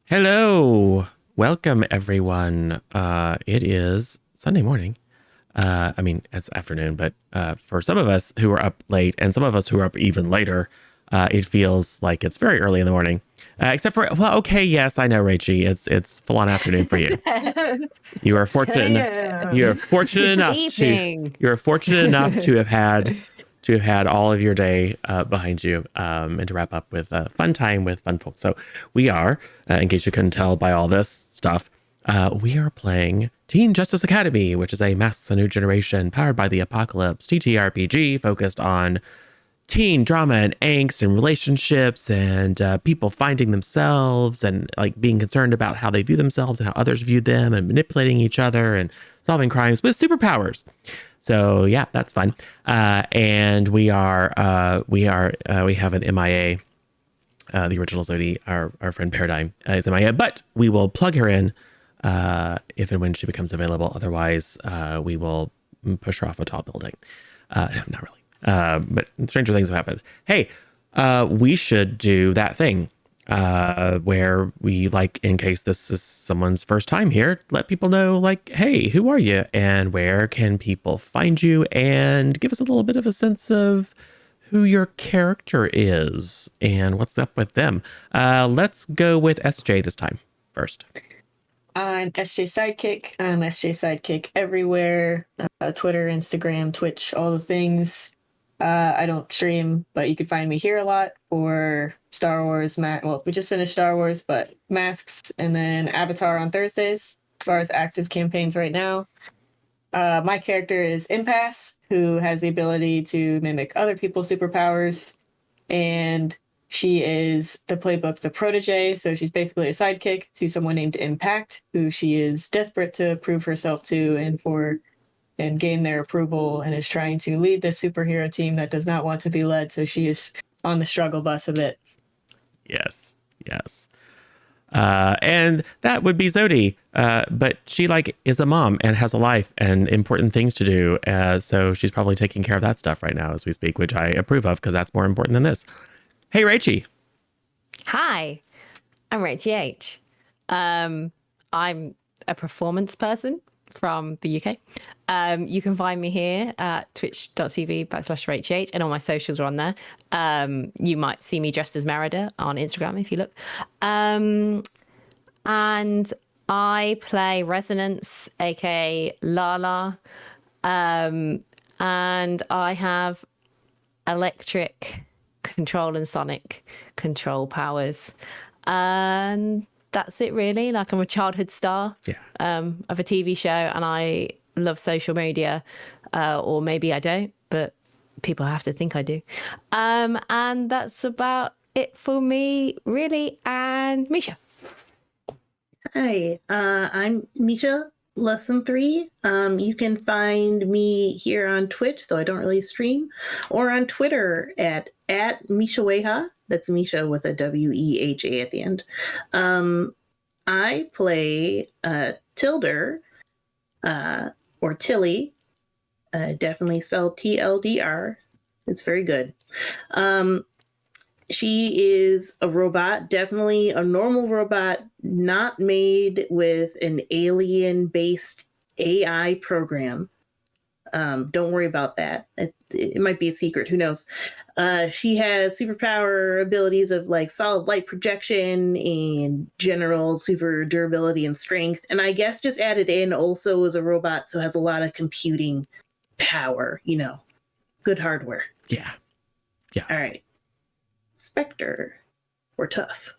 Hello. Welcome, everyone. It is Sunday morning. It's afternoon, but for some of us who are up late and some of us who are up even later, it feels like it's very early in the morning. Except for, well, okay, yes, I know, Rachie. It's full on afternoon for you. You are fortunate. You are fortunate enough to. Evening. You are fortunate enough to have had all of your day behind you, and to wrap up with a fun time with fun folks. So we are, in case you couldn't tell by all this stuff, we are playing Teen Justice Academy, which is a Masks a New Generation powered by the Apocalypse TTRPG focused on teen drama and angst and relationships and people finding themselves and like being concerned about how they view themselves and how others view them and manipulating each other and solving crimes with superpowers. So yeah, that's fun. And we have an MIA. The original Zodi, our friend Paradigm, is MIA, but we will plug her in if and when she becomes available. Otherwise, we will push her off a tall building. Not really. But stranger things have happened. Hey, we should do that thing where we, like, in case this is someone's first time here, let people know, like, hey, who are you and where can people find you, and give us a little bit of a sense of who your character is and what's up with them. Let's go with SJ this time first. I'm SJ Sidekick. I'm SJ Sidekick everywhere. Twitter, Instagram, Twitch, all the things. I don't stream, but you can find me here a lot for Star Wars. Well, we just finished Star Wars, but Masks and then Avatar on Thursdays as far as active campaigns right now. My character is Impasse, who has the ability to mimic other people's superpowers, and she is the playbook, the protege, so she's basically a sidekick to someone named Impact, who she is desperate to prove herself to and gain their approval, and is trying to lead this superhero team that does not want to be led, so she is on the struggle bus a bit. Yes. And that would be Zodi, but she is a mom and has a life and important things to do, so she's probably taking care of that stuff right now as we speak, which I approve of because that's more important than this. Hey, Rachie. Hi, I'm Rachie H. I'm a performance person from the UK. You can find me here at twitch.tv/Rachie H, and all my socials are on there. You might see me dressed as Merida on Instagram if you look. And I play Resonance, aka Lala. And I have electric control and sonic control powers. And that's it, really. Like, I'm a childhood star of a TV show, and I love social media, or maybe I don't, but people have to think I do. And that's about it for me, really. And Misha. Hi, I'm Misha, Lesson 3. You can find me here on Twitch, though I don't really stream, or on Twitter at Misha Weha. That's Misha with a Weha at the end. I play Tilder, or Tilly, definitely spelled TLDR. It's very good. She is a robot, definitely a normal robot, not made with an alien-based AI program. Don't worry about that. It might be a secret. Who knows? She has superpower abilities of like solid light projection and general super durability and strength. And I guess just added in also as a robot, so has a lot of computing power, good hardware. Yeah. All right. Spectre or Tough.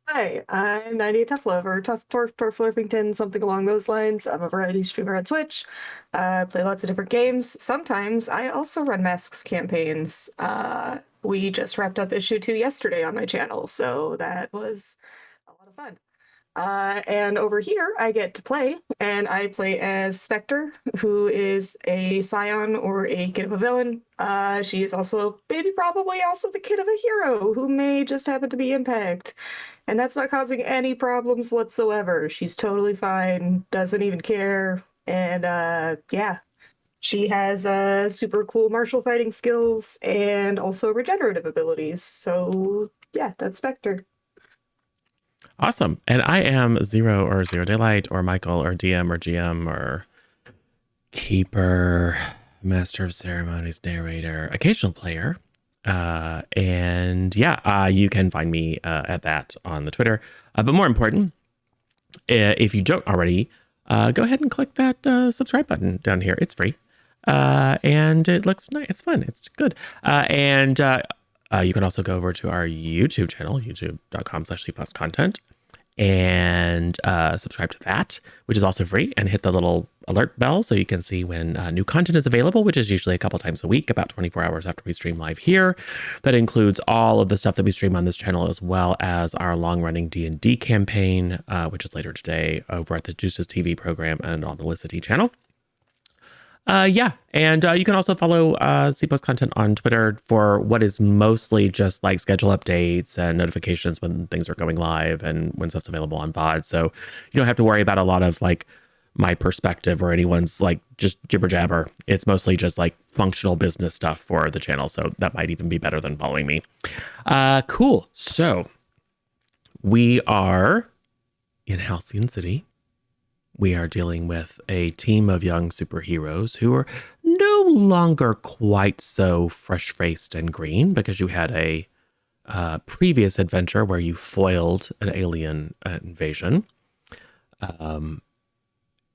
Hi, I'm 98 Tough Lover, Tough Lurfington, something along those lines. I'm a variety streamer on Twitch. I play lots of different games. Sometimes I also run Masks campaigns. We just wrapped up issue 2 yesterday on my channel, so that was a lot of fun. And over here, I get to play, and I play as Spectre, who is a scion or a kid of a villain. She is also, maybe probably also the kid of a hero, who may just happen to be Impact. And that's not causing any problems whatsoever. She's totally fine, doesn't even care, and yeah. She has super cool martial fighting skills and also regenerative abilities. So yeah, that's Spectre. Awesome. And I am Zero or Zero Daylight or Michael or DM or GM or Keeper, Master of Ceremonies, Narrator, Occasional Player. And you can find me at that on the Twitter. But more important, if you don't already, go ahead and click that subscribe button down here. It's free. And it looks nice. It's fun. It's good. And you can also go over to our YouTube channel, youtube.com/content, and subscribe to that, which is also free, and hit the little alert bell so you can see when new content is available, which is usually a couple times a week, about 24 hours after we stream live here. That includes all of the stuff that we stream on this channel, as well as our long-running D&D campaign, which is later today over at the Juices TV program and on the Licity channel. And you can also follow CPO's content on Twitter for what is mostly just like schedule updates and notifications when things are going live and when stuff's available on VOD. So you don't have to worry about a lot of like my perspective or anyone's like just jibber jabber. It's mostly just like functional business stuff for the channel. So that might even be better than following me. Cool. So we are in Halcyon City. We are dealing with a team of young superheroes who are no longer quite so fresh-faced and green, because you had a previous adventure where you foiled an alien invasion.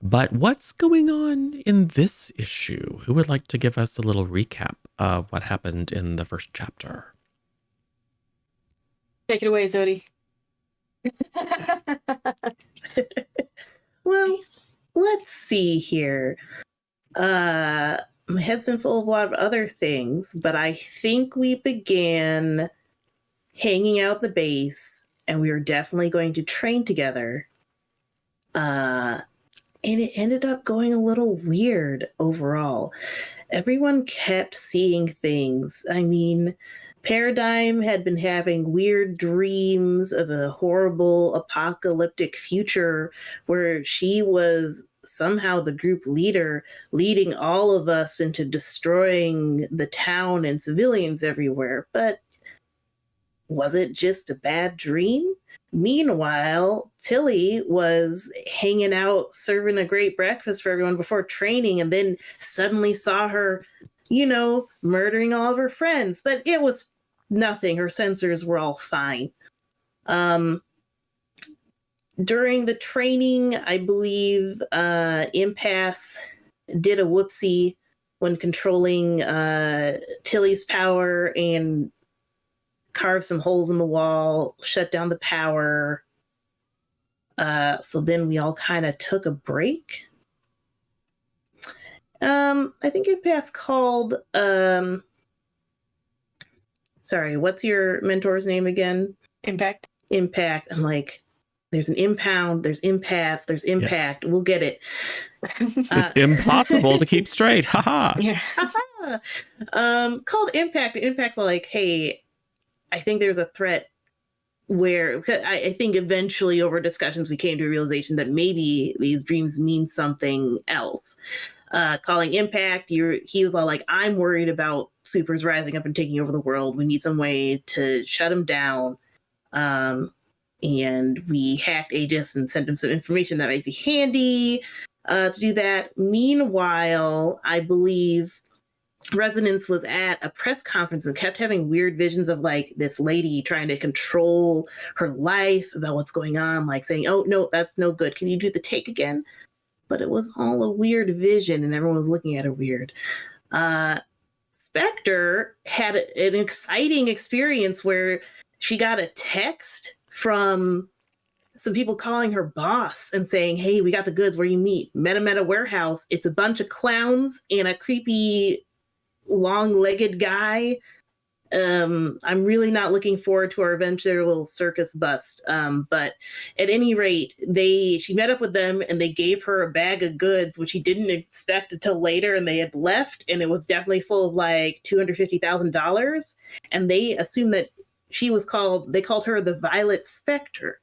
But what's going on in this issue? Who would like to give us a little recap of what happened in the first chapter? Take it away, Zodi. Well, let's see here. My head's been full of a lot of other things, but I think we began hanging out the base, and we were definitely going to train together. And it ended up going a little weird overall. Everyone kept seeing things. I mean, Paradigm had been having weird dreams of a horrible apocalyptic future where she was somehow the group leader, leading all of us into destroying the town and civilians everywhere. But was it just a bad dream? Meanwhile, Tilly was hanging out, serving a great breakfast for everyone before training, and then suddenly saw her, murdering all of her friends. But it was nothing. Her sensors were all fine. During the training, I believe Impasse did a whoopsie when controlling Tilly's power and carved some holes in the wall, shut down the power. So then we all kind of took a break. I think Impasse called... Sorry, what's your mentor's name again? Impact. Impact. I'm like, there's an impound, there's impasse, there's impact. Yes. We'll get it. It's impossible to keep straight. Haha. Yeah. Called Impact. Impact's like, hey, I think there's a threat where I think eventually over discussions we came to a realization that maybe these dreams mean something else. Calling Impact, he was all like, I'm worried about supers rising up and taking over the world. We need some way to shut them down. And we hacked Aegis and sent him some information that might be handy to do that. Meanwhile, I believe Resonance was at a press conference and kept having weird visions of like this lady trying to control her life about what's going on, like saying, oh, no, that's no good. Can you do the take again? But it was all a weird vision and everyone was looking at her weird. Spectre had an exciting experience where she got a text from some people calling her boss and saying, hey, we got the goods, where you meet. Meta warehouse. It's a bunch of clowns and a creepy long-legged guy. I'm really not looking forward to our eventual circus bust. But at any rate, she met up with them and they gave her a bag of goods, which she didn't expect until later, and they had left, and it was definitely full of like $250,000. And they assumed that they called her the Violet Spectre,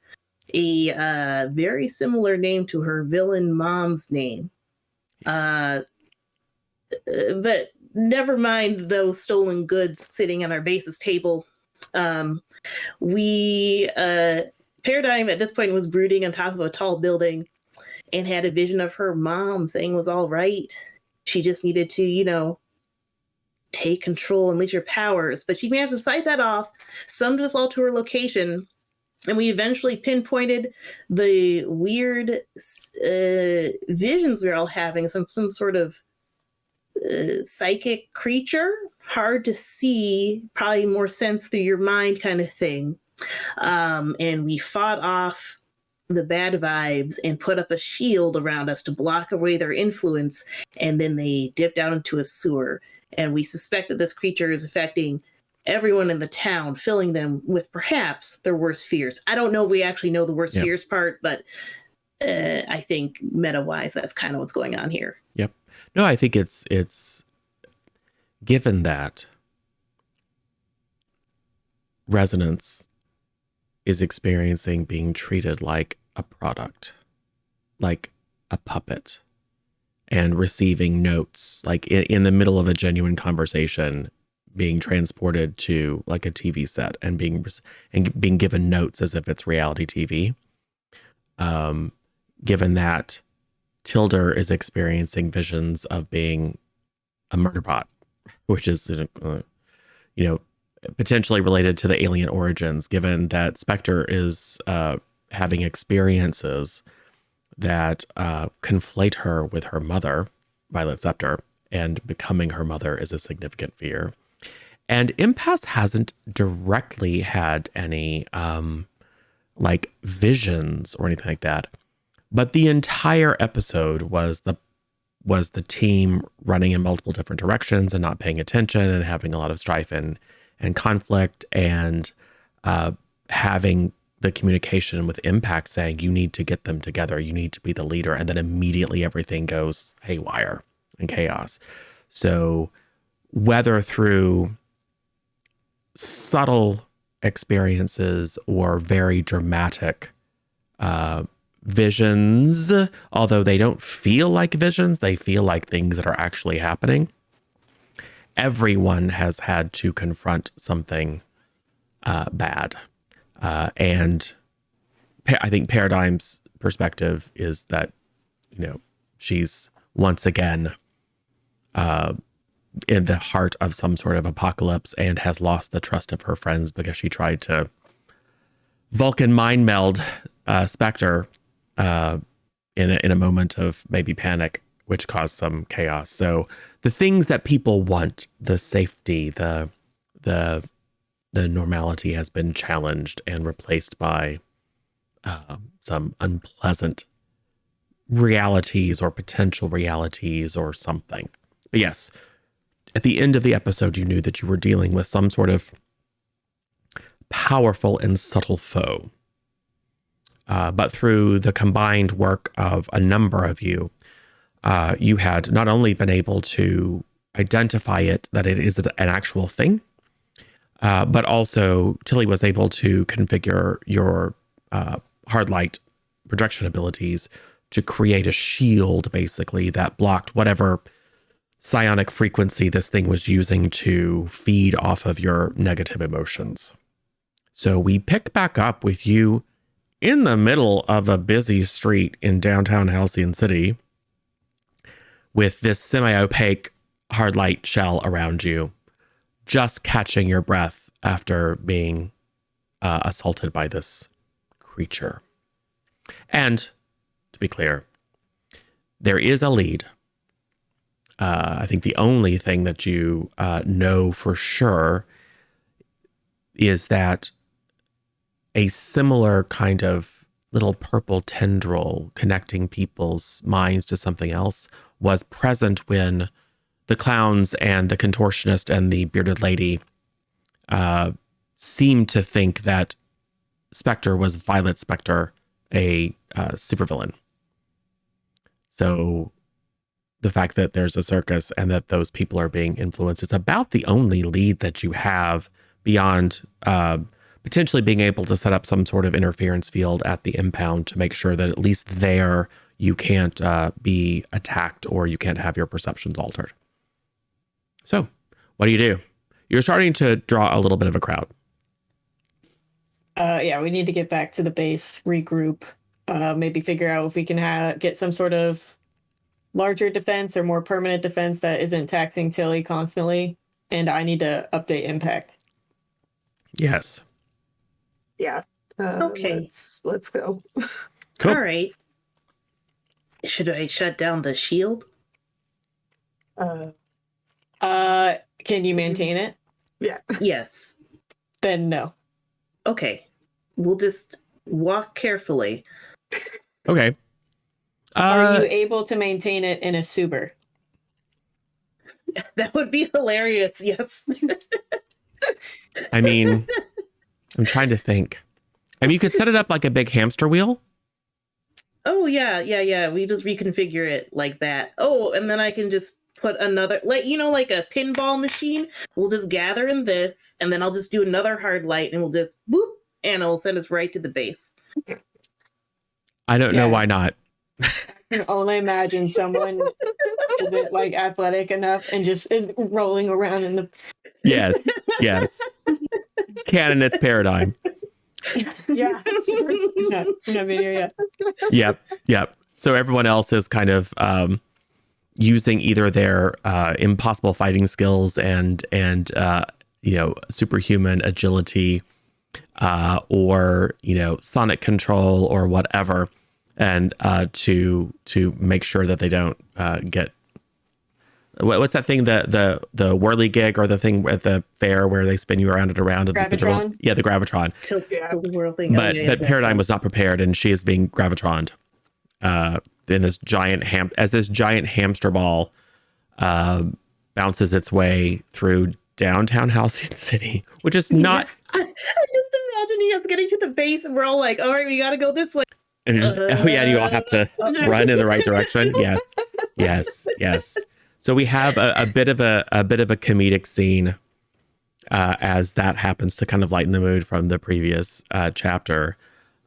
a very similar name to her villain mom's name. But never mind those stolen goods sitting on our base's table. We Paradigm at this point was brooding on top of a tall building and had a vision of her mom saying it was all right. She just needed to, take control and unleash her powers. But she managed to fight that off, summoned us all to her location, and we eventually pinpointed the weird visions we were all having, some sort of psychic creature, hard to see, probably more sense through your mind kind of thing. And we fought off the bad vibes and put up a shield around us to block away their influence. And then they dipped down into a sewer. And we suspect that this creature is affecting everyone in the town, filling them with perhaps their worst fears. I don't know if we actually know the worst fears part, but I think meta-wise, that's kind of what's going on here. Yep. No, I think it's given that Resonance is experiencing being treated like a product, like a puppet, and receiving notes, like in the middle of a genuine conversation, being transported to like a TV set and being given notes as if it's reality TV. Given that Tilda is experiencing visions of being a murder bot, which is, potentially related to the alien origins, given that Spectre is having experiences that conflate her with her mother, Violet Scepter, and becoming her mother is a significant fear. And Impasse hasn't directly had any visions or anything like that. But the entire episode was the team running in multiple different directions and not paying attention and having a lot of strife and conflict, and having the communication with Impact saying, you need to get them together, you need to be the leader, and then immediately everything goes haywire and chaos. So whether through subtle experiences or very dramatic visions, although they don't feel like visions, they feel like things that are actually happening, everyone has had to confront something bad. And I think Paradigm's perspective is that, she's once again in the heart of some sort of apocalypse and has lost the trust of her friends because she tried to Vulcan mind meld Spectre in a moment of maybe panic, which caused some chaos. So the things that people want, the safety, the normality, has been challenged and replaced by some unpleasant realities or potential realities or something. But yes, at the end of the episode, you knew that you were dealing with some sort of powerful and subtle foe. But through the combined work of a number of you, you had not only been able to identify it, that it is an actual thing, but also Tilly was able to configure your hard light projection abilities to create a shield, basically, that blocked whatever psionic frequency this thing was using to feed off of your negative emotions. So we pick back up with you in the middle of a busy street in downtown Halcyon City with this semi-opaque hard light shell around you, just catching your breath after being assaulted by this creature. And to be clear, there is a lead. I think the only thing that you know for sure is that a similar kind of little purple tendril connecting people's minds to something else was present when the clowns and the contortionist and the bearded lady seemed to think that Spectre was Violet Spectre, a supervillain. So the fact that there's a circus and that those people are being influenced is about the only lead that you have beyond potentially being able to set up some sort of interference field at the impound to make sure that at least there you can't be attacked or you can't have your perceptions altered. So what do? You're starting to draw a little bit of a crowd. Yeah, we need to get back to the base, regroup, maybe figure out if we can get some sort of larger defense or more permanent defense that isn't taxing Tilly constantly. And I need to update impact. Yes. Yeah. Okay. Let's go. Cool. All right. Should I shut down the shield? Can you maintain it? Yeah. Yes. Then no. Okay. We'll just walk carefully. Okay. Are you able to maintain it in a Suber? That would be hilarious. Yes. I mean, I'm trying to think. I mean, you could set it up like a big hamster wheel. Oh yeah. We just reconfigure it like that. Oh, and then I can just put another, like a pinball machine. We'll just gather in this, and then I'll just do another hard light, and we'll just boop, and it'll send us right to the base. I don't know why not. I can only imagine someone isn't like athletic enough and just is rolling around in the. Yes. Candidate's paradigm. Yeah. No video yet. Yep. So everyone else is kind of using either their impossible fighting skills and superhuman agility, or sonic control or whatever, and to make sure that they don't get. What's that thing? The whirly gig, or the thing at the fair where they spin you around and around? Gravitron? Yeah, the gravitron. Tilt the world thing. But Paradigm was not prepared, and she is being gravitroned in this giant hamster ball bounces its way through downtown Halcyon City, which is not. I just imagine us getting to the base, and we're all like, "All right, we got to go this way." And you all have to run in the right direction. Yes. So we have a bit of a comedic scene as that happens to kind of lighten the mood from the previous chapter,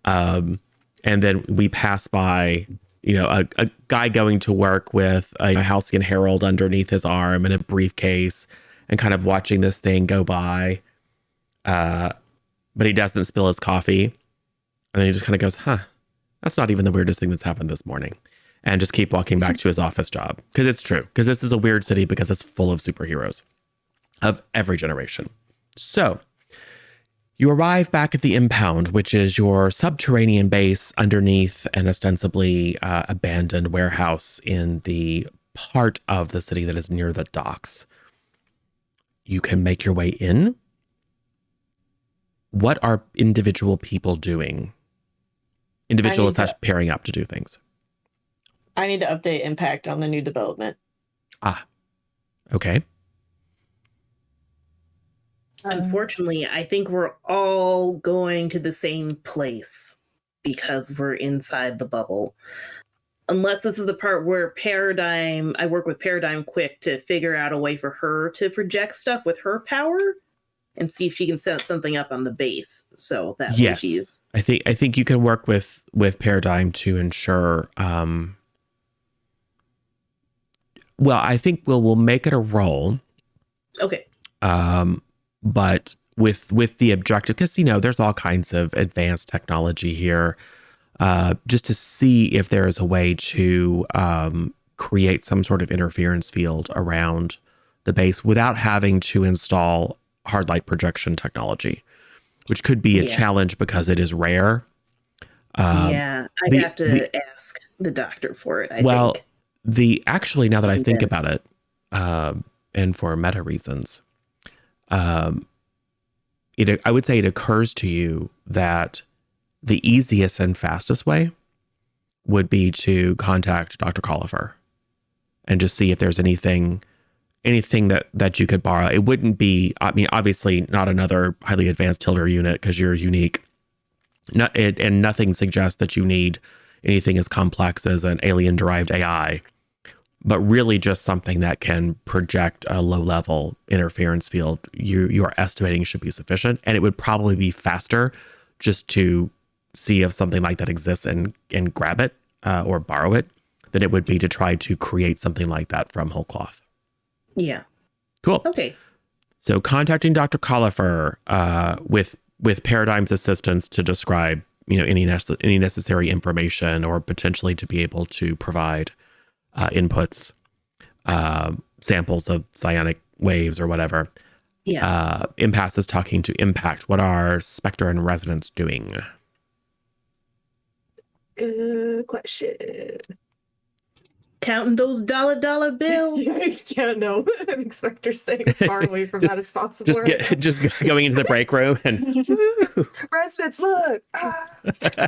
and then we pass by a guy going to work with a Halcyon Herald underneath his arm and a briefcase, and kind of watching this thing go by, but he doesn't spill his coffee, and then he just kind of goes, "Huh, that's not even the weirdest thing that's happened this morning," and just keep walking back to his office job. Because it's true. Because this is a weird city, because it's full of superheroes of every generation. So you arrive back at the impound, which is your subterranean base underneath an ostensibly abandoned warehouse in the part of the city that is near the docks. You can make your way in. What are individual people doing? Individuals slash pairing up to do things. I need to update impact on the new development. Okay. Unfortunately, I think we're all going to the same place because we're inside the bubble. Unless this is the part where I work with Paradigm quick to figure out a way for her to project stuff with her power and see if she can set something up on the base. So that yes, she's... I think you can work with Paradigm to ensure. Well, I think we'll make it a roll. Okay. But with the objective, because there's all kinds of advanced technology here, just to see if there is a way to create some sort of interference field around the base without having to install hard light projection technology, which could be a challenge because it is rare. I'd have to ask the doctor for it. I think. Actually, now that I think about it, and for meta reasons, I would say it occurs to you that the easiest and fastest way would be to contact Dr. Collifer and just see if there's anything that you could borrow. It wouldn't be, obviously not another highly advanced Tilder unit because you're unique. And nothing suggests that you need anything as complex as an alien-derived AI, but really just something that can project a low-level interference field you are estimating should be sufficient. And it would probably be faster just to see if something like that exists and grab it or borrow it than it would be to try to create something like that from whole cloth. Yeah. Cool. Okay. So contacting Dr. Collifer with with Paradigm's assistance to describe, any necessary information, or potentially to be able to provide inputs, samples of psionic waves or whatever. Yeah. Impasse is talking to Impact. What are Spectre and Resonance doing? Good question. Counting those dollar bills. Yeah, no. I think Spectre's staying as far away from that as possible. Just going into the break room and Residents, look! Ah.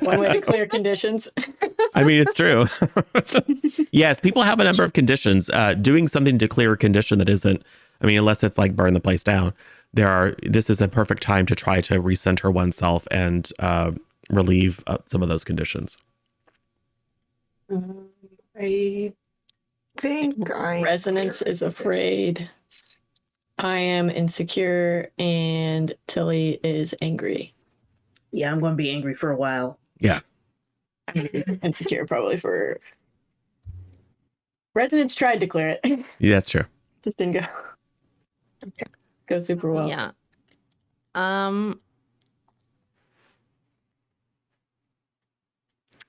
One way to clear conditions. I mean, it's true. Yes, people have a number of conditions. Doing something to clear a condition that isn't, unless it's like burn the place down, this is a perfect time to try to recenter oneself and relieve some of those conditions. I think Resonance is afraid. I am insecure, and Tilly is angry. Yeah, I'm going to be angry for a while. Yeah. I'm insecure probably for... Resonance tried to clear it. Yeah, that's true. Just didn't go super well. Yeah.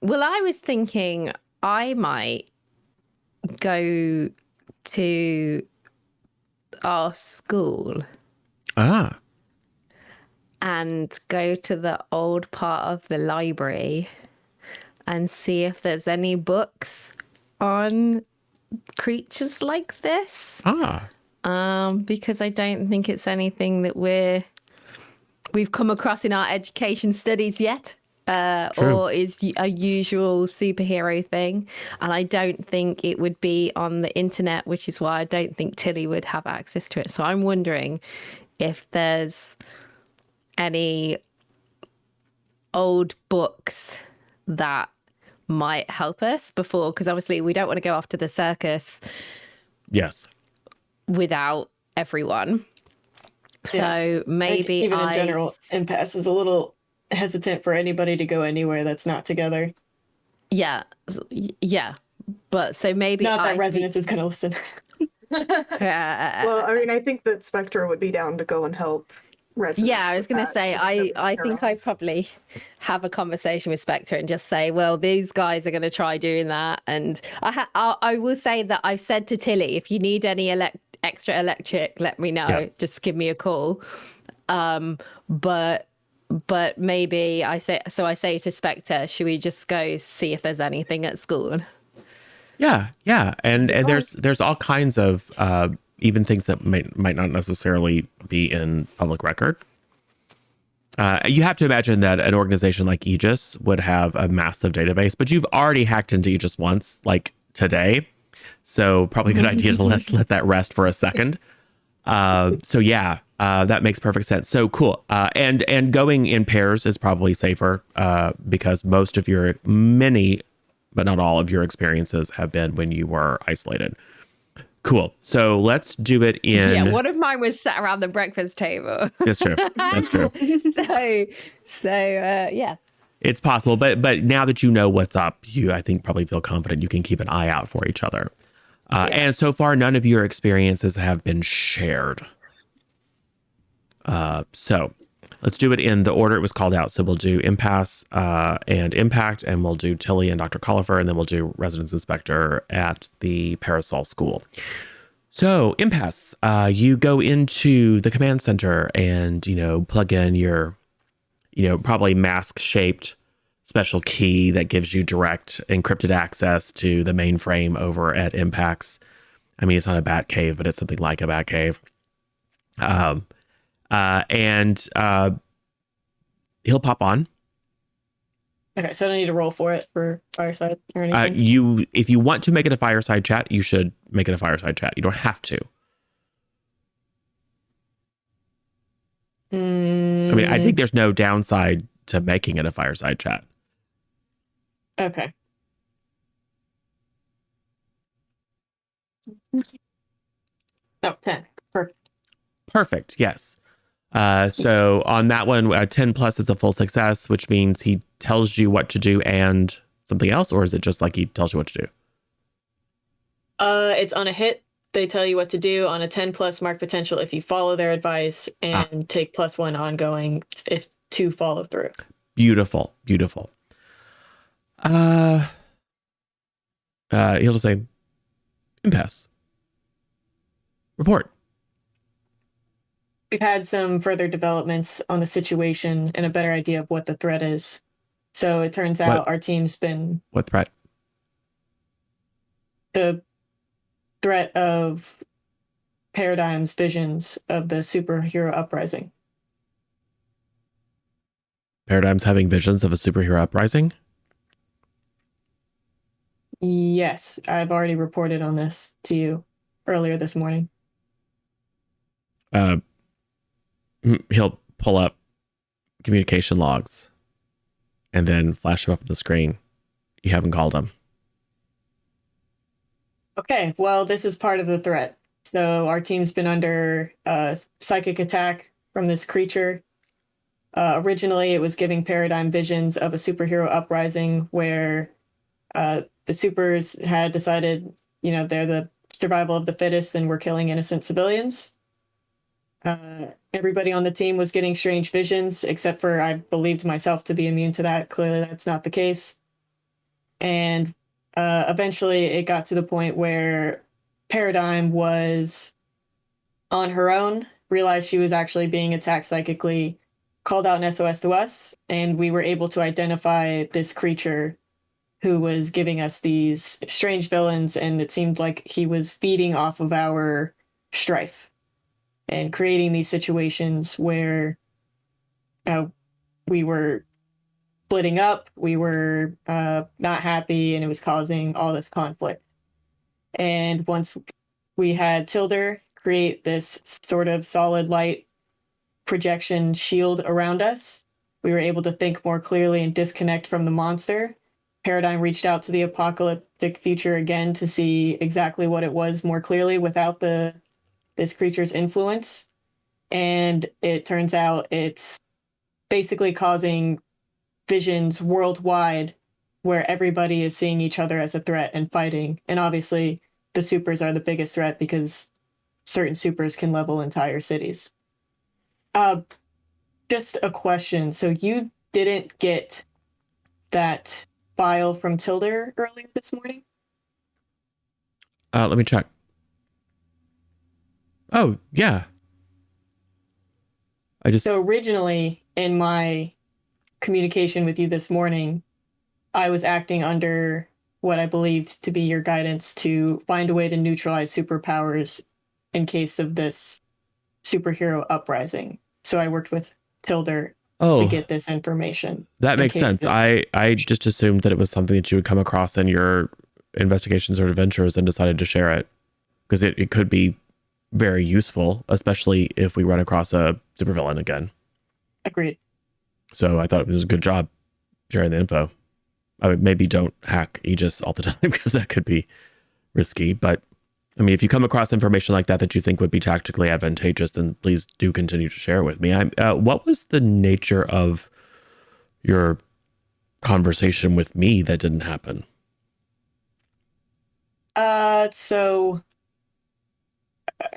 Well, I was thinking I might go to our school and go to the old part of the library and see if there's any books on creatures like this. Because I don't think it's anything that we've come across in our education studies yet. Or is a usual superhero thing. And I don't think it would be on the internet, which is why I don't think Tilly would have access to it. So I'm wondering if there's any old books that might help us before, because obviously we don't want to go off to the circus. Yes. Without everyone. So maybe even in general, Impasse is a little hesitant for anybody to go anywhere that's not together. Yeah. But so maybe not that Resonance is going to listen. Well, I think that Spectre would be down to go and help Resonance. Yeah, I was going to say, I think I probably have a conversation with Spectre and just say, well, these guys are going to try doing that. And I will say that I've said to Tilly, if you need any extra electric, let me know. Yeah. Just give me a call. But maybe I say to Spectre, should we just go see if there's anything at school? Yeah. And there's all kinds of even things that might not necessarily be in public record. You have to imagine that an organization like Aegis would have a massive database, but you've already hacked into Aegis once, like today. So probably a good idea to let that rest for a second. That makes perfect sense. So cool. And going in pairs is probably safer because many, but not all of your experiences have been when you were isolated. Cool. So let's do it in... Yeah, one of mine was sat around the breakfast table. That's true. Yeah. It's possible, but now that you know what's up, I think probably feel confident you can keep an eye out for each other. And so far, none of your experiences have been shared. So let's do it in the order it was called out. So we'll do Impasse and Impact, and we'll do Tilly and Dr. Collifer, and then we'll do Residence Inspector at the Parasol School. So Impasse, you go into the command center and, plug in your, probably mask-shaped special key that gives you direct encrypted access to the mainframe over at Impact's. It's not a bat cave, but it's something like a bat cave. And he'll pop on. Okay, so I don't need to roll for it for fireside or anything? If you want to make it a fireside chat, you should make it a fireside chat. You don't have to. I think there's no downside to making it a fireside chat. Okay. Oh, 10. Perfect. Yes. So on that one, 10 plus is a full success, which means he tells you what to do and something else, or is it just like he tells you what to do? It's on a hit. They tell you what to do. On a 10 plus, mark potential if you follow their advice, and take +1 ongoing if to follow through. Beautiful. Beautiful. He'll just say, impasse. Report. We've had some further developments on the situation and a better idea of what the threat is. So it turns out our team's been What threat? the threat of Paradigm's visions of the superhero uprising. Paradigm's having visions of a superhero uprising? Yes, I've already reported on this to you earlier this morning. He'll pull up communication logs and then flash them up on the screen. You haven't called him. Okay, well, this is part of the threat. So our team's been under a psychic attack from this creature. Originally, it was giving Paradigm visions of a superhero uprising where the supers had decided, they're the survival of the fittest and were killing innocent civilians. Everybody on the team was getting strange visions, except for I believed myself to be immune to that. Clearly, that's not the case. And eventually, it got to the point where Paradigm was on her own, realized she was actually being attacked psychically, called out an SOS to us, and we were able to identify this creature who was giving us these strange villains, and it seemed like he was feeding off of our strife and creating these situations where we were splitting up, we were not happy, and it was causing all this conflict. And once we had Tilder create this sort of solid light projection shield around us, we were able to think more clearly and disconnect from the monster. Paradigm reached out to the apocalyptic future again to see exactly what it was more clearly without this creature's influence. And it turns out it's basically causing visions worldwide where everybody is seeing each other as a threat and fighting. And obviously, the supers are the biggest threat because certain supers can level entire cities. Just a question. So you didn't get that file from Tilder earlier this morning? Let me check. Oh, yeah. So originally, in my communication with you this morning, I was acting under what I believed to be your guidance to find a way to neutralize superpowers in case of this superhero uprising. So I worked with Tilder to get this information. That makes sense. I just assumed that it was something that you would come across in your investigations or adventures and decided to share it because it could be very useful, especially if we run across a supervillain again. Agreed. So I thought it was a good job sharing the info. I mean, maybe don't hack Aegis all the time because that could be risky. But I mean, if you come across information like that you think would be tactically advantageous, then please do continue to share with me. What was the nature of your conversation with me that didn't happen? So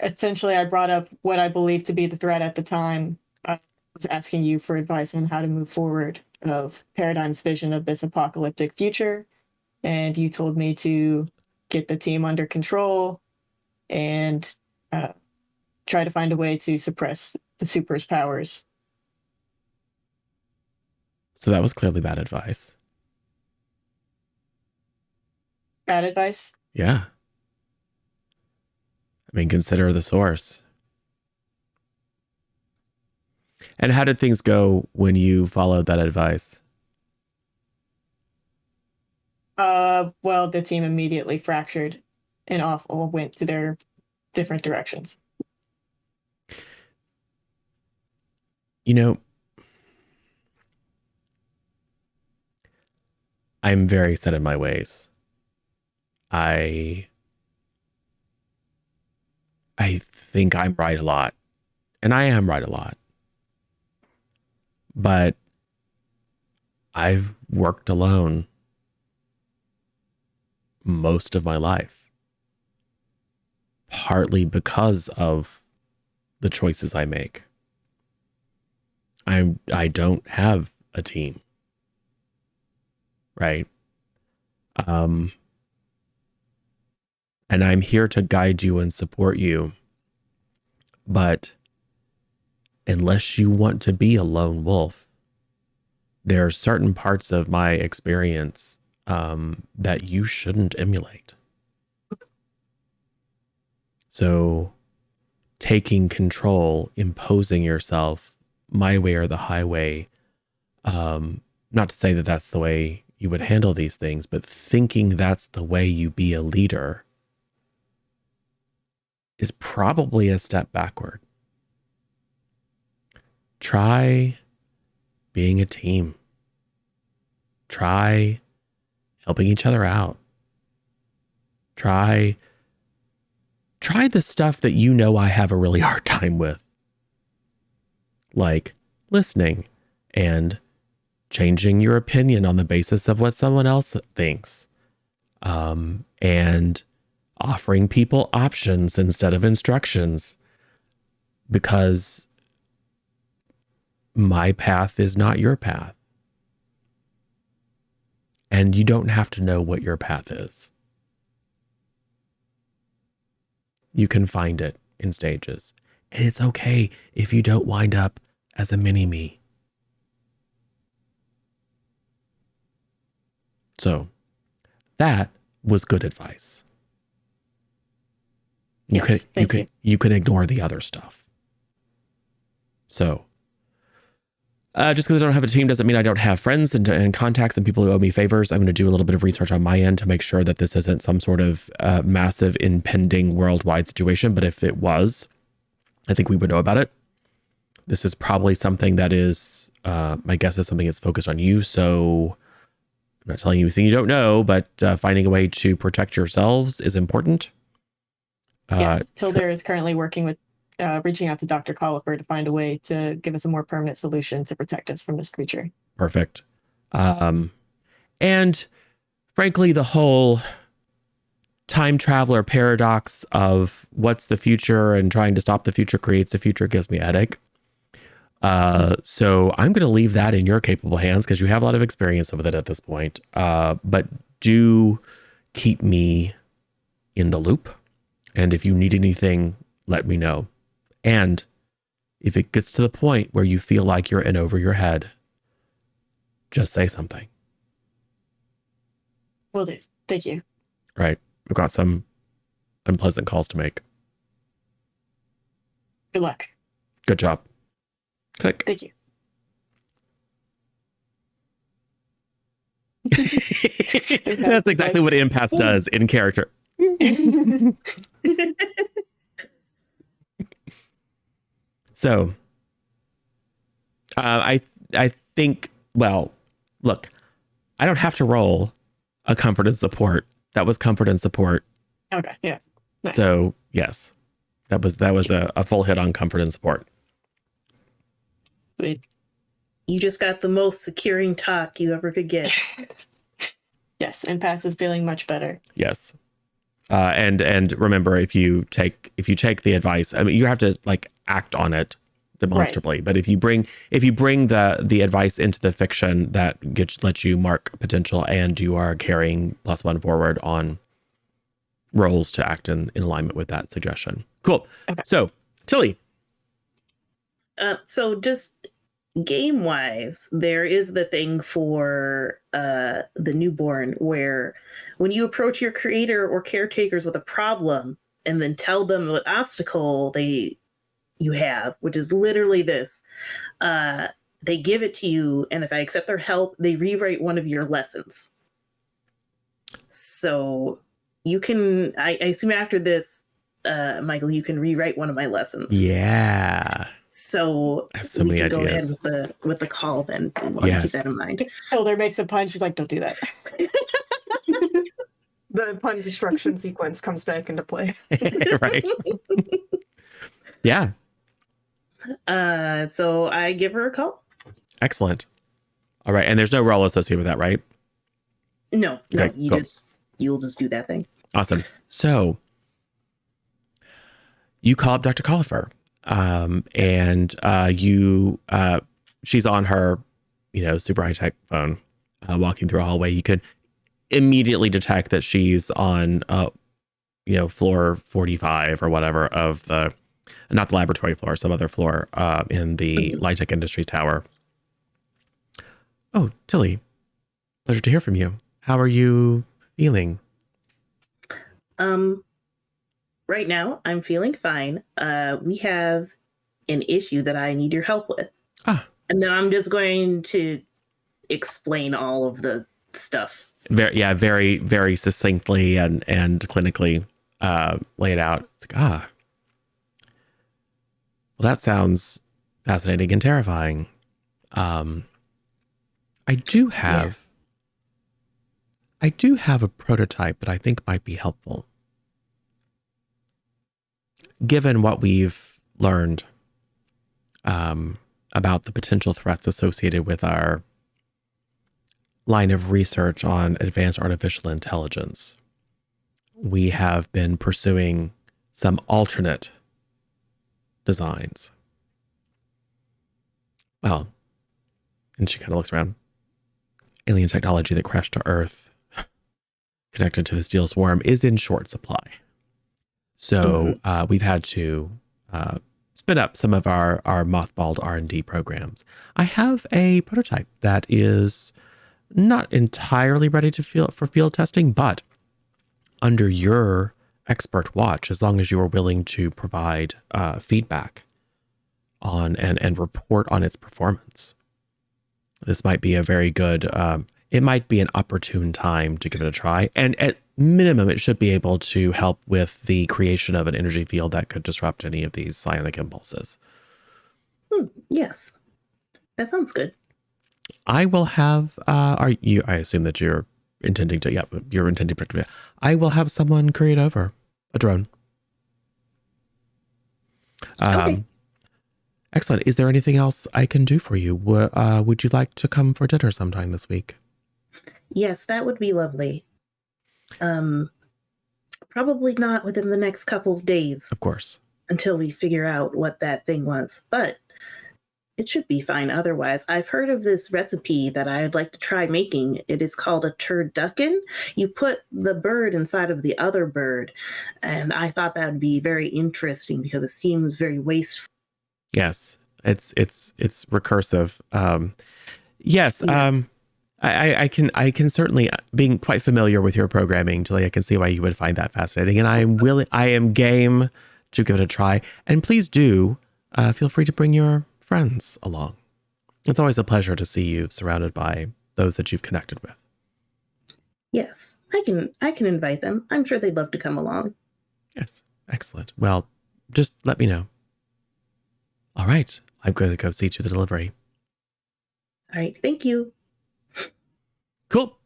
essentially, I brought up what I believed to be the threat at the time. I was asking you for advice on how to move forward of Paradigm's vision of this apocalyptic future. And you told me to get the team under control and try to find a way to suppress the super's powers. So that was clearly bad advice. Bad advice? Yeah. I mean, consider the source. And how did things go when you followed that advice? Well, the team immediately fractured and all went to their different directions. You know, I'm very set in my ways. I think I'm right a lot, and I am right a lot. But I've worked alone most of my life, partly because of the choices I make. I don't have a team. Right? And I'm here to guide you and support you. But unless you want to be a lone wolf, there are certain parts of my experience that you shouldn't emulate. So taking control, imposing yourself my way or the highway, not to say that that's the way you would handle these things, but thinking that's the way you be a leader is probably a step backward. Try being a team. Try helping each other out. Try the stuff that you know I have a really hard time with. Like listening and changing your opinion on the basis of what someone else thinks. And offering people options instead of instructions. Because my path is not your path. And you don't have to know what your path is. You can find it in stages. And it's okay if you don't wind up as a mini-me. So that was good advice. You can ignore the other stuff. So just because I don't have a team doesn't mean I don't have friends and contacts and people who owe me favors. I'm going to do a little bit of research on my end to make sure that this isn't some sort of massive impending worldwide situation. But if it was, I think we would know about it. This is probably something that is, my guess is something that's focused on you. So I'm not telling you anything you don't know, but finding a way to protect yourselves is important. Yes, Tilda is currently working with reaching out to Dr. Collifer to find a way to give us a more permanent solution to protect us from this creature. Perfect. And frankly, the whole time traveler paradox of what's the future and trying to stop the future creates the future gives me a headache. So I'm going to leave that in your capable hands because you have a lot of experience with it at this point. But do keep me in the loop. And if you need anything, let me know. And if it gets to the point where you feel like you're in over your head, just say something. Will do. Thank you. Right. I've got some unpleasant calls to make. Good luck. Good job. Click. Thank you. That's exactly what Impasse does in character. So, I think, well, look, I don't have to roll a comfort and support. That was comfort and support. Okay, yeah. Nice. So, yes, that was a full hit on comfort and support. Sweet. You just got the most securing talk you ever could get. Yes, Impasse is feeling much better. Yes. And remember, if you take the advice, I mean, you have to like act on it demonstrably. Right. But if you bring the advice into the fiction, that lets you mark potential, and you are carrying +1 forward on rolls to act in alignment with that suggestion. Cool. Okay. So Tilly. So just game wise, there is the thing for the newborn where when you approach your creator or caretakers with a problem and then tell them what obstacle you have, which is literally this, they give it to you, and if I accept their help, they rewrite one of your lessons. So you can, I assume after this, Michael, you can rewrite one of my lessons. Yeah. So I have so many ideas. Go ahead with the call then. Yes. Keep that in mind. Hilder makes a punch. She's like, don't do that. The pun destruction sequence comes back into play. Right. Yeah. So I give her a call. Excellent. All right. And there's no roll associated with that, right? No. Okay, You'll just do that thing. Awesome. So you call up Dr. Collifer. And you she's on her, super high tech phone, walking through a hallway. You could immediately detect that she's on, floor 45 or whatever of not the laboratory floor, some other floor in the Light Tech Industries Tower. Oh, Tilly, pleasure to hear from you. How are you feeling? Right now, I'm feeling fine. We have an issue that I need your help with. And then I'm just going to explain all of the stuff. Very, very succinctly and clinically lay it out. It's like, well, that sounds fascinating and terrifying. I do have a prototype that I think might be helpful. Given what we've learned about the potential threats associated with our line of research on advanced artificial intelligence, we have been pursuing some alternate designs. Well, and she kind of looks around. Alien technology that crashed to Earth, connected to the Steel Swarm, is in short supply. So we've had to spin up some of our mothballed R&D programs. I have a prototype that is not entirely ready for field testing, but under your expert watch, as long as you are willing to provide feedback on and report on its performance, this might be a very good, it might be an opportune time to give it a try. And at minimum, it should be able to help with the creation of an energy field that could disrupt any of these psionic impulses. Yes, that sounds good. I will have, I assume that you're intending to, I will have someone create over a drone. Okay. Excellent. Is there anything else I can do for you? Would you like to come for dinner sometime this week? Yes, that would be lovely. Probably not within the next couple of days. Of course. Until we figure out what that thing was. But it should be fine otherwise. I've heard of this recipe that I'd like to try making. It is called a turducken. You put the bird inside of the other bird. And I thought that would be very interesting because it seems very wasteful. Yes, it's recursive. Yes, yeah. I can certainly, being quite familiar with your programming, Tilly, I can see why you would find that fascinating. And I am game to give it a try. And please do feel free to bring your friends along. It's always a pleasure to see you surrounded by those that you've connected with. Yes, I can invite them. I'm sure they'd love to come along. Yes, excellent. Well, just let me know. All right, I'm going to go see to the delivery. All right, thank you. Cool.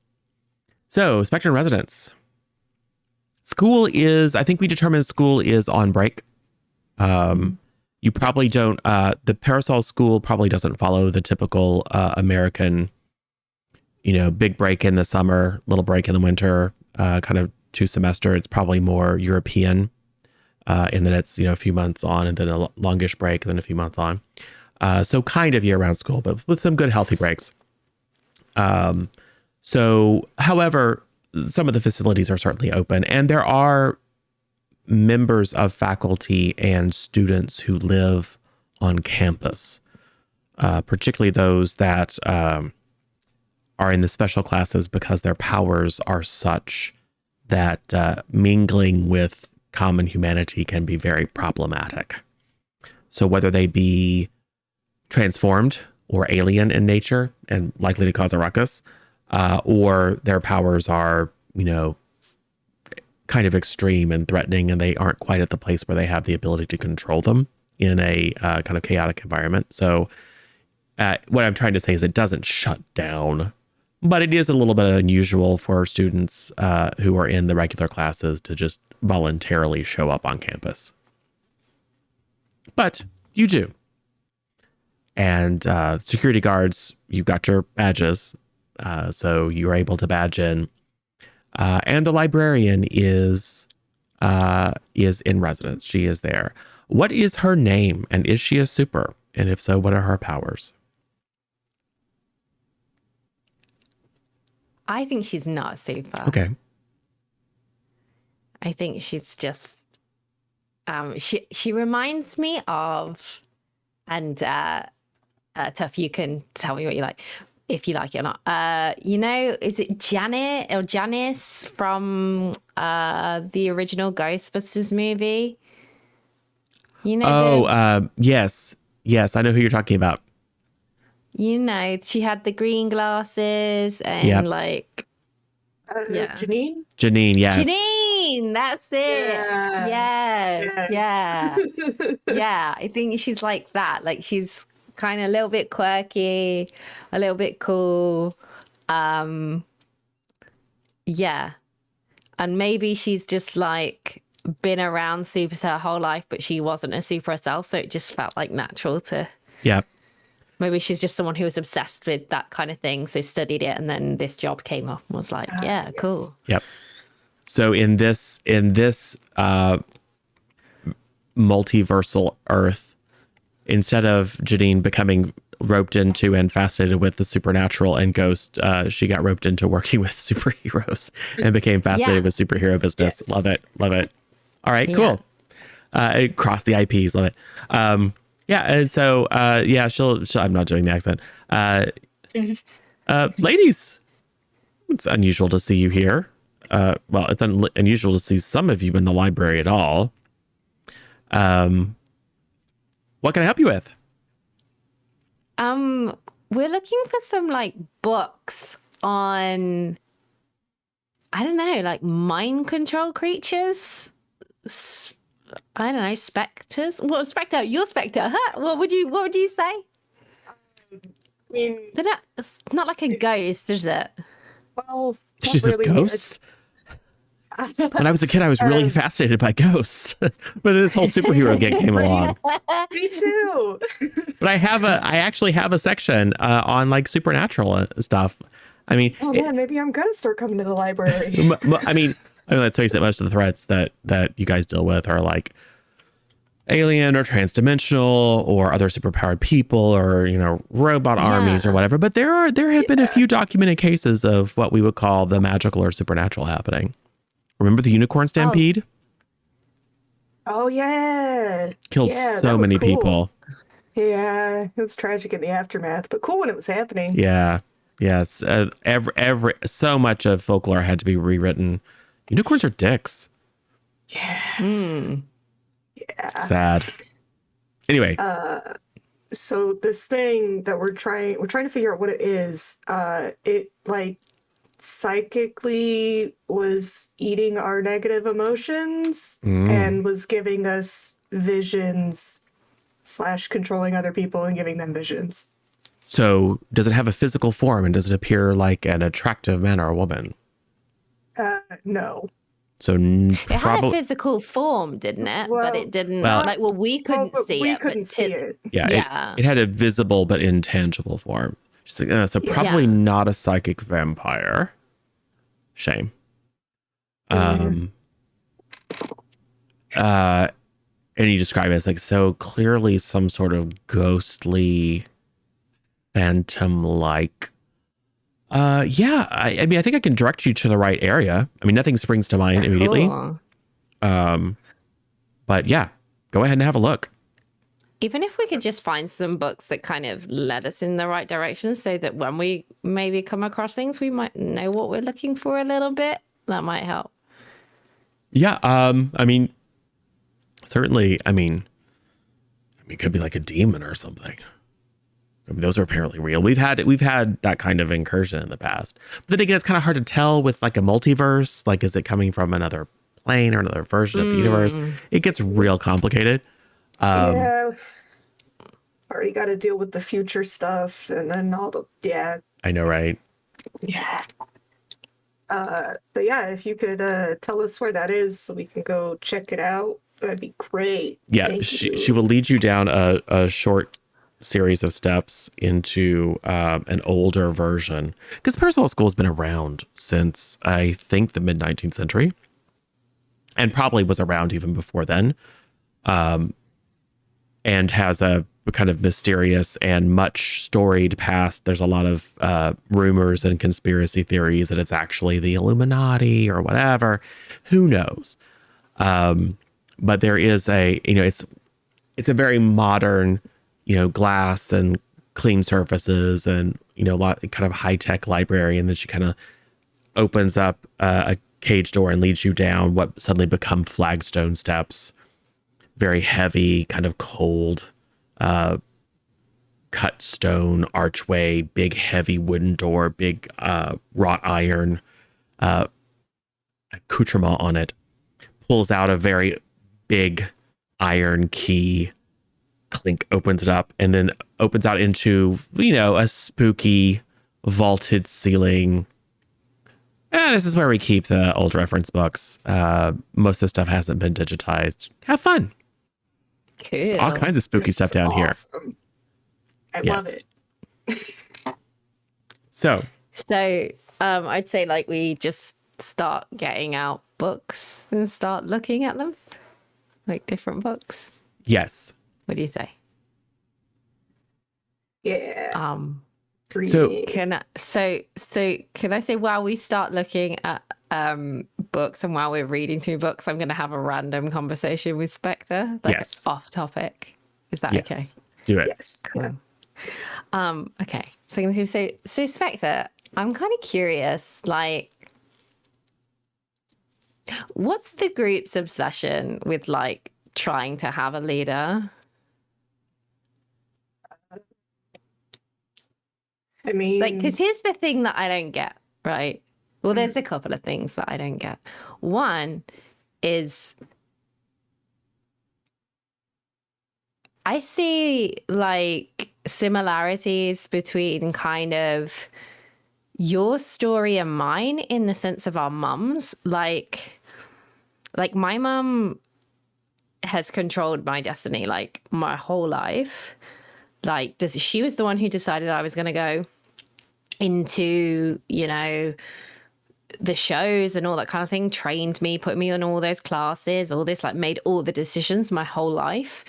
So, Spectrum residents. School is, I think we determined school is on break. You probably don't, the Parasol School probably doesn't follow the typical American, big break in the summer, little break in the winter, kind of 2 semester. It's probably more European. In that it's, a few months on and then a longish break and then a few months on. So kind of year-round school, but with some good healthy breaks. So, however, some of the facilities are certainly open, and there are members of faculty and students who live on campus, particularly those that are in the special classes because their powers are such that mingling with common humanity can be very problematic. So whether they be transformed or alien in nature and likely to cause a ruckus, or their powers are, kind of extreme and threatening, and they aren't quite at the place where they have the ability to control them in a kind of chaotic environment. So what I'm trying to say is it doesn't shut down, but it is a little bit unusual for students who are in the regular classes to just voluntarily show up on campus. But you do. And security guards, you've got your badges, so you're able to badge in. And the librarian is in residence. She is there. What is her name, and is she a super? And if so, what are her powers? I think she's not super. Okay. I think she's just she reminds me of, and Tuff, you can tell me what you like, if you like it or not. You know, is it Janet or Janice from the original Ghostbusters movie? You know, Yes. Yes, I know who you're talking about. you know, she had the green glasses and Yep. like, yeah. Janine? Janine, yes. Janine, that's it. Yeah. Yes. Yeah. Yeah. I think she's like that. Like she's kind of a little bit quirky, a little bit cool. Yeah. And maybe she's just like been around supers her whole life, but she wasn't a super herself, so it just felt like natural to. Yeah. Maybe she's just someone who was obsessed with that kind of thing, so studied it, and then this job came up and was like, yeah, cool. Yep. So in this multiversal Earth, instead of Janine becoming roped into and fascinated with the supernatural and ghost, she got roped into working with superheroes and became fascinated with superhero business. Yes. Love it. All right, cool. Across the IPs, love it. Yeah, and so she'll I'm not doing the accent. Ladies, it's unusual to see you here. Well, it's unusual to see some of you in the library at all. What can I help you with? We're looking for some like books on, I don't know, like mind control creatures. I don't know, specters. Well, Spectre, you're Spectre. Huh? What would you say? I mean, But it's not like a ghost, is it? well, not She's really. ghosts. When I was a kid, I was really fascinated by ghosts, but this whole superhero gig came along. Me too. But I actually have a section on like supernatural stuff. I mean, Oh man, maybe I'm gonna start coming to the library. I mean, let's face it, most of the threats that you guys deal with are like alien or transdimensional or other superpowered people or, you know, robot armies or whatever. But there have been a few documented cases of what we would call the magical or supernatural happening. Remember the unicorn stampede? Oh yeah. Killed Yeah, so that was many cool. people. Yeah, it was tragic in the aftermath, but cool when it was happening. Yeah. Yes. Every so much of folklore had to be rewritten. Unicorns are dicks. Yeah. Yeah. Sad. Anyway. So this thing that we're trying to figure out what it is. It like psychically was eating our negative emotions and was giving us visions / controlling other people and giving them visions. So does it have a physical form and does it appear like an attractive man or a woman? No. So It had a probably physical form, didn't it? Well- but it didn't. Well- We couldn't see we it. couldn't but see it. yeah. It had a visible but intangible form. She's like, so probably not a psychic vampire. Shame. And you describe it as like so clearly some sort of ghostly phantom-like. I mean, I think I can direct you to the right area. I mean, nothing springs to mind immediately. Cool. But yeah, go ahead and have a look. Even if we could just find some books that kind of led us in the right direction so that when we maybe come across things, we might know what we're looking for a little bit. That might help. Yeah, I mean, certainly, I mean, it could be like a demon or something. I mean, those are apparently real. We've had that kind of incursion in the past. But then again, it's kind of hard to tell with like a multiverse. Like, is it coming from another plane or another version of the universe? It gets real complicated. Yeah. Already got to deal with the future stuff and then all the I know, right? Yeah. But yeah, if you could tell us where that is so we can go check it out, that'd be great. Yeah, Thank she you. will lead you down a short series of steps into an older version, because Parasol School has been around since I think the mid 19th century, and probably was around even before then, and has a kind of mysterious and much storied past. There's a lot of rumors and conspiracy theories that it's actually the Illuminati or whatever. Who knows? But there is it's a very modern, glass and clean surfaces and, a lot kind of high tech library. And then she kind of opens up a cage door and leads you down what suddenly become flagstone steps. Very heavy, kind of cold, cut stone archway, big heavy wooden door, big wrought iron accoutrement on it. Pulls out a very big iron key, clink, opens it up, and then opens out into, a spooky vaulted ceiling. This is where we keep the old reference books. Most of the stuff hasn't been digitized. Have fun. Cool. There's all kinds of spooky stuff down here. I love it. So, I'd say like we just start getting out books and start looking at them, like different books. yes. What do you say? Yeah. So Can I say while we start looking at books and while we're reading through books, I'm going to have a random conversation with Spectre, like Yes. off topic. Is that yes. okay? Do it. Yes. Cool. Okay. So Spectre, I'm kind of curious, like, what's the group's obsession with like trying to have a leader? I mean, Like, because here's the thing that I don't get, right? Well, there's a couple of things that I don't get. One is I see like similarities between kind of your story and mine in the sense of our mums. Like my mum has controlled my destiny like my whole life. Like she was the one who decided I was going to go into, the shows and all that kind of thing, trained me, put me on all those classes, all this, like made all the decisions my whole life.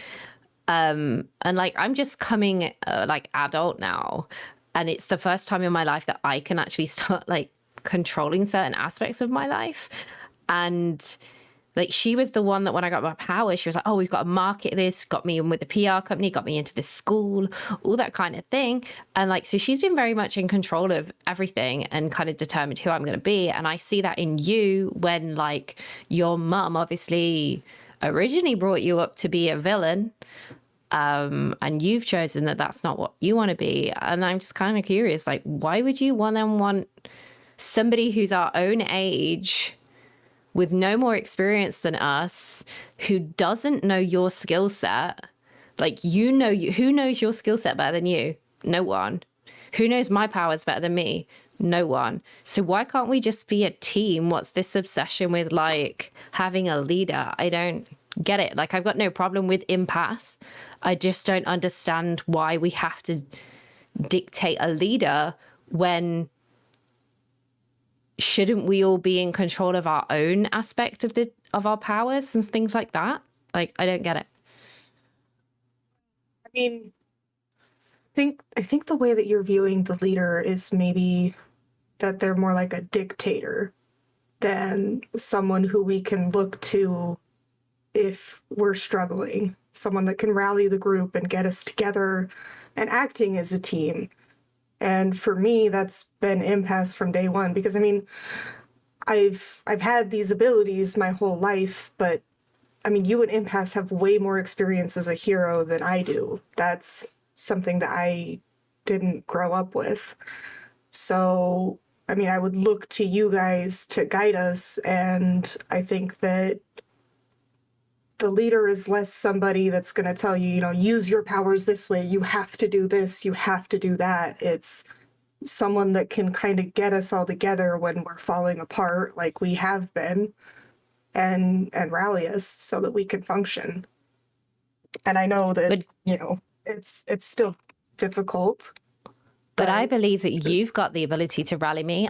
And like, I'm just coming like adult now. And it's the first time in my life that I can actually start like controlling certain aspects of my life. And like, she was the one that when I got my power, she was like, oh, we've got to market this, got me in with the PR company, got me into this school, all that kind of thing. And like, so she's been very much in control of everything and kind of determined who I'm going to be. And I see that in you when like your mum obviously originally brought you up to be a villain. And you've chosen that that's not what you want to be. And I'm just kind of curious, like, why would you want somebody who's our own age with no more experience than us, who doesn't know your skill set? Like, who knows your skill set better than you? No one. Who knows my powers better than me? No one. So why can't we just be a team? What's this obsession with like having a leader? I don't get it. Like, I've got no problem with impasse. I just don't understand why we have to dictate a leader when shouldn't we all be in control of our own aspect of our powers and things like that? Like, I don't get it. I mean, I think the way that you're viewing the leader is maybe that they're more like a dictator than someone who we can look to if we're struggling, someone that can rally the group and get us together and acting as a team. And for me, that's been impasse from day one, because I mean, I've had these abilities my whole life, but I mean, you and impasse have way more experience as a hero than I do. That's something that I didn't grow up with. So, I mean, I would look to you guys to guide us, and I think that the leader is less somebody that's going to tell you, use your powers this way, you have to do this, you have to do that. It's someone that can kind of get us all together when we're falling apart, like we have been, and rally us so that we can function. And I know that, it's still difficult. But I believe that you've got the ability to rally me.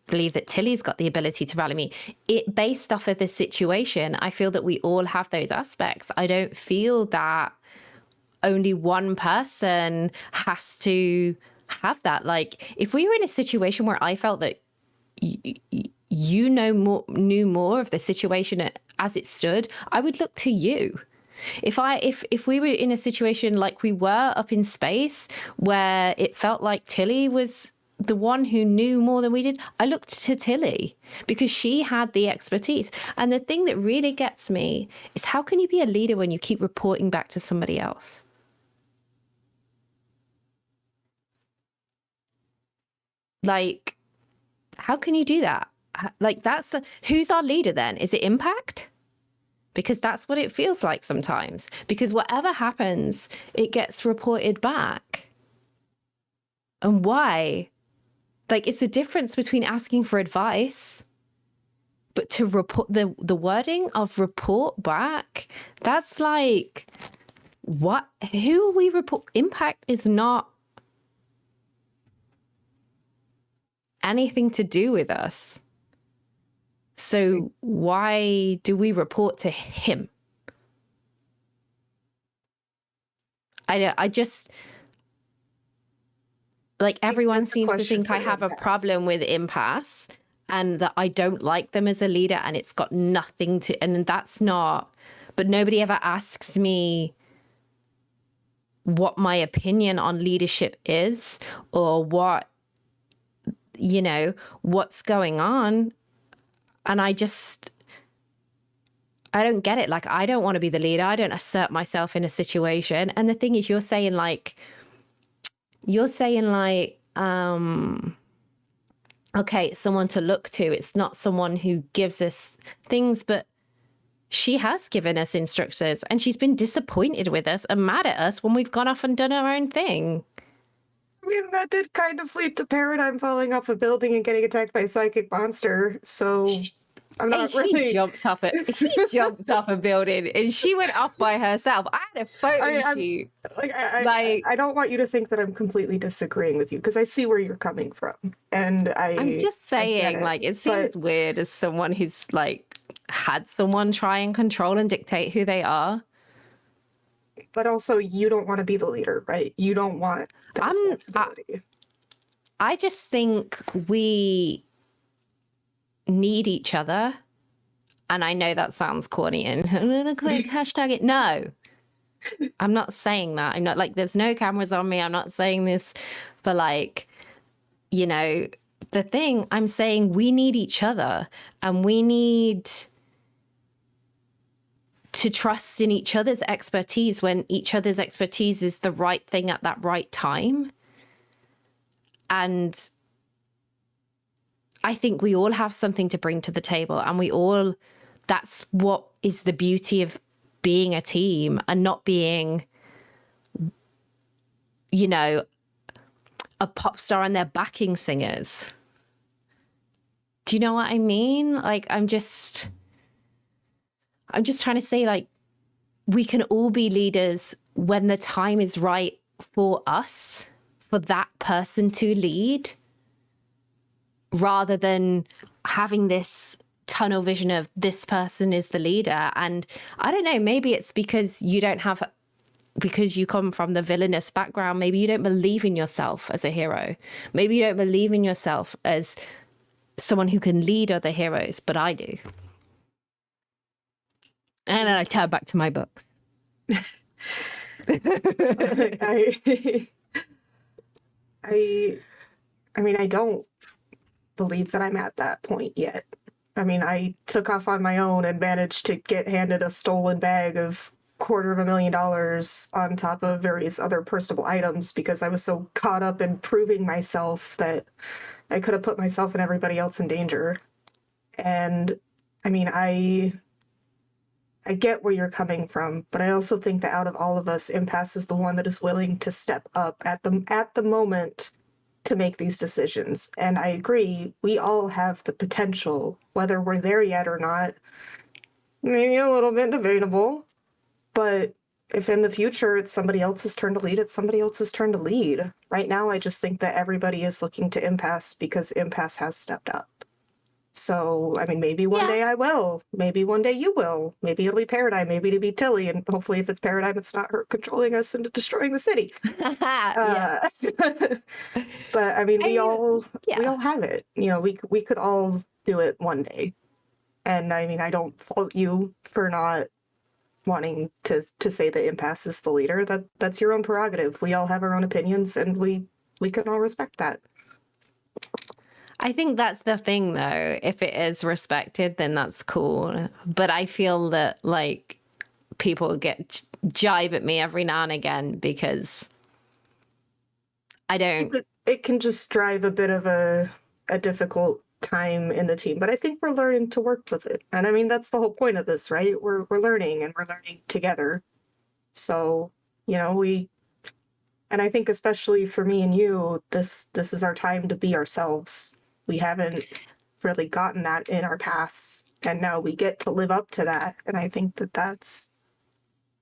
Believe that Tilly's got the ability to rally me. Based off of this situation, I feel that we all have those aspects. I don't feel that only one person has to have that. Like, if we were in a situation where I felt that you knew more of the situation as it stood, I would look to you. If we were in a situation like we were up in space, where it felt like Tilly was the one who knew more than we did, I looked to Tilly because she had the expertise. And the thing that really gets me is, how can you be a leader when you keep reporting back to somebody else? Like, how can you do that? Like, who's our leader then? Is it Impact? Because that's what it feels like sometimes. Because whatever happens, it gets reported back. And why? Like, it's a difference between asking for advice, but to report, the wording of report back, that's like, what? Who are we report? Impact is not anything to do with us. So why do we report to him? I just, like, everyone seems to think I have a problem with impasse and that I don't like them as a leader, and it's got nothing to, and that's not, but nobody ever asks me what my opinion on leadership is, or what, you know, what's going on. And I don't get it. Like, I don't want to be the leader. I don't assert myself in a situation. And the thing is, you're saying like, okay, it's someone to look to. It's not someone who gives us things, but she has given us instructions, and she's been disappointed with us and mad at us when we've gone off and done our own thing. I mean, that did kind of lead to Paradigm falling off a building and getting attacked by a psychic monster, so I'm not really... She jumped off a building, and she went off by herself. I had a photo shoot. I don't want you to think that I'm completely disagreeing with you, because I see where you're coming from, and I'm just saying, like, it seems weird as someone who's, like, had someone try and control and dictate who they are. But also, you don't want to be the leader, right? You don't want the responsibility. I just think we need each other. And I know that sounds corny and hashtag it. No, I'm not saying that. I'm not, like, there's no cameras on me. I'm not saying this for, like, you know, the thing. I'm saying we need each other, and we need to trust in each other's expertise when each other's expertise is the right thing at that right time. And I think we all have something to bring to the table, and that's what is the beauty of being a team and not being, you know, a pop star and their backing singers. Do you know what I mean? Like, I'm just trying to say, like, we can all be leaders when the time is right for us, for that person to lead, rather than having this tunnel vision of this person is the leader. And I don't know, maybe it's because you come from the villainous background. Maybe you don't believe in yourself as a hero. Maybe you don't believe in yourself as someone who can lead other heroes, but I do. And then I turn back to my books. I mean, I don't believe that I'm at that point yet. I mean, I took off on my own and managed to get handed a stolen bag of $250,000 on top of various other personable items because I was so caught up in proving myself that I could have put myself and everybody else in danger. And I mean, I get where you're coming from, but I also think that out of all of us, Impasse is the one that is willing to step up at the moment to make these decisions. And I agree, we all have the potential, whether we're there yet or not, maybe a little bit debatable, but if in the future it's somebody else's turn to lead, it's somebody else's turn to lead. Right now, I just think that everybody is looking to Impasse because Impasse has stepped up. So, I mean, maybe one Yeah. day I will. Maybe one day you will. Maybe it'll be Paradigm. Maybe it'll be Tilly. And hopefully, if it's Paradigm, it's not her controlling us into destroying the city. Yeah. But I mean, we I- all yeah. have it. You know, we could all do it one day. And I mean, I don't fault you for not wanting to say that Impasse is the leader. That's your own prerogative. We all have our own opinions, and we can all respect that. I think that's the thing, though. If it is respected, then that's cool. But I feel that, like, people get jibe at me every now and again because I don't. It can just drive a bit of a difficult time in the team, but I think we're learning to work with it. And I mean, that's the whole point of this, right? We're learning, and we're learning together. So, you know, and I think especially for me and you, this is our time to be ourselves. We haven't really gotten that in our past, and now we get to live up to that. And I think that that's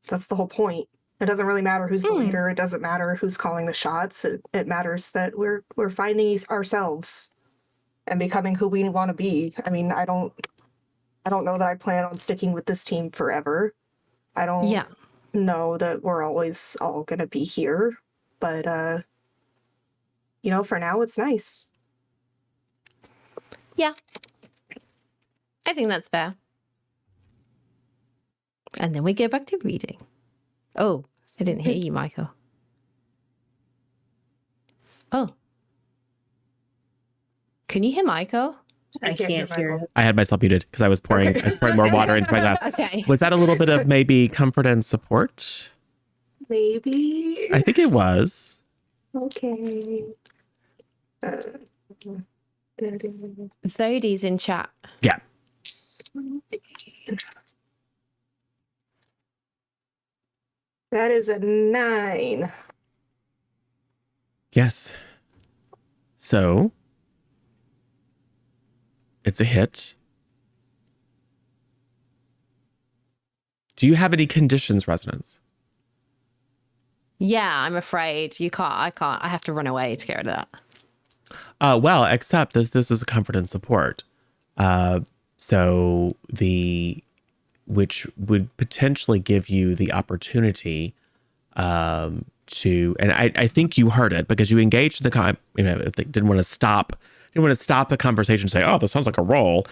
the whole point. It doesn't really matter who's the leader. It doesn't matter who's calling the shots. It matters that we're finding ourselves and becoming who we want to be. I mean, I don't know that I plan on sticking with this team forever. I don't know that we're always all gonna be here, but you know, for now it's nice. Yeah. I think that's fair. And then we go back to reading. Oh, I didn't hear you, Michael. Oh. Can you hear Michael? I can't hear it. I had myself muted because I was pouring more water into my glass. Okay. Was that a little bit of maybe comfort and support? Maybe. I think it was. Okay. Zodie's in chat. Yeah. That is a 9. Yes. So it's a hit. Do you have any conditions, Resonance? Yeah, I'm afraid you can't. I can't. I have to run away to get rid of that. Well, except that this is a comfort and support. So which would potentially give you the opportunity to, and I think you heard it because you engaged in the didn't want to stop the conversation and say, oh, this sounds like a roll.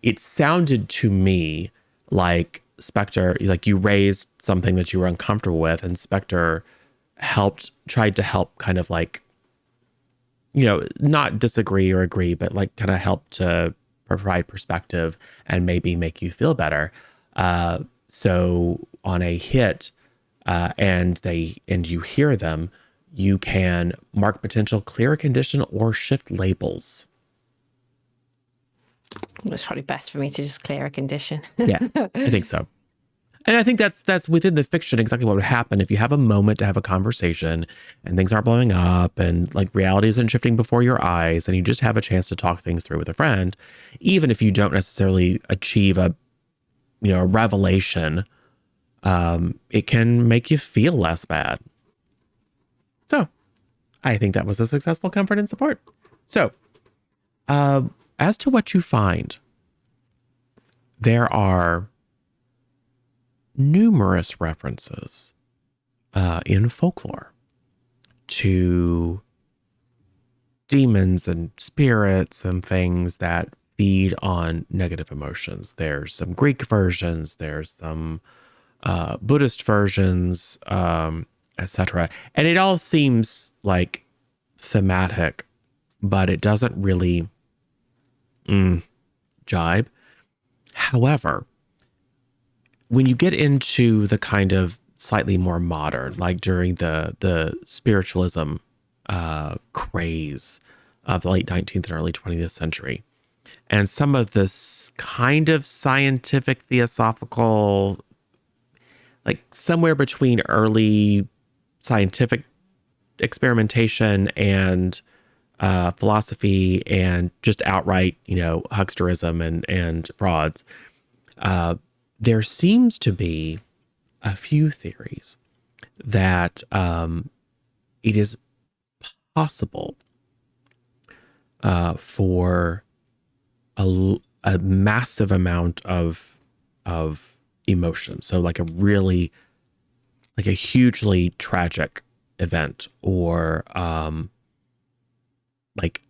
It sounded to me like Spectre, like you raised something that you were uncomfortable with, and Spectre tried to help kind of like, you know, not disagree or agree, but like kind of help to provide perspective and maybe make you feel better. So on a hit, and you hear them, you can mark potential clear a condition or shift labels. It's probably best for me to just clear a condition. Yeah, I think so. And I think that's within the fiction exactly what would happen if you have a moment to have a conversation and things aren't blowing up and like reality isn't shifting before your eyes and you just have a chance to talk things through with a friend, even if you don't necessarily achieve a revelation, it can make you feel less bad. So I think that was a successful comfort and support. So as to what you find, there are numerous references in folklore to demons and spirits and things that feed on negative emotions. There's some Greek versions, there's some Buddhist versions, etc. And it all seems like thematic, but it doesn't really jibe. However, when you get into the kind of slightly more modern, like during the spiritualism craze of the late 19th and early 20th century, and some of this kind of scientific theosophical, like somewhere between early scientific experimentation and philosophy and just outright, hucksterism and frauds, there seems to be a few theories that it is possible for a massive amount of emotion. So like a hugely tragic event, or like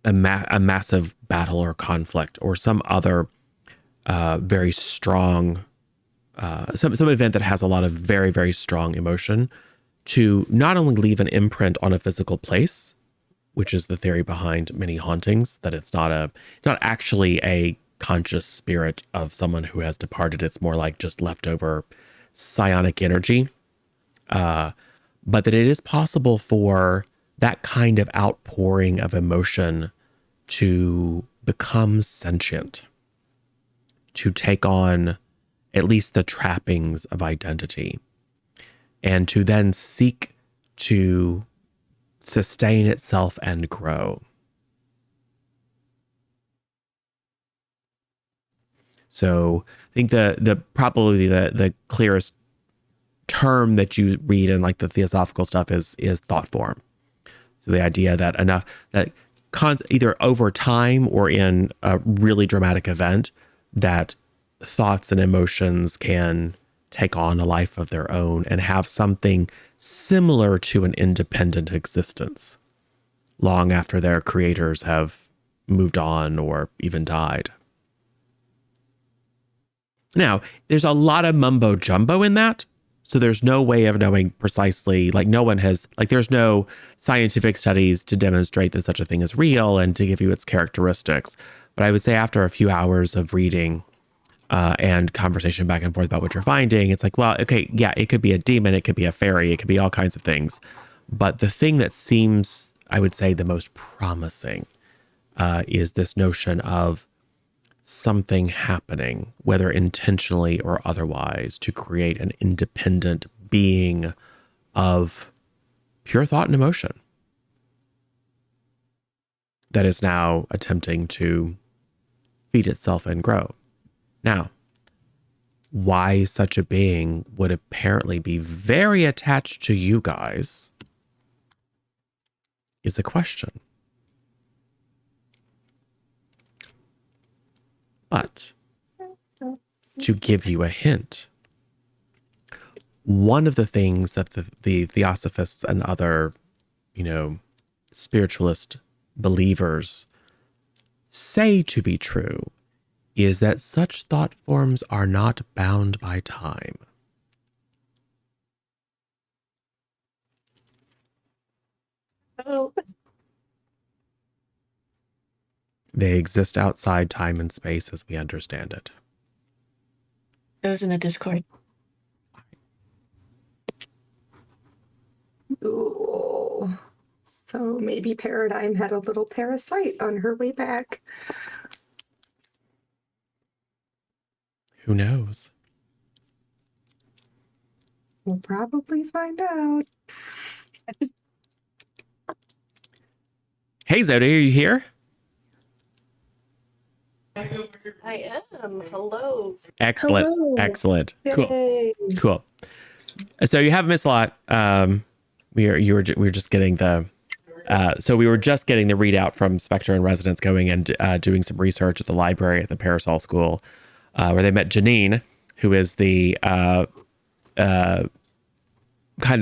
a massive battle or conflict, or some other very strong some event that has a lot of very, very strong emotion, to not only leave an imprint on a physical place, which is the theory behind many hauntings, that it's not actually a conscious spirit of someone who has departed. It's more like just leftover psionic energy. But that it is possible for that kind of outpouring of emotion to become sentient, to take on at least the trappings of identity, and to then seek to sustain itself and grow. So I think the probably the clearest term that you read in like the theosophical stuff is thought form. So the idea that either over time or in a really dramatic event, that thoughts and emotions can take on a life of their own and have something similar to an independent existence long after their creators have moved on or even died. Now, there's a lot of mumbo jumbo in that. So there's no way of knowing precisely, like there's no scientific studies to demonstrate that such a thing is real and to give you its characteristics. But I would say after a few hours of reading and conversation back and forth about what you're finding, it's like, well, okay, yeah, it could be a demon, it could be a fairy, it could be all kinds of things. But the thing that seems, I would say, the most promising is this notion of something happening, whether intentionally or otherwise, to create an independent being of pure thought and emotion that is now attempting to feed itself and grow. Now, why such a being would apparently be very attached to you guys is a question. But to give you a hint, one of the things that the Theosophists and other, spiritualist believers say to be true is that such thought forms are not bound by time. Oh. They exist outside time and space as we understand it. Those in the Discord. Ooh. So maybe Paradigm had a little parasite on her way back. Who knows? We'll probably find out. Hey, Zodi, are you here? I am. Hello. Excellent. Hello. Excellent. Yay. Cool. So you haven't missed a lot. We were just getting the readout from Spectre and Residence, going and doing some research at the library at the Parasol School, where they met Janine, who is the kind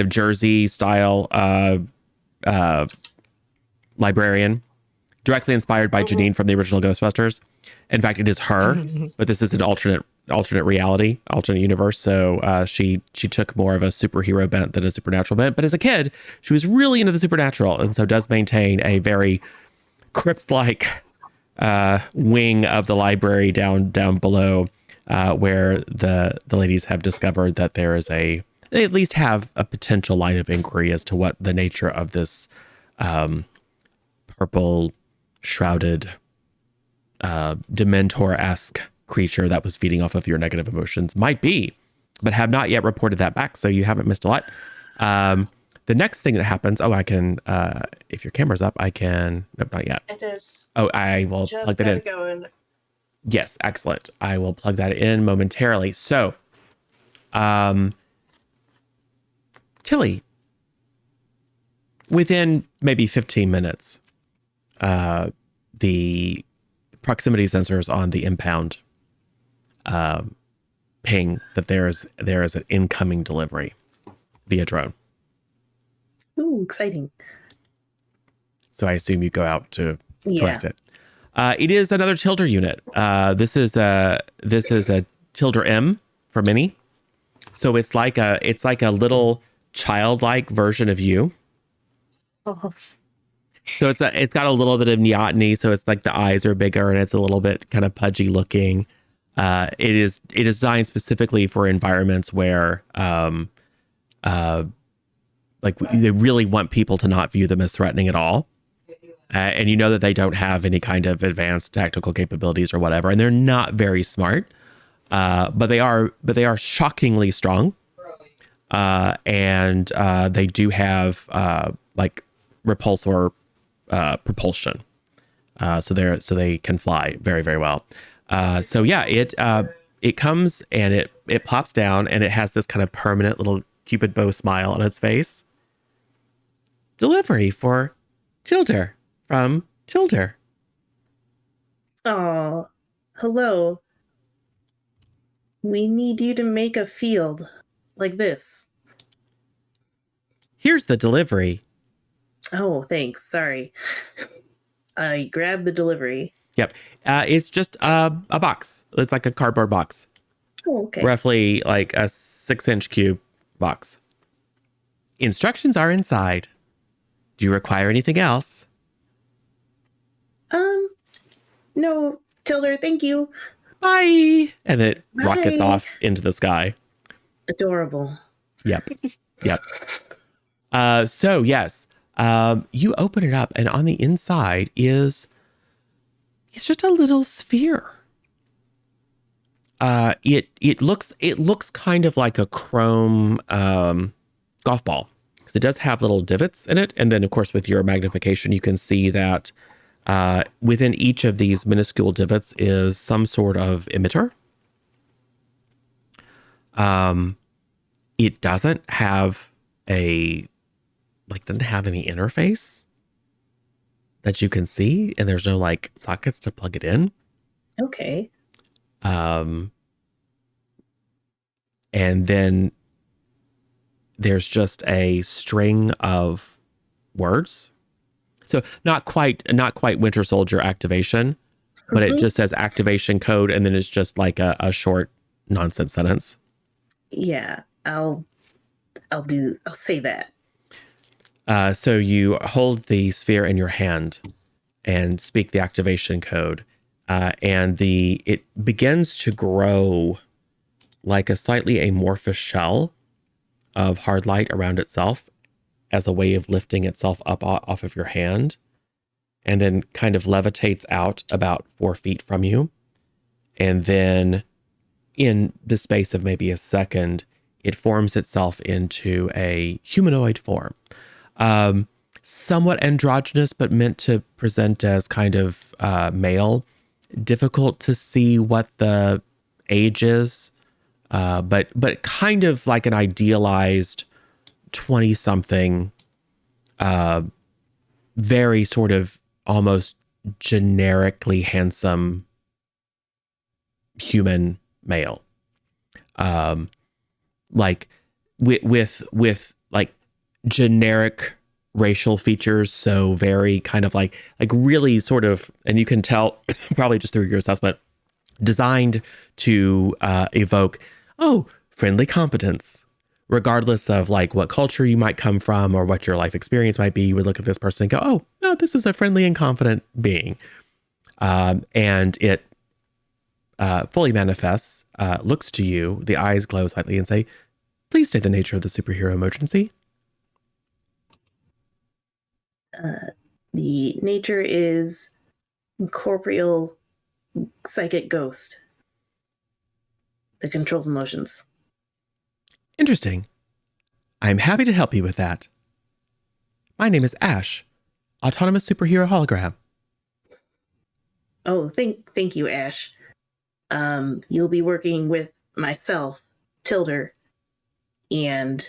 of Jersey style librarian, directly inspired by Janine from the original Ghostbusters. In fact, it is her, but this is an alternate reality, alternate universe. So she took more of a superhero bent than a supernatural bent. But as a kid, she was really into the supernatural, and so does maintain a very crypt-like wing of the library down below, where the ladies have discovered that they at least have a potential line of inquiry as to what the nature of this purple shrouded Dementor-esque creature that was feeding off of your negative emotions might be, but have not yet reported that back. So you haven't missed a lot. The next thing that happens, I can, if your camera's up, I can, nope, not yet. It is. Oh, I will plug that in. Going. Yes, excellent. I will plug that in momentarily. So, Tilly, within maybe 15 minutes, the proximity sensors on the impound ping that there is an incoming delivery via drone. Ooh, exciting. So I assume you go out to Yeah. collect it. It is another Tilder unit. This is a Tilder M for mini. So it's like a little childlike version of you. Oh, So it's got a little bit of neoteny, so it's like the eyes are bigger and it's a little bit kind of pudgy looking. It is designed specifically for environments where like they really want people to not view them as threatening at all. And you know that they don't have any kind of advanced tactical capabilities or whatever, and they're not very smart. But they are shockingly strong. And they do have like repulsor propulsion. So they can fly very, very well. So yeah, it comes and it plops down and it has this kind of permanent little Cupid bow smile on its face. Delivery for Tilder from Tilder. Oh, hello. We need you to make a field like this. Here's the delivery. Oh, thanks. Sorry. I grabbed the delivery. Yep. It's just a box. It's like a cardboard box. Oh, okay. Roughly like a 6-inch cube box. Instructions are inside. Do you require anything else? No, Tilder, thank you. Bye. And it rockets Bye. off into the sky. Adorable. Yep. So yes, you open it up and on the inside it's just a little sphere. It looks kind of like a chrome golf ball because it does have little divots in it. And then of course with your magnification, you can see that within each of these minuscule divots is some sort of emitter. It doesn't have any interface that you can see, and there's no like sockets to plug it in. Okay. And then there's just a string of words. So not quite Winter Soldier activation, but it just says activation code, and then it's just like a short nonsense sentence. Yeah, I'll say that. So you hold the sphere in your hand and speak the activation code, and it begins to grow like a slightly amorphous shell of hard light around itself as a way of lifting itself up off of your hand, and then kind of levitates out about 4 feet from you. And then in the space of maybe a second, it forms itself into a humanoid form. Somewhat androgynous, but meant to present as kind of male. Difficult to see what the age is, but kind of like an idealized 20-something, very sort of almost generically handsome human male. Like with like generic racial features, so very kind of like really sort of, and you can tell probably just through your assessment, designed to evoke friendly competence, regardless of like what culture you might come from or what your life experience might be. You would look at this person and go, oh no, this is a friendly and confident being. And it fully manifests, looks to you, the eyes glow slightly and say, please state the nature of the superhero emergency. The nature is incorporeal psychic ghost that controls emotions. Interesting. I'm happy to help you with that. My name is Ash, autonomous superhero hologram. Oh, thank you, Ash. You'll be working with myself, Tilder, and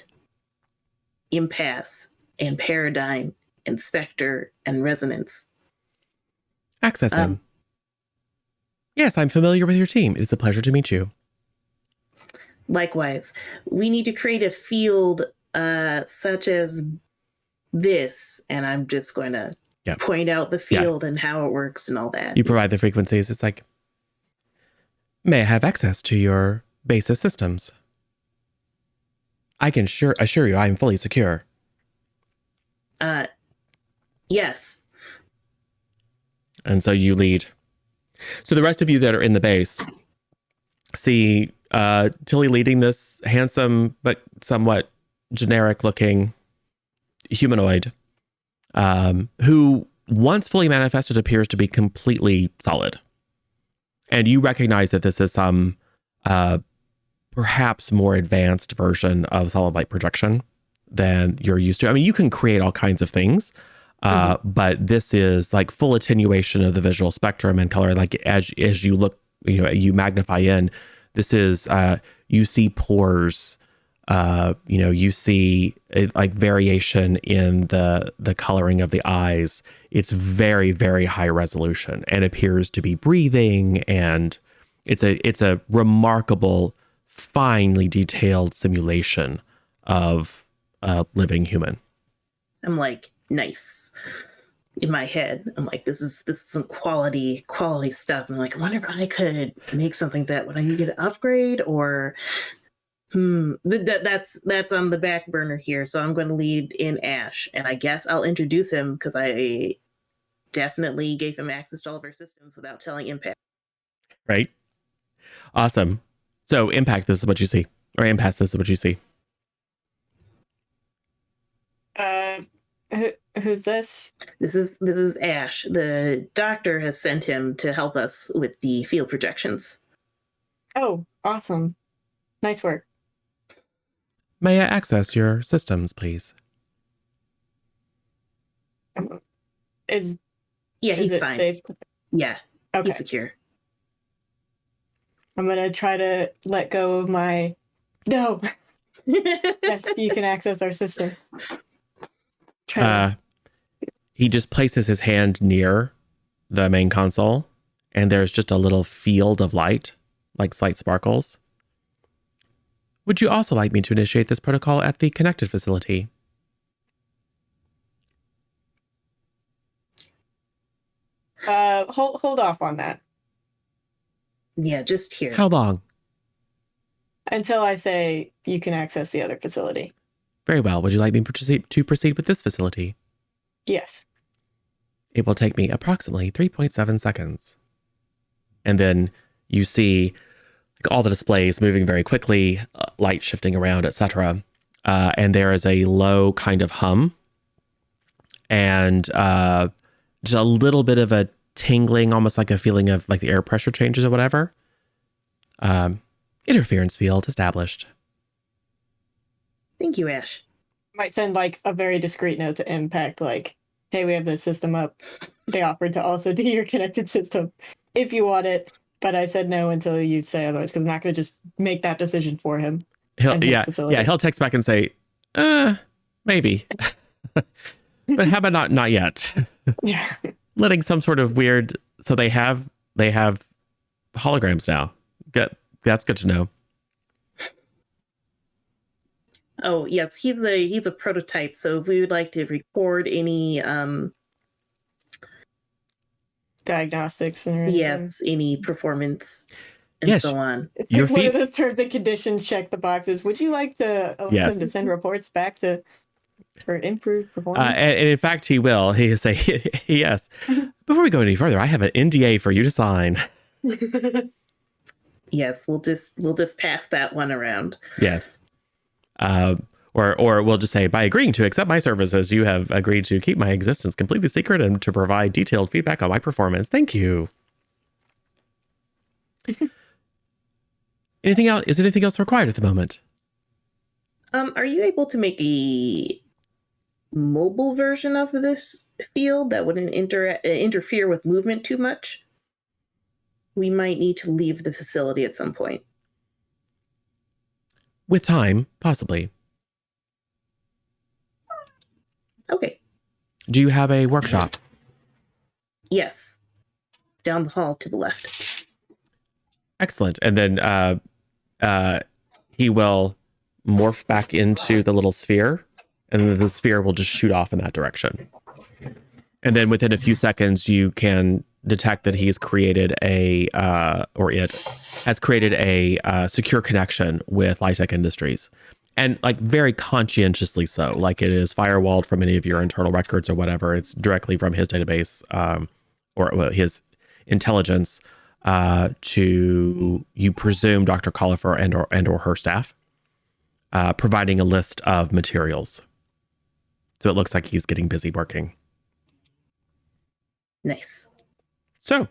Impasse, and Paradigm, and Spectre, and Resonance. Accessing. Yes, I'm familiar with your team. It's a pleasure to meet you. Likewise, we need to create a field such as this, and I'm just going to point out the field and how it works and all that. You provide the frequencies. It's like, may I have access to your basis systems? I can assure you I am fully secure. Yes. And so you lead. So the rest of you that are in the base see Tilly leading this handsome but somewhat generic looking humanoid who once fully manifested appears to be completely solid. And you recognize that this is some perhaps more advanced version of solid light projection than you're used to. I mean, you can create all kinds of things, but this is like full attenuation of the visual spectrum and color. Like as you look, you magnify in, this is, you see pores, you see like variation in the coloring of the eyes. It's very, very high resolution and appears to be breathing. And it's a remarkable, finely detailed simulation of a living human. I'm like, nice. In my head, I'm like, this is some quality stuff. I'm like, I wonder if I could make something that would I need to upgrade or that's on the back burner here. So I'm going to lead in Ash, and I guess I'll introduce him because I definitely gave him access to all of our systems without telling Impact. Right. Awesome. So Impact, this is what you see, or Impasse, this is what you see. Who's this? This is Ash. The doctor has sent him to help us with the field projections. Oh, awesome. Nice work. May I access your systems, please? Is he's it fine. Safe? Yeah, okay. He's secure. I'm gonna try to let go of my... No! Yes, you can access our system. He just places his hand near the main console, and there's just a little field of light, like slight sparkles. Would you also like me to initiate this protocol at the connected facility? Hold off on that. Yeah, just here. How long? Until I say you can access the other facility. Very well. Would you like me to proceed with this facility? Yes. It will take me approximately 3.7 seconds. And then you see all the displays moving very quickly, light shifting around, etc. And there is a low kind of hum and just a little bit of a tingling, almost like a feeling of like the air pressure changes or whatever. Interference field established. Thank you, Ash. Might send like a very discreet note to Impact, like, hey, we have this system up. They offered to also do your connected system if you want it, but I said no until you say otherwise, because I'm not going to just make that decision for him. He'll text back and say, maybe. But how about not yet? Yeah. Letting some sort of weird, so they have holograms now. That's good to know. Oh yes, he's a prototype. So if we would like to record any diagnostics or anything. Yes, any performance and so on. It's one of those terms and conditions. Check the boxes. Would you like to allow them to send reports back to for improved performance? And in fact, he will. He say yes. Before we go any further, I have an NDA for you to sign. Yes, we'll just pass that one around. Yes. Or we'll just say, by agreeing to accept my services, you have agreed to keep my existence completely secret and to provide detailed feedback on my performance. Thank you. Anything else? Is anything else required at the moment? Are you able to make a mobile version of this field that wouldn't interfere with movement too much? We might need to leave the facility at some point. With time, possibly. Okay. Do you have a workshop? Yes. Down the hall to the left. Excellent. And then he will morph back into the little sphere, and then the sphere will just shoot off in that direction. And then within a few seconds, you can detect that he's created or it has created a secure connection with Lytech Industries. And like very conscientiously so, like it is firewalled from any of your internal records or whatever. It's directly from his database or his intelligence to, you presume, Dr. Collifer and or her staff, providing a list of materials. So it looks like he's getting busy working. Nice. So,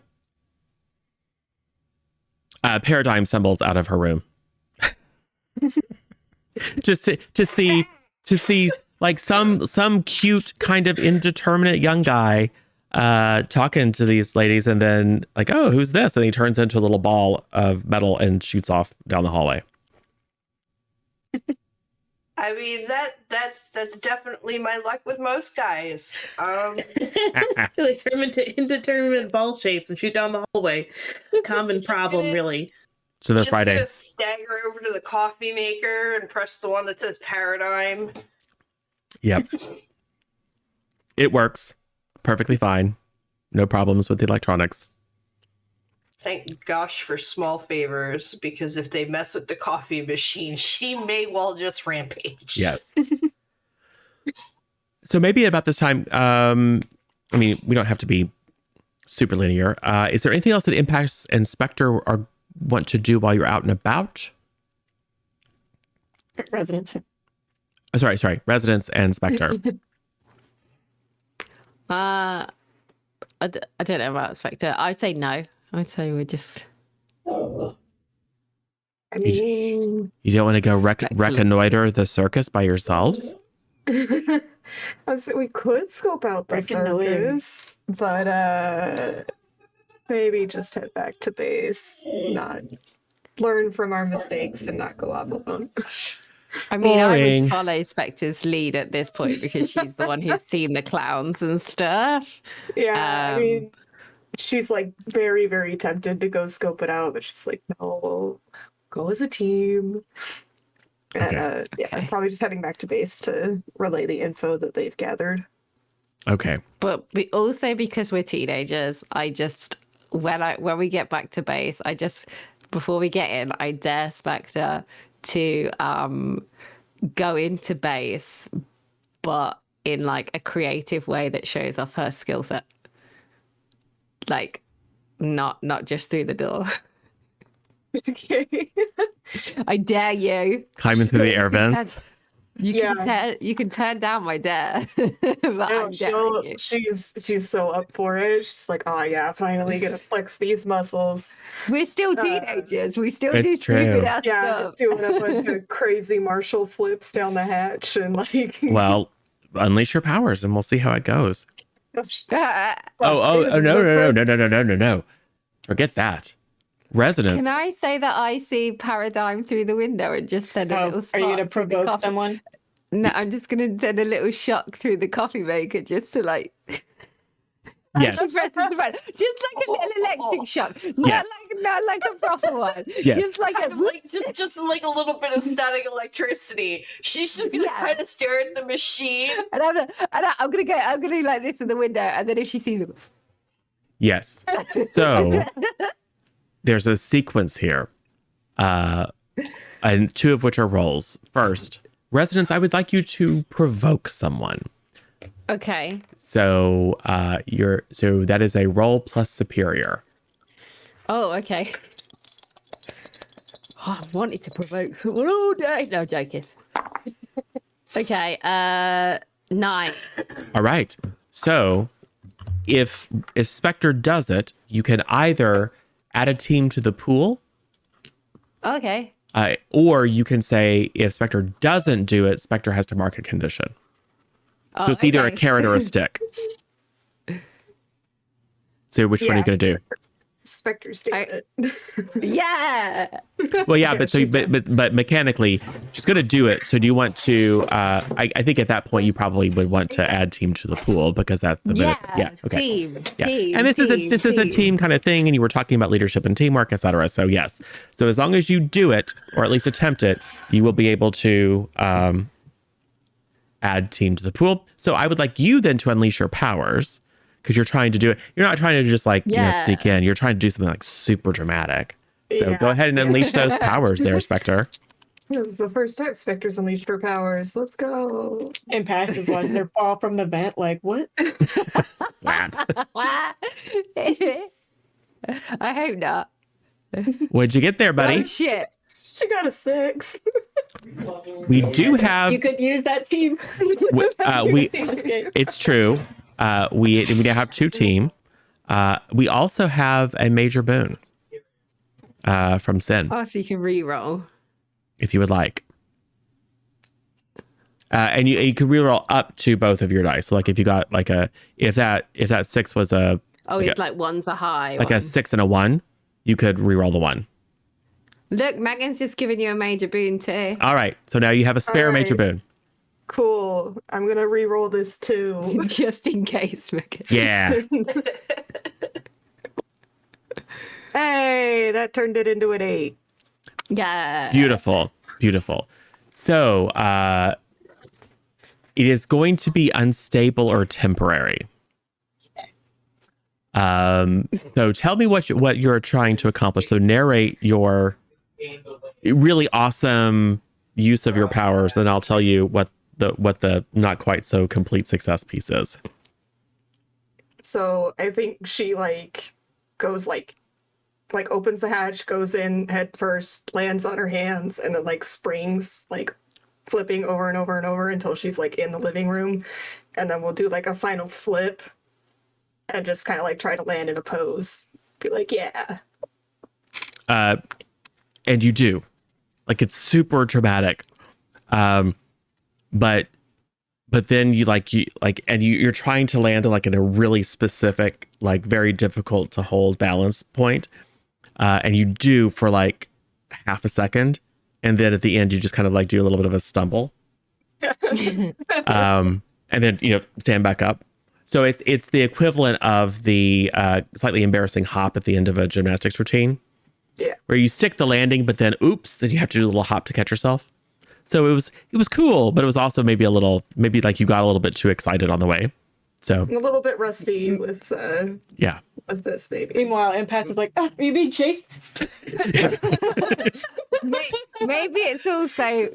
Paradigm stumbles out of her room. Just to see like some cute kind of indeterminate young guy talking to these ladies, and then like, oh, who's this? And he turns into a little ball of metal and shoots off down the hallway. I mean, that's definitely my luck with most guys. They turn into indeterminate ball shapes and shoot down the hallway. Common problem, really. So they're Just Friday. gonna stagger over to the coffee maker and press the one that says Paradigm. Yep. It works perfectly fine. No problems with the electronics. Thank gosh for small favors, because if they mess with the coffee machine, she may well just rampage. Yes. So maybe about this time, I mean, we don't have to be super linear. Is there anything else that impacts Inspector or want to do while you're out and about? Residents. Oh, sorry. Residents and Spectre. I don't know about Spectre. I'd say no. I'd say we're just. I mean, You don't want to go reconnoiter the circus by yourselves? we could scope out the Reconnoiter. circus, but maybe just head back to base, not learn from our mistakes and not go off alone. I mean, I Boring. would follow Spectre's lead at this point because she's the one who's seen the clowns and stuff. Yeah, I mean, she's like very, very tempted to go scope it out, but she's like, no, we'll go as a team. And Okay. yeah, I'm probably just heading back to base to relay the info that they've gathered. Okay. But also because we're teenagers, I just when we get back to base, before we get in, I dare Spectre to go into base, but in like a creative way that shows off her skill set. Like not just through the door. Okay. I dare you. Climbing through the air vents. You can turn down my dare. But I'm daring you. She's so up for it. She's like, oh yeah, finally gonna flex these muscles. We're still teenagers. We still It's do true. stupid ass Yeah, stuff. doing a bunch of crazy martial flips down the hatch and like. Well, unleash your powers and we'll see how it goes. Uh, No. Forget that. Residents. Can I say that I see Paradigm through the window and just send a little Are spark you gonna through the provoke coffee? someone? No, I'm just gonna send a little shock through the coffee maker just to like. Yes. Just like a little electric shock, Yes. not like a proper one. Yes. Just like Kind of like just like a little bit of static electricity. She's just gonna kind of stare at the machine. and I'm gonna like this in the window, and then if she sees it, Yes. So there's a sequence here, and two of which are roles. First, residents, I would like you to provoke someone. okay. So so that is a roll plus superior. Oh, okay. Oh, I wanted to provoke someone all day. No, joking. Okay, 9. All right. So if Spectre does it, you can either add a team to the pool, Okay. or you can say if Spectre doesn't do it, Spectre has to mark a condition. So it's either a carrot or a stick. So which one are you going to do? Spectre's doing it. Yeah. Well, yeah, Okay, but so she's done. but mechanically, she's going to do it. So do you want to? I think at that point you probably would want to add team to the pool because that's the okay. Team. Yeah. Team. And this is a team kind of thing, and you were talking about leadership and teamwork, etc. So yes. So as long as you do it, or at least attempt it, you will be able to add team to the pool. So I would like you then to unleash your powers, because you're trying to do it. You're not trying to just like sneak in. You're trying to do something like super dramatic. So go ahead and unleash those powers there, Spectre. This is the first time Spectre's unleashed her powers. Let's go. And passive ones, they're all from the vent. Like what? Splat. I hope not. What'd you get there, Oh buddy? shit. She got a 6. We do have. You could use that team. Just kidding. It's true. We have 2 team. We also have a major boon from Sin, Oh, so you can re-roll. if you would like. And you can reroll up to both of your dice. So like if you got like if that 6 was Oh, like it's like one's a high like one. a 6 and a 1, you could reroll the 1. Look, Megan's just giving you a major boon too. All right. So now you have a spare All right. major boon. Cool. I'm gonna re-roll this too. Just in case, Megan. Yeah. Hey, that turned it into an 8. Yeah. Beautiful. Beautiful. So it is going to be unstable or temporary. So tell me what you're trying to accomplish. So narrate your really awesome use of your powers, and I'll tell you what the not quite so complete success piece is. So I think she goes opens the hatch, goes in head first, lands on her hands, and then springs flipping over and over and over until she's in the living room, and then we'll do a final flip and just kind of try to land in a pose. Be like, yeah. And you do. It's super dramatic. But then you're trying to land in a really specific, very difficult to hold balance point. And you do for half a second. And then at the end, you just kind of do a little bit of a stumble. And then, stand back up. So it's the equivalent of the slightly embarrassing hop at the end of a gymnastics routine. Yeah. Where you stick the landing, but then oops, then you have to do a little hop to catch yourself. So it was cool, but it was also maybe you got a little bit too excited on the way. So I'm a little bit rusty with yeah. with this, maybe. Meanwhile, Empath is like, oh, you being chased? Maybe it's also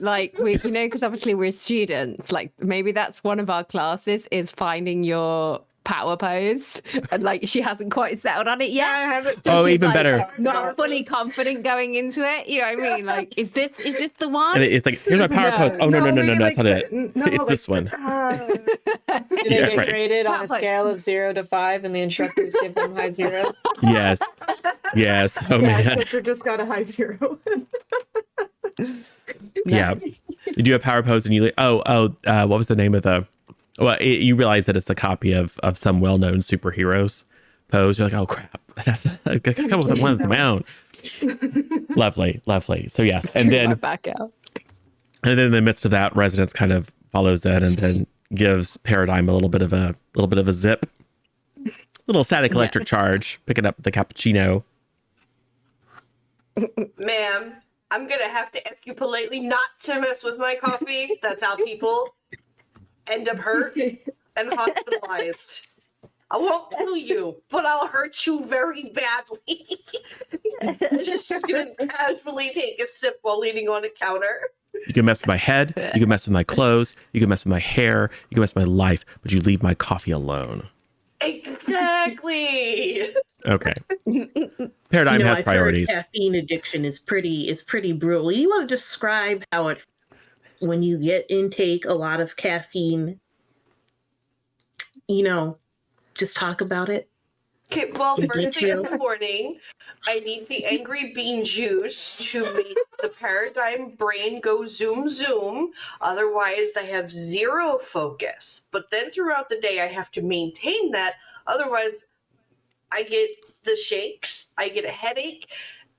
because obviously we're students. Maybe that's one of our classes is finding your power pose, and she hasn't quite settled on it yet. I haven't. Oh, she's, even better. Not fully confident going into it. You know what I mean? Is this the one? And it's here's my power pose. Oh no, that's not it. It's this one. Do they Yeah, get right. graded on a Perfect. scale of 0 to 5 and the instructors give them high zeros? Yes. Oh Yeah, man. Spectre just got a high 0. Yeah. You do a power pose and you what was the name of the you realize that it's a copy of some well-known superheroes pose. You're like, oh crap, that's I gotta come up with one of my own. Lovely. So yes, and then back out. and then in the midst of that, Resonance kind of follows in and then gives Paradigm a little bit of a zip, little static electric charge, picking up the cappuccino. Ma'am, I'm gonna have to ask you politely not to mess with my coffee. That's how people end up hurt and hospitalized. I won't kill you, but I'll hurt you very badly. Just gonna casually take a sip while leaning on a counter. You can mess with my head, you can mess with my clothes, you can mess with my hair, you can mess with my life, but you leave my coffee alone. Exactly. Okay. Paradigm has I've priorities. heard caffeine addiction is pretty brutal. You want to describe how it when you get intake a lot of caffeine, just talk about it. Okay, well, In first thing in detail. the morning, I need the angry bean juice to make the paradigm brain go zoom zoom. Otherwise, I have zero focus. But then throughout the day, I have to maintain that. Otherwise, I get the shakes, I get a headache,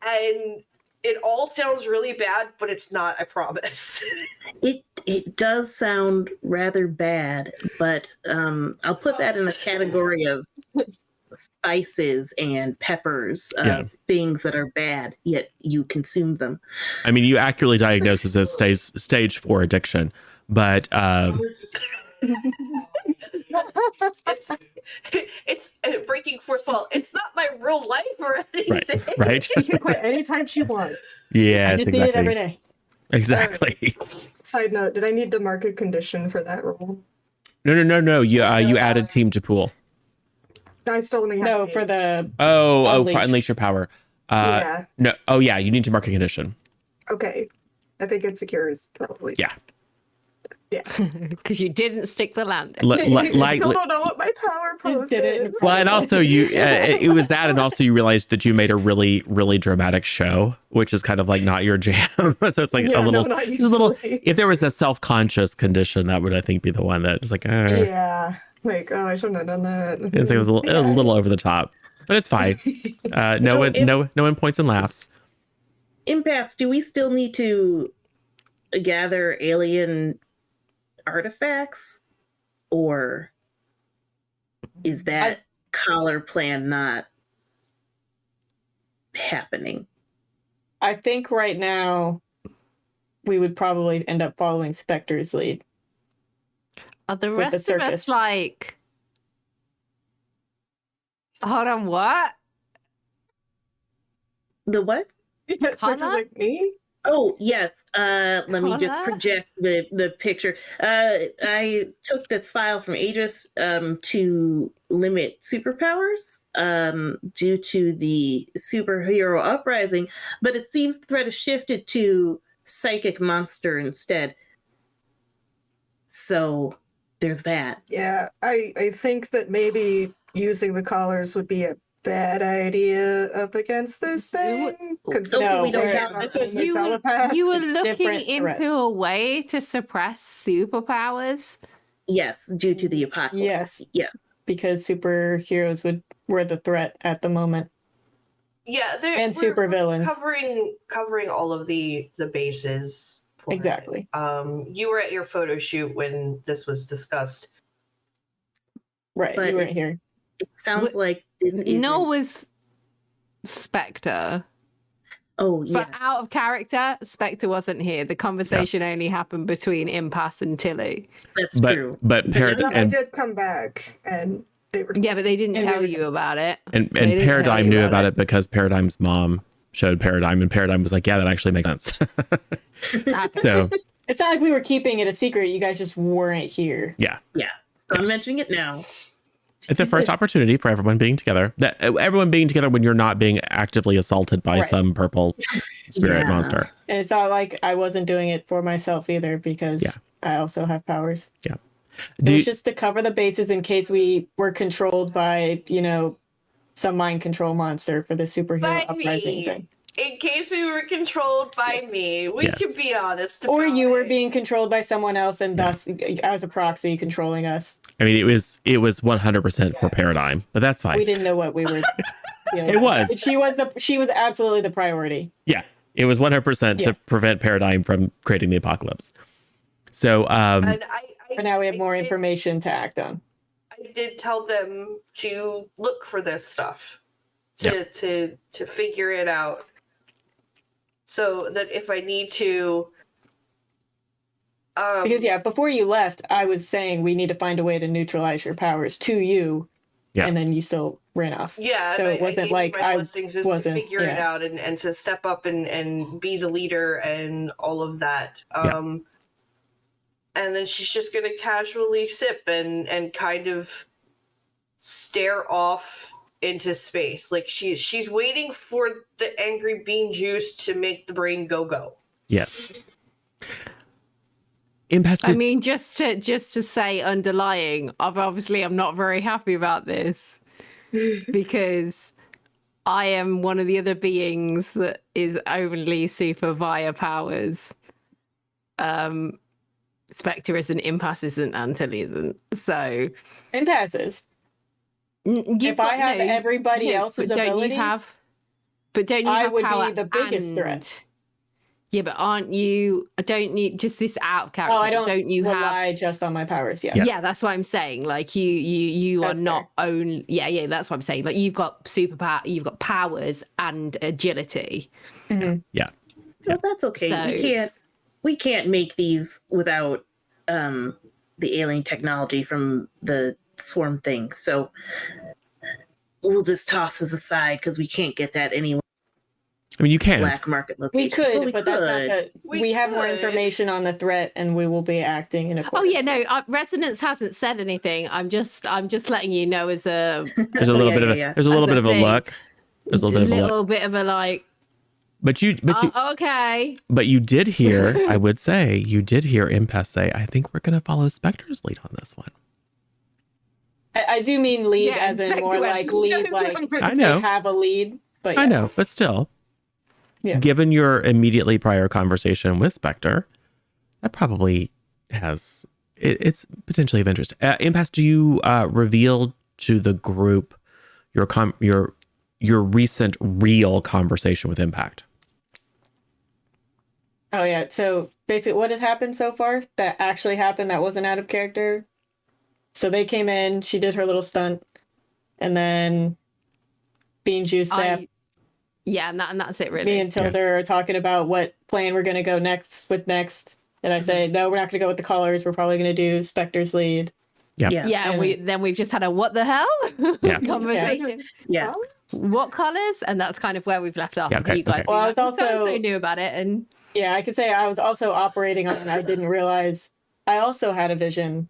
and it all sounds really bad, but it's not, I promise. It does sound rather bad, but I'll put that in a category of spices and peppers, Yeah. things that are bad, yet you consume them. I mean, you accurately diagnosed this as stage 4 addiction, but it's breaking fourth wall. It's not my real life or anything. right. She can quit anytime she wants. Yes, I just need it every exactly. day. Exactly. Side note, did I need to mark a condition for that role? No. You added team to pool. I still only have No, eight. for the Oh, Unleash. unleash your power. Yeah. No. Oh, yeah. You need to mark a condition. Okay. I think it secures probably. Yeah. Yeah. Because you didn't stick the landing. I still don't know what my power pose did it. is. Well, and also it was that, and also you realized that you made a really, really dramatic show, which is kind of like not your jam. So it's like Yeah, a little, no, not just a little. usually. If there was a self-conscious condition, that would I think be the one that was like, Yeah. Like, oh, I shouldn't have done that. it's like it was a little over the top, but it's fine. No one points and laughs. Impasse, do we still need to gather alien artifacts, or is that collar plan not happening? I think right now we would probably end up following Spectre's lead. Are the With rest the of circus. us like... Hold on, what? The what? Yeah, Spectre's Connor? like me? Oh yes. Let me just Hola? project the picture. I took this file from Aegis to limit superpowers due to the superhero uprising, but it seems the threat has shifted to psychic monster instead. So there's that. Yeah, I think that maybe using the collars would be a bad idea up against this thing. Considering No, we don't we're- have our this was- own You were, telepath. you were It's looking different into threat. a way to suppress superpowers? Yes, due to the apocalypse. Yes. Yes. Because superheroes were the threat at the moment. Yeah, And we're supervillains. covering all of the bases. for it. Exactly. You were at your photo shoot when this was discussed. Right. But you weren't it's- here. It sounds like this isn't... No was Spectre. Oh, yeah. But out of character, Spectre wasn't here. The conversation only happened between Impasse and Tilly. That's But true. I did come back, and they were. Yeah, but they didn't And tell we you about it. And They didn't tell Paradigm you knew about about it. it because Paradigm's mom showed Paradigm, and Paradigm was like, "Yeah, that actually makes sense." So It's not like we were keeping it a secret. You guys just weren't here. Yeah. So I'm mentioning it now. it's the first opportunity for everyone being together. Everyone being together when you're not being actively assaulted by Right. some purple spirit Yeah. monster. And it's not like I wasn't doing it for myself either because Yeah. I also have powers. Yeah. It was just to cover the bases in case we were controlled by, some mind control monster for the superhero By uprising me. thing. In case we were controlled by me, we Yes. can be honest. Or about you were it. being controlled by someone else and thus as a proxy controlling us. I mean, it was 100% for Paradigm, but that's We fine. didn't know what we were dealing It with. was. But she was absolutely the priority. Yeah, it was 100% Yeah. to prevent Paradigm from creating the apocalypse. So, And But now we have more did- information to act on. I did tell them to look for this stuff, to figure it out, so that if I need to, Because before you left, I was saying we need to find a way to neutralize your powers to you, Yeah. and then you still ran off. yeah, So and it wasn't gave you like my I blessings is to wasn't- figure it yeah. out and to step up and be the leader and all of that. And then she's just gonna casually sip and kind of stare off into space, like she's waiting for the angry bean juice to make the brain go. yes. Impasse I did, mean, just to say underlying, I'm not very happy about this because I am one of the other beings that is only super via powers. Spectre isn't, Impasse isn't, and Tilly isn't. So And passes. If I have everybody else's but don't abilities, don't you I have would power be the biggest and- threat. Yeah, but aren't you? Don't you just this out of character? Oh, I don't you rely have? just on my powers. Yes. Yes. Yeah, that's what I'm saying. Like you are That's not only. Yeah, that's what I'm saying. Like you've got superpower, you've got powers and agility. Mhm. Yeah. Well, that's okay. So- We can't make these without the alien technology from the swarm thing. So we'll just toss this aside because we can't get that anywhere. I mean, you can. Black market We locations. could, Well, but that's not the. We have more could. information on the threat, and we will be acting in Oh accordance. yeah, no. Resonance hasn't said anything. I'm just letting you know as a There's a little bit of a yeah. there's a little As bit a of a thing. look. There's a little bit of a look. bit of a like. But you Okay. but you did hear, I would say, you did hear Impasse say, I think we're gonna follow Spectre's lead on this one. I do mean lead, Yeah, as in Inspector more went, like lead, like I know. they have a lead. But I yeah. know, but still. Yeah. Given your immediately prior conversation with Spectre, that probably has it's potentially of interest. Impasse, do you reveal to the group your recent real conversation with Impact? Oh yeah. So basically, what has happened so far that actually happened that wasn't out of character? So they came in. She did her little stunt, and then Bean Juice Sap, Yeah, and that's it really. me and Tilder are talking about what plan we're gonna go next. And I say, no, we're not gonna go with the colors. We're probably gonna do Spectre's lead. Yeah. Yeah, and we've just had a what the hell Yeah. conversation. Yeah. What colors? And that's kind of where we've left off. Yeah, okay, You guys okay. Well, I was being like, also- so knew about it, and Yeah, I could say I was also operating on. I didn't realize I also had a vision,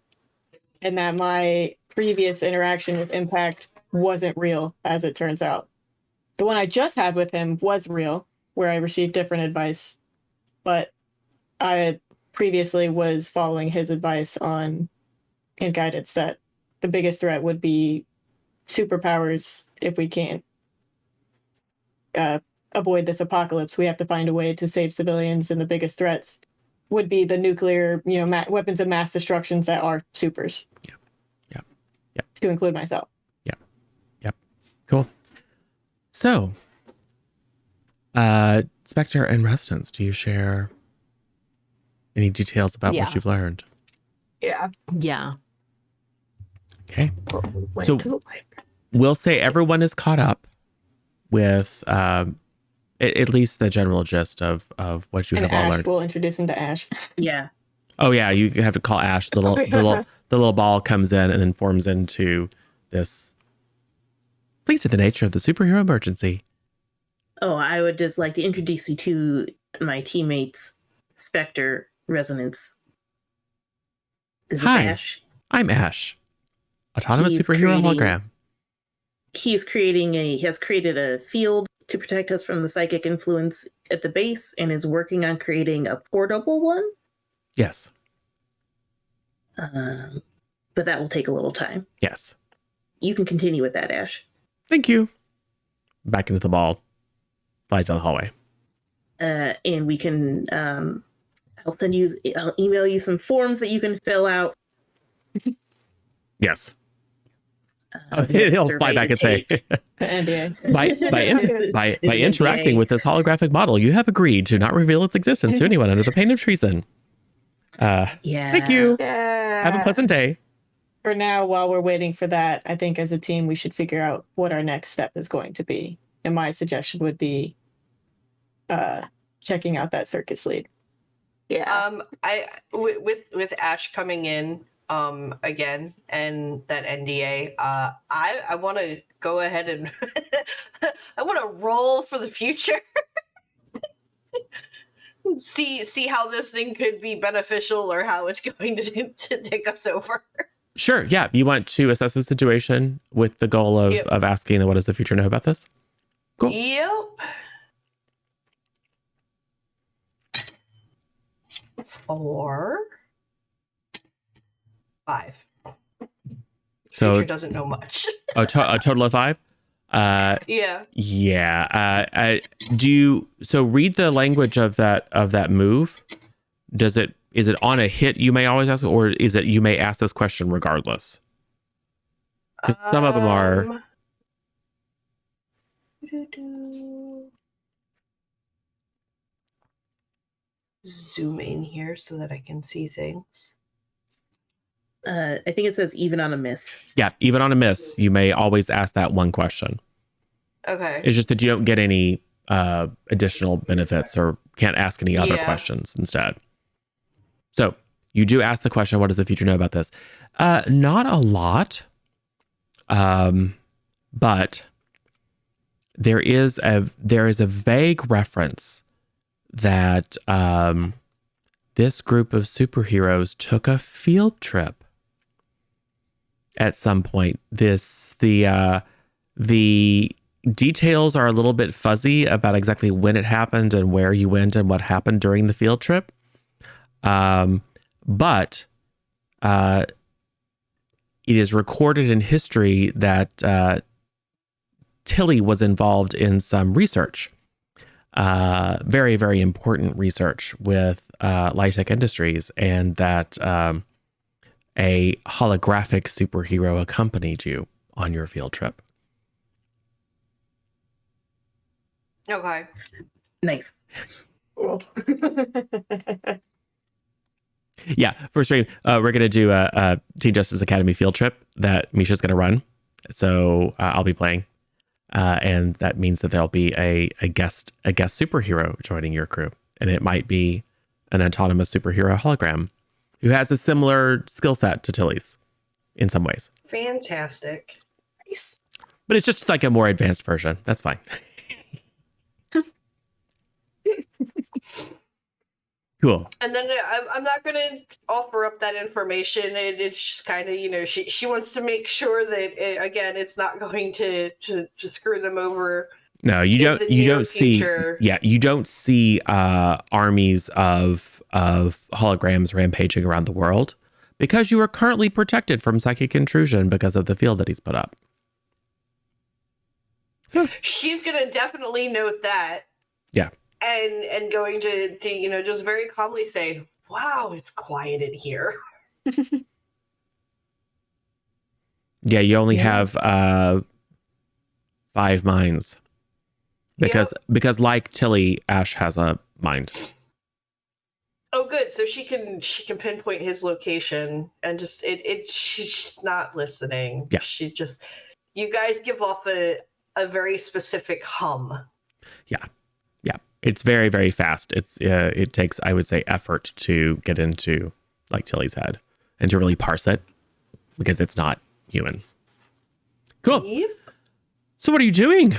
and that my previous interaction with Impact wasn't real, as it turns out. The one I just had with him was real, where I received different advice, but I previously was following his advice on in guidance that the biggest threat would be superpowers. If we can't avoid this apocalypse, we have to find a way to save civilians, and the biggest threats would be the nuclear, weapons of mass destructions that are supers. Yeah. To include myself. Cool. So, Spectre and Residence, do you share any details about Yeah. what you've learned? Yeah. yeah. Okay. Went So- to the library. We'll say everyone is caught up with at least the general gist of what you And have all Ash, learned. we'll introduce him to Ash. Yeah. Oh yeah, you have to call Ash. The little ball comes in and then forms into this. Please to the nature of the superhero emergency. Oh, I would just like to introduce you to my teammates, Spectre, Resonance. This is Hi. Ash. I'm Ash, autonomous He's superhero creating- hologram. He has created a field to protect us from the psychic influence at the base and is working on creating a portable one. Yes, But that will take a little time. yes. You can continue with that, Ash. Thank you. Back into the ball. Flies down the hallway. And we can, I'll email you some forms that you can fill out. Yes. We have a He'll survey fly back to and say, take. The NDA. by It's interacting NDA. with this holographic model, you have agreed to not reveal its existence to anyone under the pain of treason. Yeah. Thank you. Yeah. Have a pleasant day. For now, while we're waiting for that, I think as a team we should figure out what our next step is going to be. And my suggestion would be checking out that circus lead. Yeah. With Ash coming in again and that NDA, I want to go ahead and I want to roll for the future. see how this thing could be beneficial or how it's going to take us over. Sure. Yeah. You want to assess the situation with the goal of, Yep. of asking, what does the future know about this? Cool. Yep. 4, 5. So Future doesn't know much. a total of 5. Yeah. Yeah. So read the language of that move. Is it on a hit you may always ask, or is it you may ask this question regardless? 'Cause some of them are. Zoom in here so that I can see things. I think it says even on a miss. Yeah, even on a miss, you may always ask that one question. Okay. It's just that you don't get any additional benefits or can't ask any other Yeah. questions instead. So you do ask the question, what does the future know about this? Not a lot. But there is a vague reference that this group of superheroes took a field trip at some point. The details are a little bit fuzzy about exactly when it happened and where you went and what happened during the field trip. But it is recorded in history that Tilly was involved in some research, very, very important research with Lytech Industries, and that a holographic superhero accompanied you on your field trip. Okay. Nice. Cool. Yeah, for stream, we're going to do a Teen Justice Academy field trip that Misha's going to run. So I'll be playing. And that means that there'll be a guest superhero joining your crew. And it might be an autonomous superhero hologram who has a similar skill set to Tilly's in some ways. Fantastic. Nice. But it's just like a more advanced version. That's fine. Cool. And then I'm not going to offer up that information. It's just kind of, she wants to make sure that, it's not going to screw them over. No, you don't see. Future. Yeah, you don't see armies of holograms rampaging around the world because you are currently protected from psychic intrusion because of the field that he's put up. She's going to definitely note that. Yeah. And going to just very calmly say, wow, it's quiet in here. Yeah, you only have 5 minds. Because like Tilly, Ash has a mind. Oh, good. So she can pinpoint his location and just she's just not listening. Yeah. She just, you guys give off a very specific hum. Yeah. It's very, very fast. It takes, I would say, effort to get into like Tilly's head and to really parse it because it's not human. Cool. Yep. So what are you doing?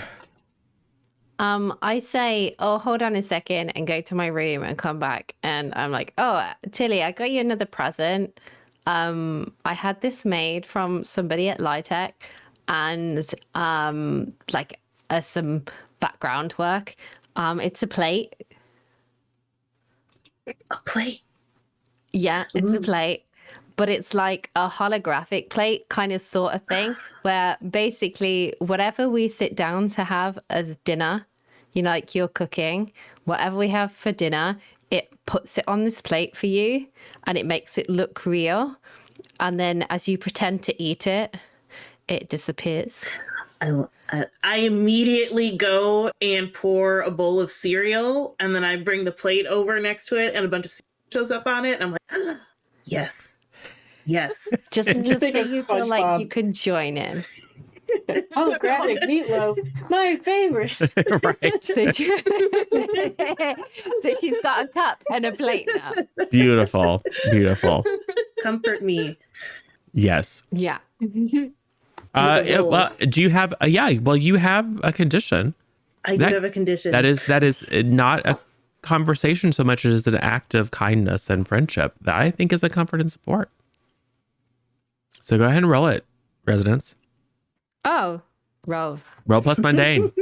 I say, oh, hold on a second, and go to my room and come back. And I'm like, oh, Tilly, I got you another present. I had this made from somebody at Lytech, and some background work. It's a plate. A plate? Yeah, it's a plate. But it's like a holographic plate kind of sort of thing where basically whatever we sit down to have as dinner, like you're cooking, whatever we have for dinner, it puts it on this plate for you and it makes it look real. And then as you pretend to eat it, it disappears. I immediately go and pour a bowl of cereal, and then I bring the plate over next to it, and a bunch of cereal shows up on it. And I'm like, yes. Just so you feel like you can join in. Holographic meatloaf, my favorite. Right. So she's got a cup and a plate now. Beautiful. Comfort me. Yes. Yeah. Well, do you have? You have a condition. I do have a condition. That is not a conversation so much as an act of kindness and friendship that I think is a comfort and support. So go ahead and roll it, residents. Oh, roll Plus mundane.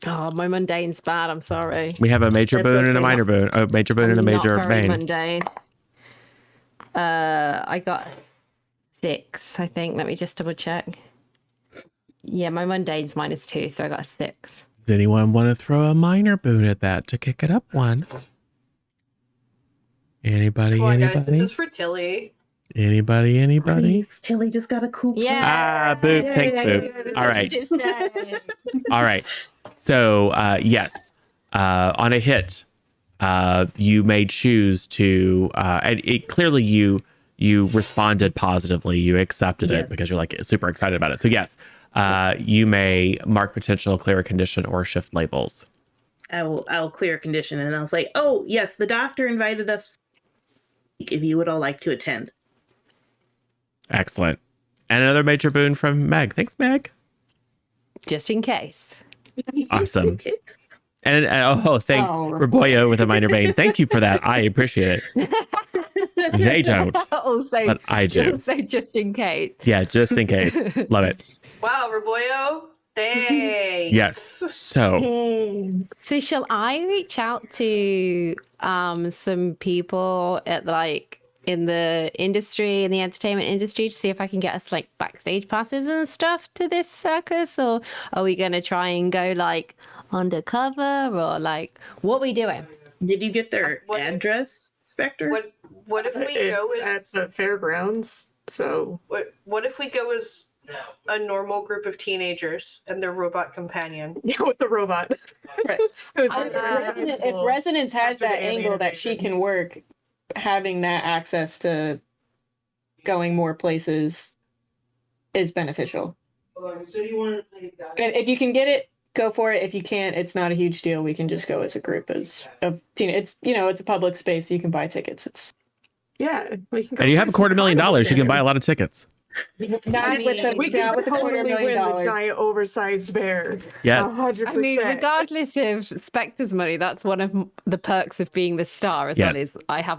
Oh, my mundane's bad. I'm sorry. We have a major That's boon and a okay. minor boon. A major boon and a major Not very bane. mundane. I got 6, I think. Let me just double check. Yeah, my mundane's -2, so I got a 6. Does anyone want to throw a minor boon at that to kick it up one? Anybody? Come on, guys, Anybody? this is for Tilly. Anybody? Please, Tilly just got a cool plan. Yeah. Boop. Thanks, Yay. Boop. All right. All right. So, yes, on a hit, you may choose to, and it clearly you responded positively. You accepted it Yes. because you're like super excited about it. So yes, you may mark potential clear a condition or shift labels. I'll clear a condition, and I'll say, oh yes, the doctor invited us. If you would all like to attend. Excellent. And another major boon from Meg. Thanks, Meg. Just in case. Awesome. Okay. And thanks, Oh. Raboyo with a minor vein. Thank you for that. I appreciate it. They don't, also, but I do. also just in case. Yeah, just in case. Love it. Wow, Raboyo. Thanks. Yes. So, So shall I reach out to some people at like in the industry, in the entertainment industry, to see if I can get us like backstage passes and stuff to this circus, or are we gonna try and go like undercover, or like what are we doing? Did you get their What- address, Spectre? What if we go It's at as the fairgrounds, so what if we go as a normal group of teenagers and their robot companion? yeah, with the robot. Right. It was If Resonance has that angle that she can work, having that access to going more places is beneficial. And if you can get it, go for it. If you can't, it's not a huge deal. We can just go as a group as a teen. It's it's a public space. You can buy tickets. It's yeah, we can go and you play have a some $250,000. carnival You can buy a games. lot of tickets. I mean, We not can with the totally $250,000. win the giant oversized bear. Yes. 100%. I mean, regardless of Spectre's money, that's one of the perks of being the star as Yes. well. Is I have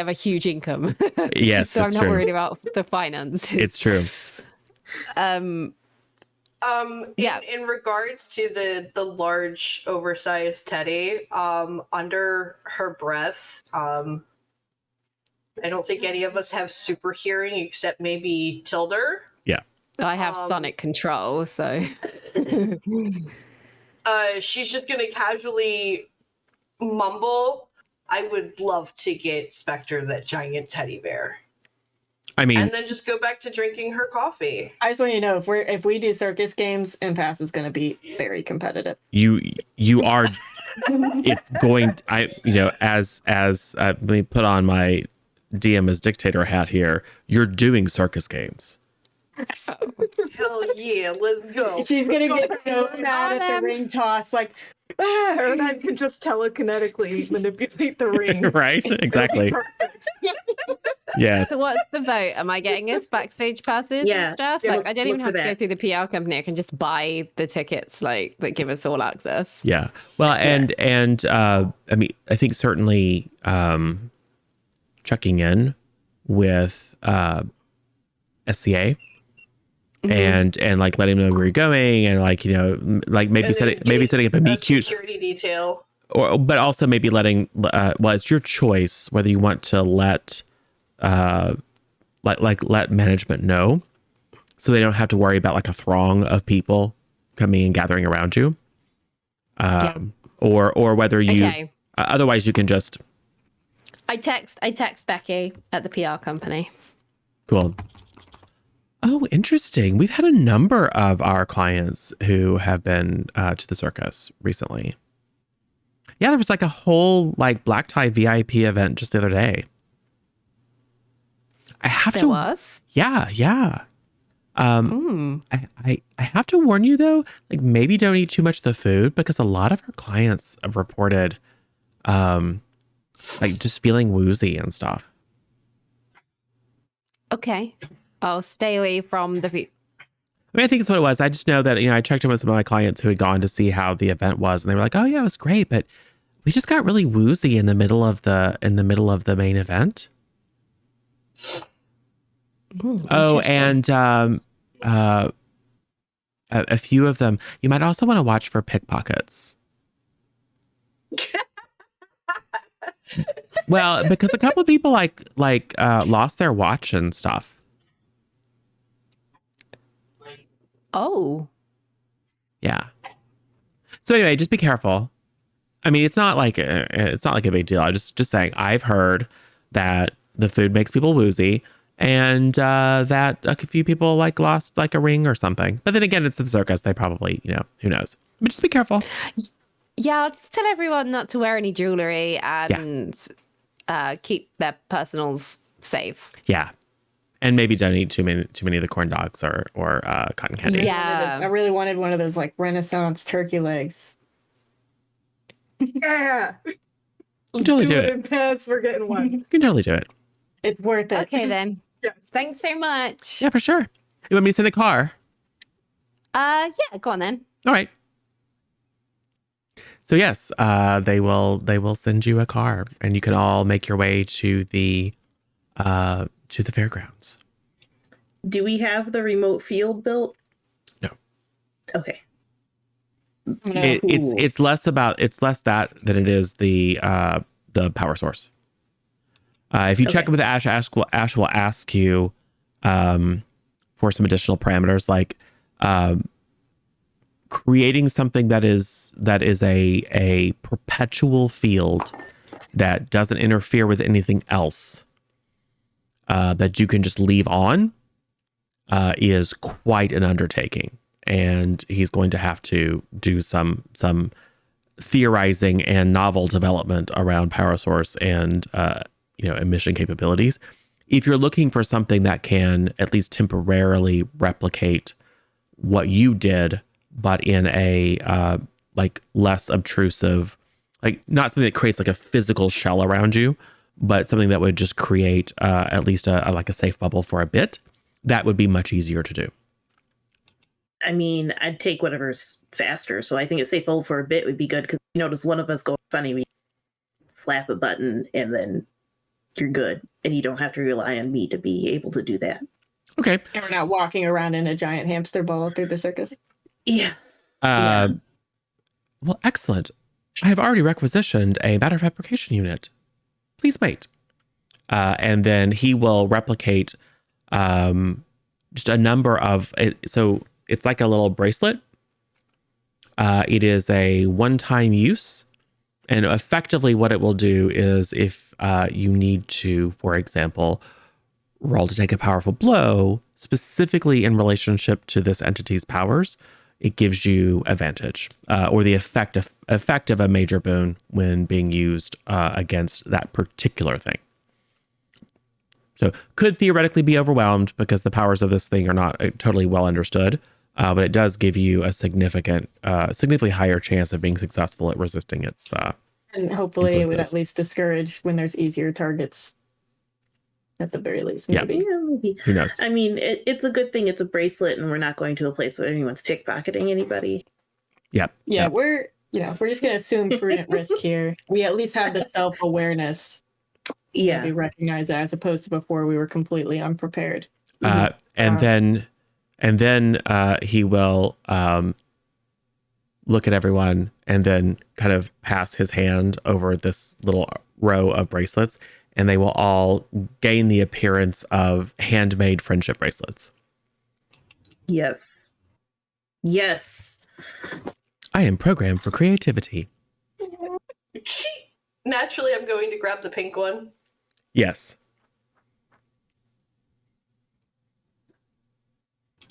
a huge income. Yes, so I'm it's not true. worried about the finances. It's true. Yeah. in regards to the large oversized Teddy, under her breath, I don't think any of us have super hearing except maybe Tilder. I have sonic control, so She's just gonna casually mumble, I would love to get Spectre that giant teddy bear. I mean, And then just go back to drinking her coffee. I just want you to know if we do circus games, Impasse is going to be very competitive. you are. It's going. As let me put on my DM as dictator hat here. You're doing circus games. Hell yeah, let's go. She's going to Let's get go. so mad at the ring toss, like, Or I can just telekinetically manipulate the ring. Right? Exactly. Perfect. Yes. So what's the vote? Am I getting us backstage passes Yeah. and stuff? Yeah, Like I don't look even for have to go that. through the PR company. I can just buy the tickets like that give us all access. Yeah. Well, and I mean, I think certainly checking in with SCA and like letting them know where you're going, and like like maybe And then setting up a meet cute, security detail. or but also maybe letting well, it's your choice whether you want to let let management know, so they don't have to worry about like a throng of people coming and gathering around you, or whether you Okay. otherwise you can just I text Becky at the PR company. cool. Oh, interesting. We've had a number of our clients who have been to the circus recently. Yeah, there was like a whole like black tie VIP event just the other day. I have There to. was. Yeah. I have to warn you though, like maybe don't eat too much of the food, because a lot of our clients have reported like just feeling woozy and stuff. Okay. I'll stay away from the. I mean, I think it's what it was. I just know that, I checked in with some of my clients who had gone to see how the event was, and they were like, "Oh yeah, it was great, but we just got really woozy in the middle of the main event." Oh, and a few of them, you might also want to watch for pickpockets. Well, because a couple of people lost their watch and stuff. Oh. Yeah. So anyway, just be careful. I mean, it's not like a big deal. I'm just saying, I've heard that the food makes people woozy, and that a few people like lost like a ring or something. But then again, it's the circus. They probably, who knows? But just be careful. Yeah, I'll just tell everyone not to wear any jewelry and keep their personals safe. Yeah. And maybe don't eat too many of the corn dogs or cotton candy. Yeah. I really wanted one of those like Renaissance turkey legs. Yeah. Let's totally do do it it. in pass. We're getting one. You can totally do it. It's worth it. Okay, then. Yes. Thanks so much. Yeah, for sure. You want me to send a car? Yeah, go on then. All right. So yes, they will send you a car, and you can all make your way to the fairgrounds. Do we have the remote field built? No. Okay. It's less that than it is the power source. If you check with Ash will ask you for some additional parameters, like creating something that is a perpetual field that doesn't interfere with anything else, that you can just leave on, is quite an undertaking. And he's going to have to do some theorizing and novel development around power source and emission capabilities. If you're looking for something that can at least temporarily replicate what you did, but in a like less obtrusive, like not something that creates like a physical shell around you, but something that would just create at least a safe bubble for a bit, that would be much easier to do. I mean, I'd take whatever's faster. So I think a safe hold for a bit would be good, because you notice one of us go funny, we slap a button and then you're good. And you don't have to rely on me to be able to do that. Okay. And we're not walking around in a giant hamster ball through the circus. Yeah. Well, excellent. I have already requisitioned a matter fabrication unit. Please wait. And then he will replicate just a number of it. So it's like a little bracelet. It is a one-time use. And effectively what it will do is if you need to, for example, roll to take a powerful blow, specifically in relationship to this entity's powers, it gives you advantage, or the effect of a major boon when being used against that particular thing. So could theoretically be overwhelmed because the powers of this thing are not totally well understood, but it does give you a significantly higher chance of being successful at resisting its And hopefully it would influences. at least discourage when there's easier targets. At the very least, maybe. Yeah, maybe. Who knows? I mean, it's a good thing it's a bracelet and we're not going to a place where anyone's pickpocketing anybody. Yep. Yeah, Yep. we're just gonna assume prudent risk here. We at least have the self-awareness that Yeah. we recognize as opposed to before we were completely unprepared. And then he will look at everyone and then kind of pass his hand over this little row of bracelets, and they will all gain the appearance of handmade friendship bracelets. Yes. Yes. I am programmed for creativity. Naturally, I'm going to grab the pink one. Yes.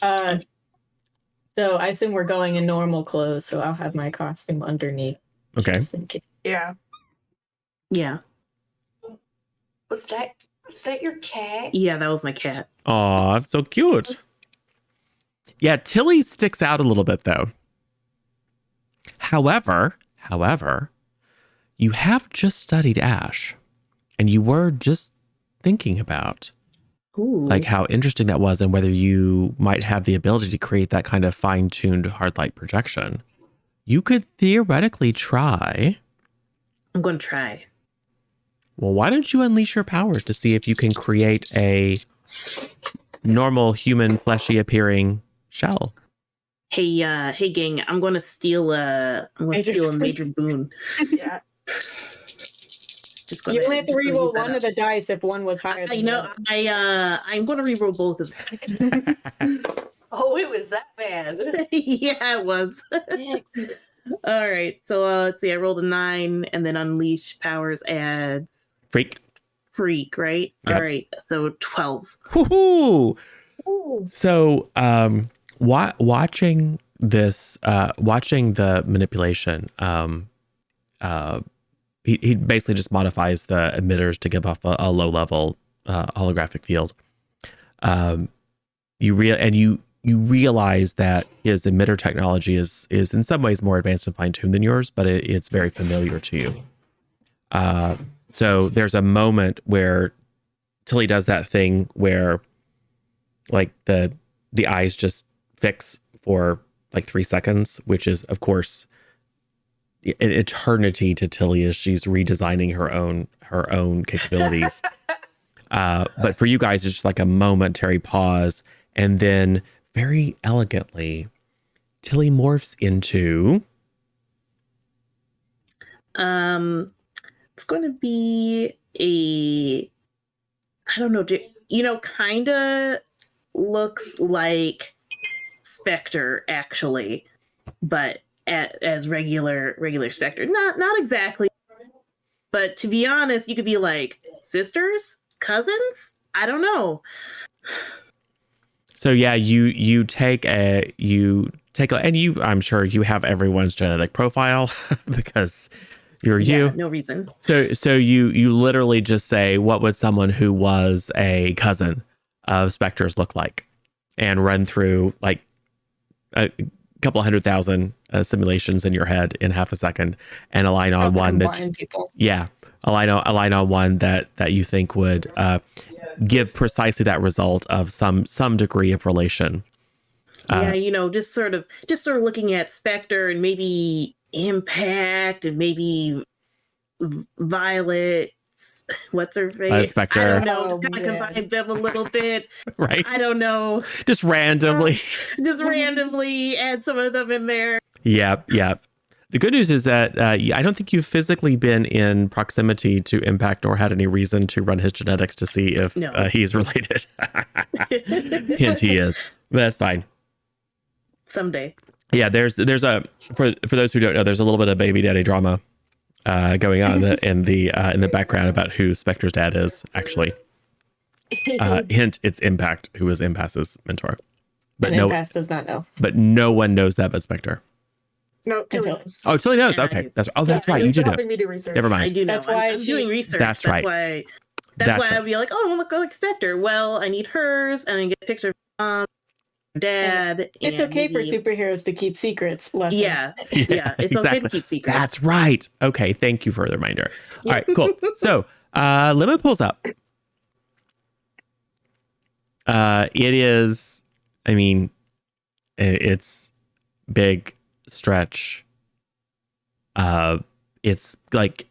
So I assume we're going in normal clothes, so I'll have my costume underneath. Okay. just in case. Yeah. Yeah. Was that your cat? Yeah, that was my cat. Aw, so cute. Yeah, Tilly sticks out a little bit though. However, you have just studied Ash, and you were just thinking about Ooh. like how interesting that was and whether you might have the ability to create that kind of fine-tuned hard light projection. You could theoretically try. I'm going to try. Well, why don't you unleash your powers to see if you can create a normal human fleshy appearing shell? Hey, gang, I'm going to steal a major boon. Yeah. Just You gonna- only have to just gonna reroll use that one up. of the dice if one was higher than the other. I'm going to reroll both of them. Oh, it was that bad. Yeah, it was. All right, so let's see. I rolled a 9, and then unleash powers adds Freak. freak, right? Yep. All right, so 12. Woohoo! Ooh. So, watching this, watching the manipulation, he basically just modifies the emitters to give off a low level holographic field. You realize that his emitter technology is in some ways more advanced and fine tuned than yours, but it's very familiar to you. So there's a moment where Tilly does that thing where like the eyes just fix for like 3 seconds, which is of course an eternity to Tilly as she's redesigning her own capabilities. But for you guys, it's just like a momentary pause, and then very elegantly, Tilly morphs into. It's going to be I don't know, kind of looks like Spectre actually, but as regular Spectre. Not exactly, but to be honest, you could be like sisters, cousins. I don't know. So yeah, you take and I'm sure you have everyone's genetic profile because you're you. No reason. So you literally just say, what would someone who was a cousin of Spectre's look like, and run through like a couple 100,000 simulations in your head in half a second, and align on one that people. align on one that you think would give precisely that result of some degree of relation. Just sort of looking at Spectre and maybe Impact and maybe Violet. What's her face? Spectre. I don't know. Just kind of combine them a little bit. Right. I don't know. Just randomly. Just randomly add some of them in there. Yep. The good news is that I don't think you've physically been in proximity to Impact or had any reason to run his genetics to see if he's related. Hint, he is. But that's fine. Someday. Yeah, there's a for those who don't know, there's a little bit of baby daddy drama going on in the background about who Spectre's dad is actually. Hint, it's Impact, who is Impact's mentor. But And Impact does not know. But no one knows that but Spectre. No, Tilly knows. Oh, Tilly knows. Okay, that's right. You do know. Helping me do research. Never mind. I do know. That's why I'm doing research. That's right. That's why I'd be like, oh, look like Spectre. Well, I need hers, and I get a picture of mom, dad. It's and okay for maybe- superheroes to keep secrets. Lesson. Yeah. It's okay to keep secrets. That's right. Okay, thank you for the reminder. All right, cool. So, Limit pulls up. It is, I mean, it's big stretch. It's like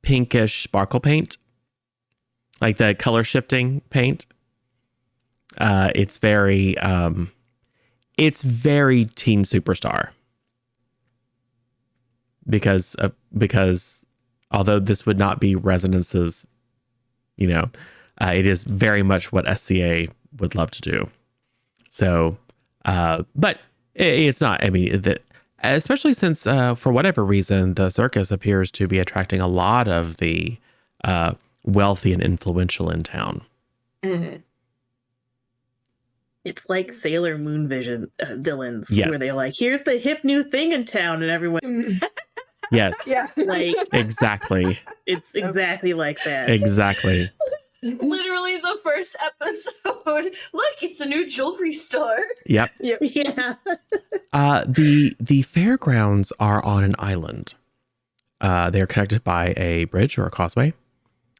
pinkish sparkle paint, like the color shifting paint. It's very teen superstar because although this would not be Resonance's, it is very much what SCA would love to do. So, but it's not. I mean, especially since for whatever reason, the circus appears to be attracting a lot of the wealthy and influential in town. Mm-hmm. It's like Sailor Moon vision villains, Yes. where they're like, here's the hip new thing in town, and everyone Yes, Yeah. like exactly, it's exactly like that. exactly. Literally the first episode. Look, it's a new jewelry store. Yep. Yeah. The fairgrounds are on an island. They're connected by a bridge or a causeway.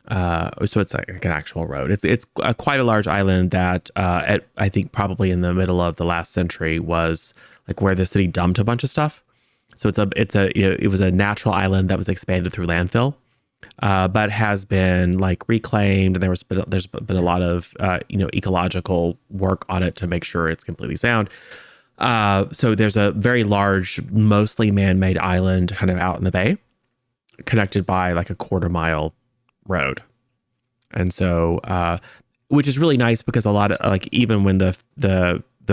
So it's like an actual road. It's quite a large island that I think probably in the middle of the last century was like where the city dumped a bunch of stuff. So it was a natural island that was expanded through landfill, but has been like reclaimed, and there's been a lot of ecological work on it to make sure it's completely sound. So there's a very large, mostly man-made island kind of out in the bay, connected by like a 1/4 mile road. And so which is really nice because a lot of like even when the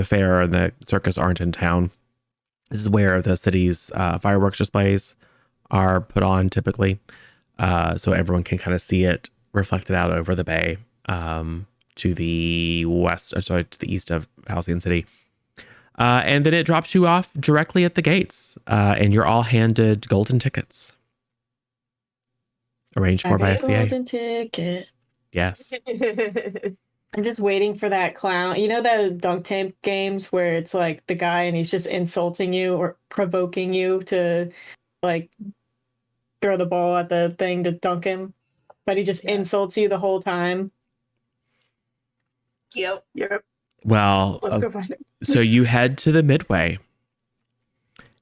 fair and the circus aren't in town, this is where the city's fireworks displays are put on typically, so everyone can kind of see it reflected out over the bay to the to the east of Halcyon City. And then it drops you off directly at the gates, and you're all handed golden tickets. Arranged for by SCA. Golden ticket. Yes. I'm just waiting for that clown. You know those dunk tank games where it's like the guy and he's just insulting you or provoking you to like throw the ball at the thing to dunk him, but he just insults you the whole time. Yep. Yep. Well, Let's go find it. so you head to the Midway,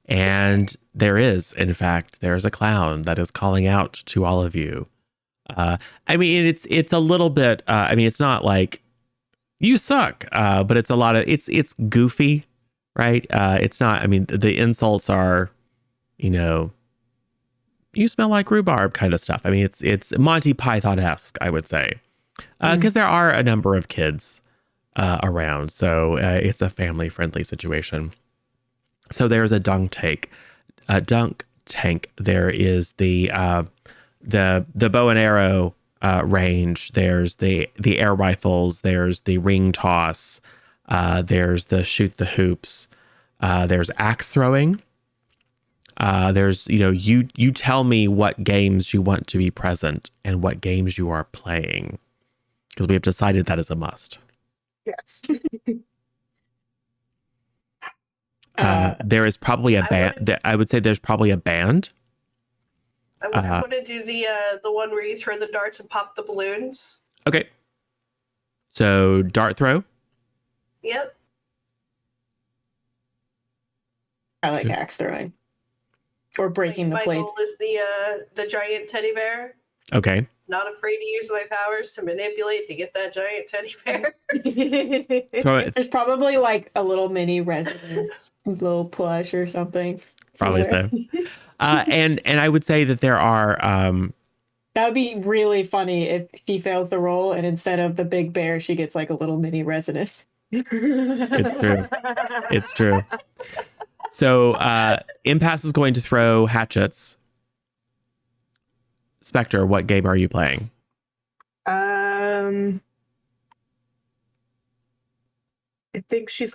and there's a clown that is calling out to all of you. I mean, it's a little bit. I mean, it's not like you suck, but it's a lot of it's goofy, right? It's not. I mean, the insults are, you smell like rhubarb kind of stuff. I mean, it's Monty Python-esque, I would say, because there are a number of kids around, so it's a family-friendly situation. So there's a dunk tank. There is the bow and arrow range. There's the air rifles. There's the ring toss. There's the shoot the hoops. There's axe throwing. There's you tell me what games you want to be present and what games you are playing, because we have decided that is a must. Yes. There is probably a band. I would say there's probably a band. I want to do the one where you throw the darts and pop the balloons. Okay. So dart throw. Yep. I like axe throwing or breaking the My plates. goal is the giant teddy bear. Okay. Not afraid to use my powers to manipulate to get that giant teddy bear. Throw it. There's probably like a little mini residence, little plush or something. Probably somewhere. so. And I would say that there are. That would be really funny if she fails the roll and instead of the big bear, she gets like a little mini residence. It's true. It's true. So Impasse is going to throw hatchets. Spectre, what game are you playing? I think she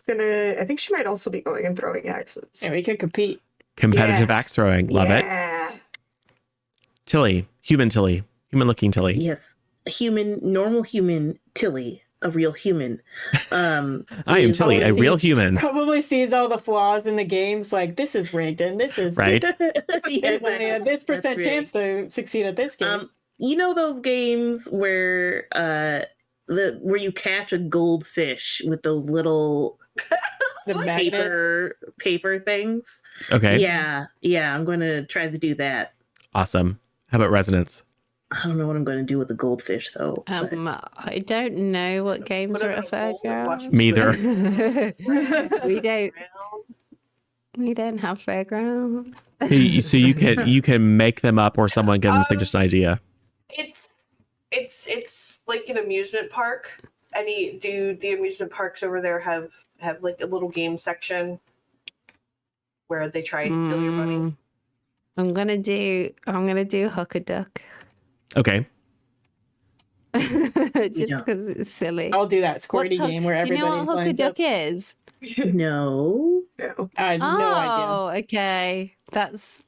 might also be going and throwing axes. And we could compete. Competitive axe throwing. Love it. Tilly, human looking Tilly. Yes, normal human Tilly, a real human. I am Tilly, a real human. Probably sees all the flaws in the games, like this is rigged and this is Right. There's only a this percent That's right. chance to succeed at this game. You know those games where where you catch a goldfish with those little the magnet. paper things? Okay. Yeah, I'm going to try to do that. Awesome. How about resonance? I don't know what I'm going to do with the goldfish though. but- I don't know what games are at a fairground. Me either. We don't have fairground. So you can make them up, or someone can suggest an idea. It's like an amusement park. Do the amusement parks over there have like a little game section where they try and steal your money? I'm gonna do Huck a Duck. Okay. Just because it's silly. I'll do that squirty What's game where Do you everybody know what Huck a lines Duck up. is? No. I have no idea. Oh, okay. That's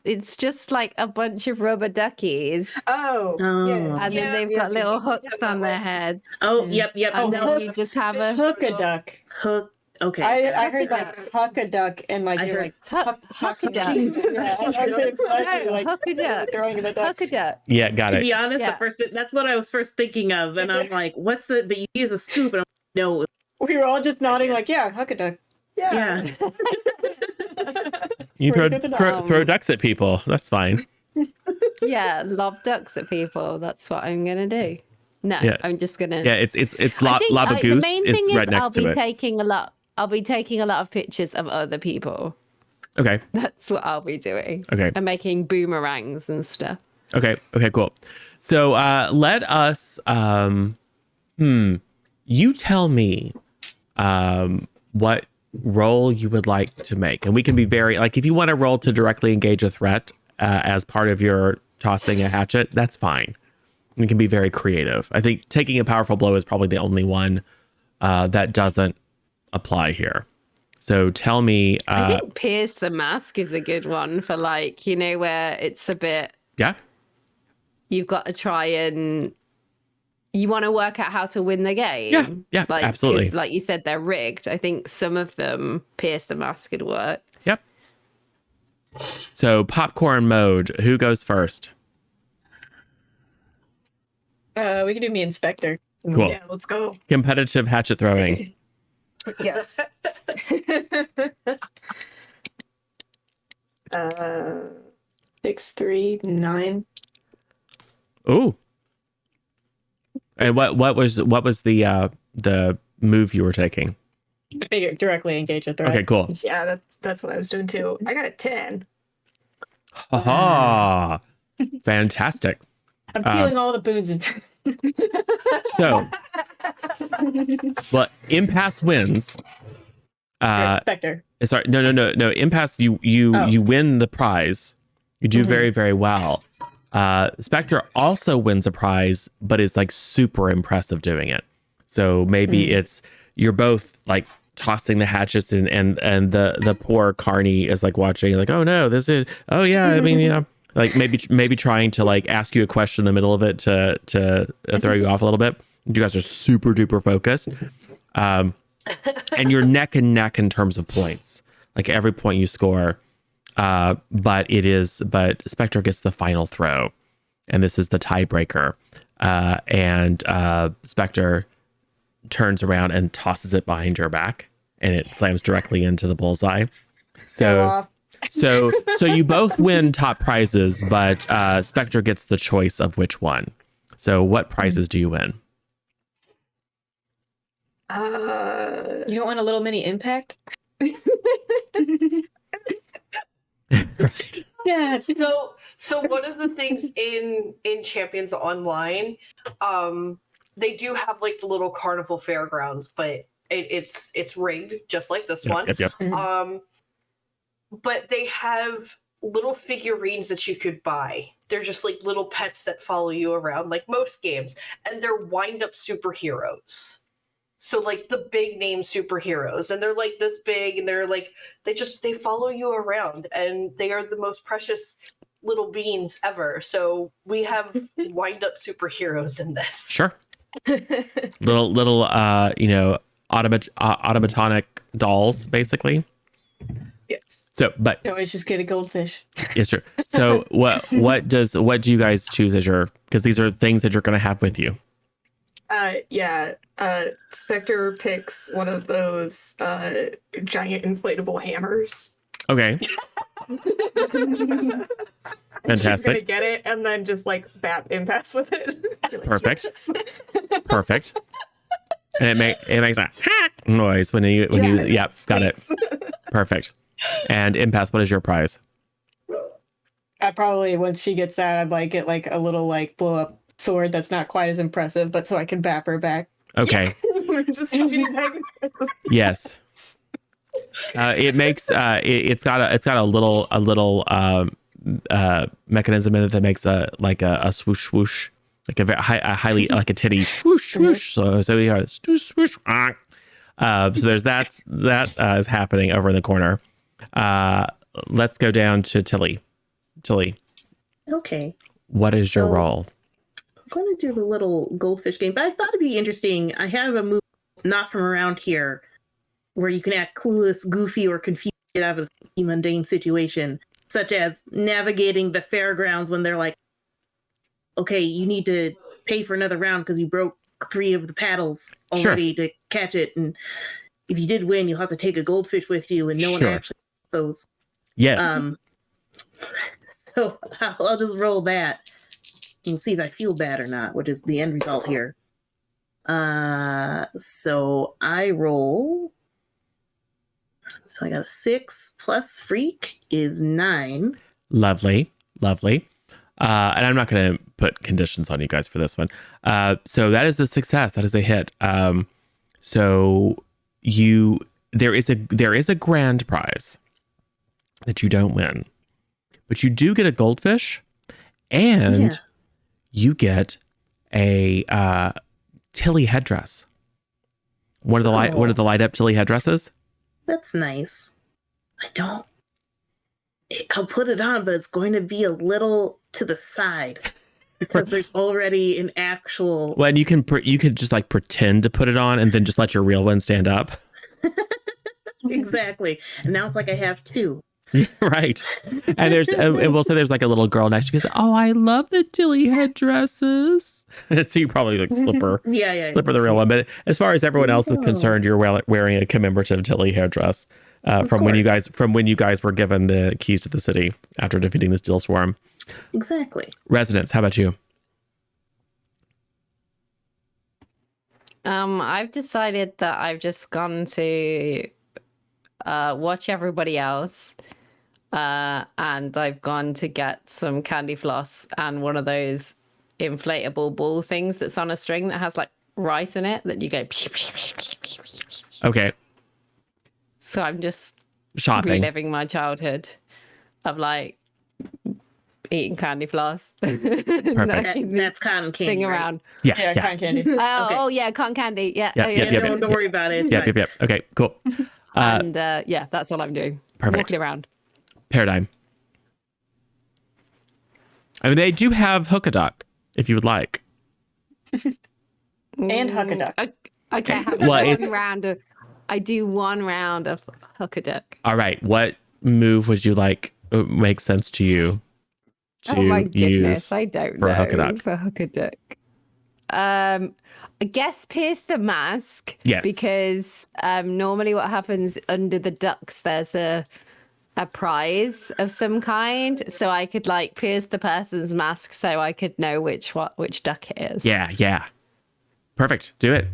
it's just like a bunch of rubber duckies, Oh, Oh. yeah. and Yeah, then they've got little yeah, hooks on their heads. Oh, yep. And then you just have a Hook a duck. Hook. Okay. I heard Huck-a-duck. like huck a duck and like I you're heard like Huck a Duck. Yeah, I'm excited, No, like Huck a Duck. throwing the duck. Huck a Duck. Yeah, got to it. be honest, Yeah. that's what I was first thinking of, and I'm like, what's the you use a scoop? And I'm like, no. We were all just nodding like, yeah, huck a duck. Yeah. You Pretty good to know. throw ducks at people. That's fine. Yeah, lob ducks at people. That's what I'm gonna do. No, Yeah. I'm just gonna. Yeah, it's I think, Lava the Goose main is thing right is next I'll to be it. I'll be taking a lot of pictures of other people. Okay. That's what I'll be doing. Okay. And making boomerangs and stuff. Okay, cool. So let us you tell me what role you would like to make. And we can be very like, if you want to roll to directly engage a threat as part of your tossing a hatchet, that's fine. It can be very creative. I think taking a powerful blow is probably the only one that doesn't apply here. So tell me. I think pierce the mask is a good one for like, you know, where it's a bit. Yeah. You've got to try and you want to work out how to win the game. Yeah. Yeah. Like, Absolutely. Like you said, they're rigged. I think some of them pierce the mask could work. Yep. So popcorn mode. Who goes first? We can do me and Spectre. Cool. Yeah, let's go. Competitive hatchet throwing. Yes. 6, 3, 9. Ooh. And what was the move you were taking? I figured directly engage a threat. Okay, cool. Yeah, that's what I was doing too. I got a 10. Ha Fantastic. I'm feeling all the boons and So, well, impasse wins. Spectre. Sorry, no. Impasse, you win the prize. You do very, very well. Spectre also wins a prize, but is like super impressive doing it. So maybe you're both like tossing the hatchets and the poor Carney is like watching like, oh no, I mean, you know, like maybe trying to like ask you a question in the middle of it to throw you off a little bit. You guys are super duper focused. And you're neck and neck in terms of points. Like every point you score. But Spectre gets the final throw. And this is the tiebreaker. And Spectre turns around and tosses it behind your back. And it slams directly into the bullseye. So you both win top prizes, but Spectre gets the choice of which one. So what prizes do you win? You don't want a little mini impact? Right. Yeah. So one of the things in Champions Online, they do have like the little carnival fairgrounds, but it's rigged just like this one. Yep. But they have little figurines that you could buy. They're just like little pets that follow you around, like most games, and they're wind-up superheroes. So like the big name superheroes, and they're like this big, and they're like they follow you around, and they are the most precious little beings ever. So we have wind-up superheroes in this. Sure. little automatonic dolls, basically. Yes. So, but You always just get a goldfish. yes, sure. So what do you guys choose as your, because these are things that you're going to have with you? Spectre picks one of those giant inflatable hammers. Okay. She's Fantastic. gonna get it and then just like bat impasse with it. Like, Perfect. yes. Perfect. And it makes a noise when you got it. Perfect. And impasse, what is your prize? I probably, once she gets that, I'd like get like a little like blow up sword that's not quite as impressive, but so I can bap her back. Okay. Just fighting back. Yes. It makes it's got a little mechanism in it that makes a swoosh swoosh, like a highly like a titty swoosh swoosh. So we are swoosh swoosh. So there's that is happening over in the corner. Let's go down to Tilly. Okay. What is your role? I'm going to do the little goldfish game, but I thought it'd be interesting. I have a move not from around here where you can act clueless, goofy, or confused out of a mundane situation, such as navigating the fairgrounds when they're like, okay, you need to pay for another round because you broke 3 of the paddles already to catch it. And if you did win, you'll have to take a goldfish with you, and no one actually those. Yes. So I'll just roll that. We'll see if I feel bad or not, which is the end result here. So I roll. So I got a 6 plus freak is 9. Lovely. And I'm not going to put conditions on you guys for this one. So that is a success. That is a hit. So there is a grand prize that you don't win, but you do get a goldfish, and you get a Tilly headdress. One of the light up Tilly headdresses. That's nice. I'll put it on, but it's going to be a little to the side because there's already an actual. Well, and you could just like pretend to put it on and then just let your real one stand up. Exactly. And now it's like I have two. Right. And we'll say there's like a little girl next. She goes, "Oh, I love the Tilly headdresses." So you probably like slipper the real one. But as far as everyone else is concerned, you're wearing a commemorative Tilly hairdress from when you guys were given the keys to the city after defeating the Steel Swarm. Exactly. Resonance, how about you? I've decided that I've just gone to watch everybody else. And I've gone to get some candy floss and one of those inflatable ball things that's on a string that has like rice in it that you go. Okay. So I'm just shopping, reliving my childhood of like eating candy floss. That's cotton candy. Thing around. Right? Yeah, cotton candy. Oh yeah, cotton candy. Yeah. Don't worry about it. Yep. Okay, cool. And that's all I'm doing. Perfect. Walking around. Paradigm. I mean, they do have hook-a-duck if you would like. And huck-a-duck. Okay, I do one round of hook-a-duck. All right. What move would you like makes sense to you to oh my goodness, use I don't for know. hook-a-duck? For hook-a-duck. I guess pierce the mask. Yes. Because normally what happens under the ducks, there's a prize of some kind. So I could like pierce the person's mask so I could know which duck it is. Yeah. Perfect. Do it.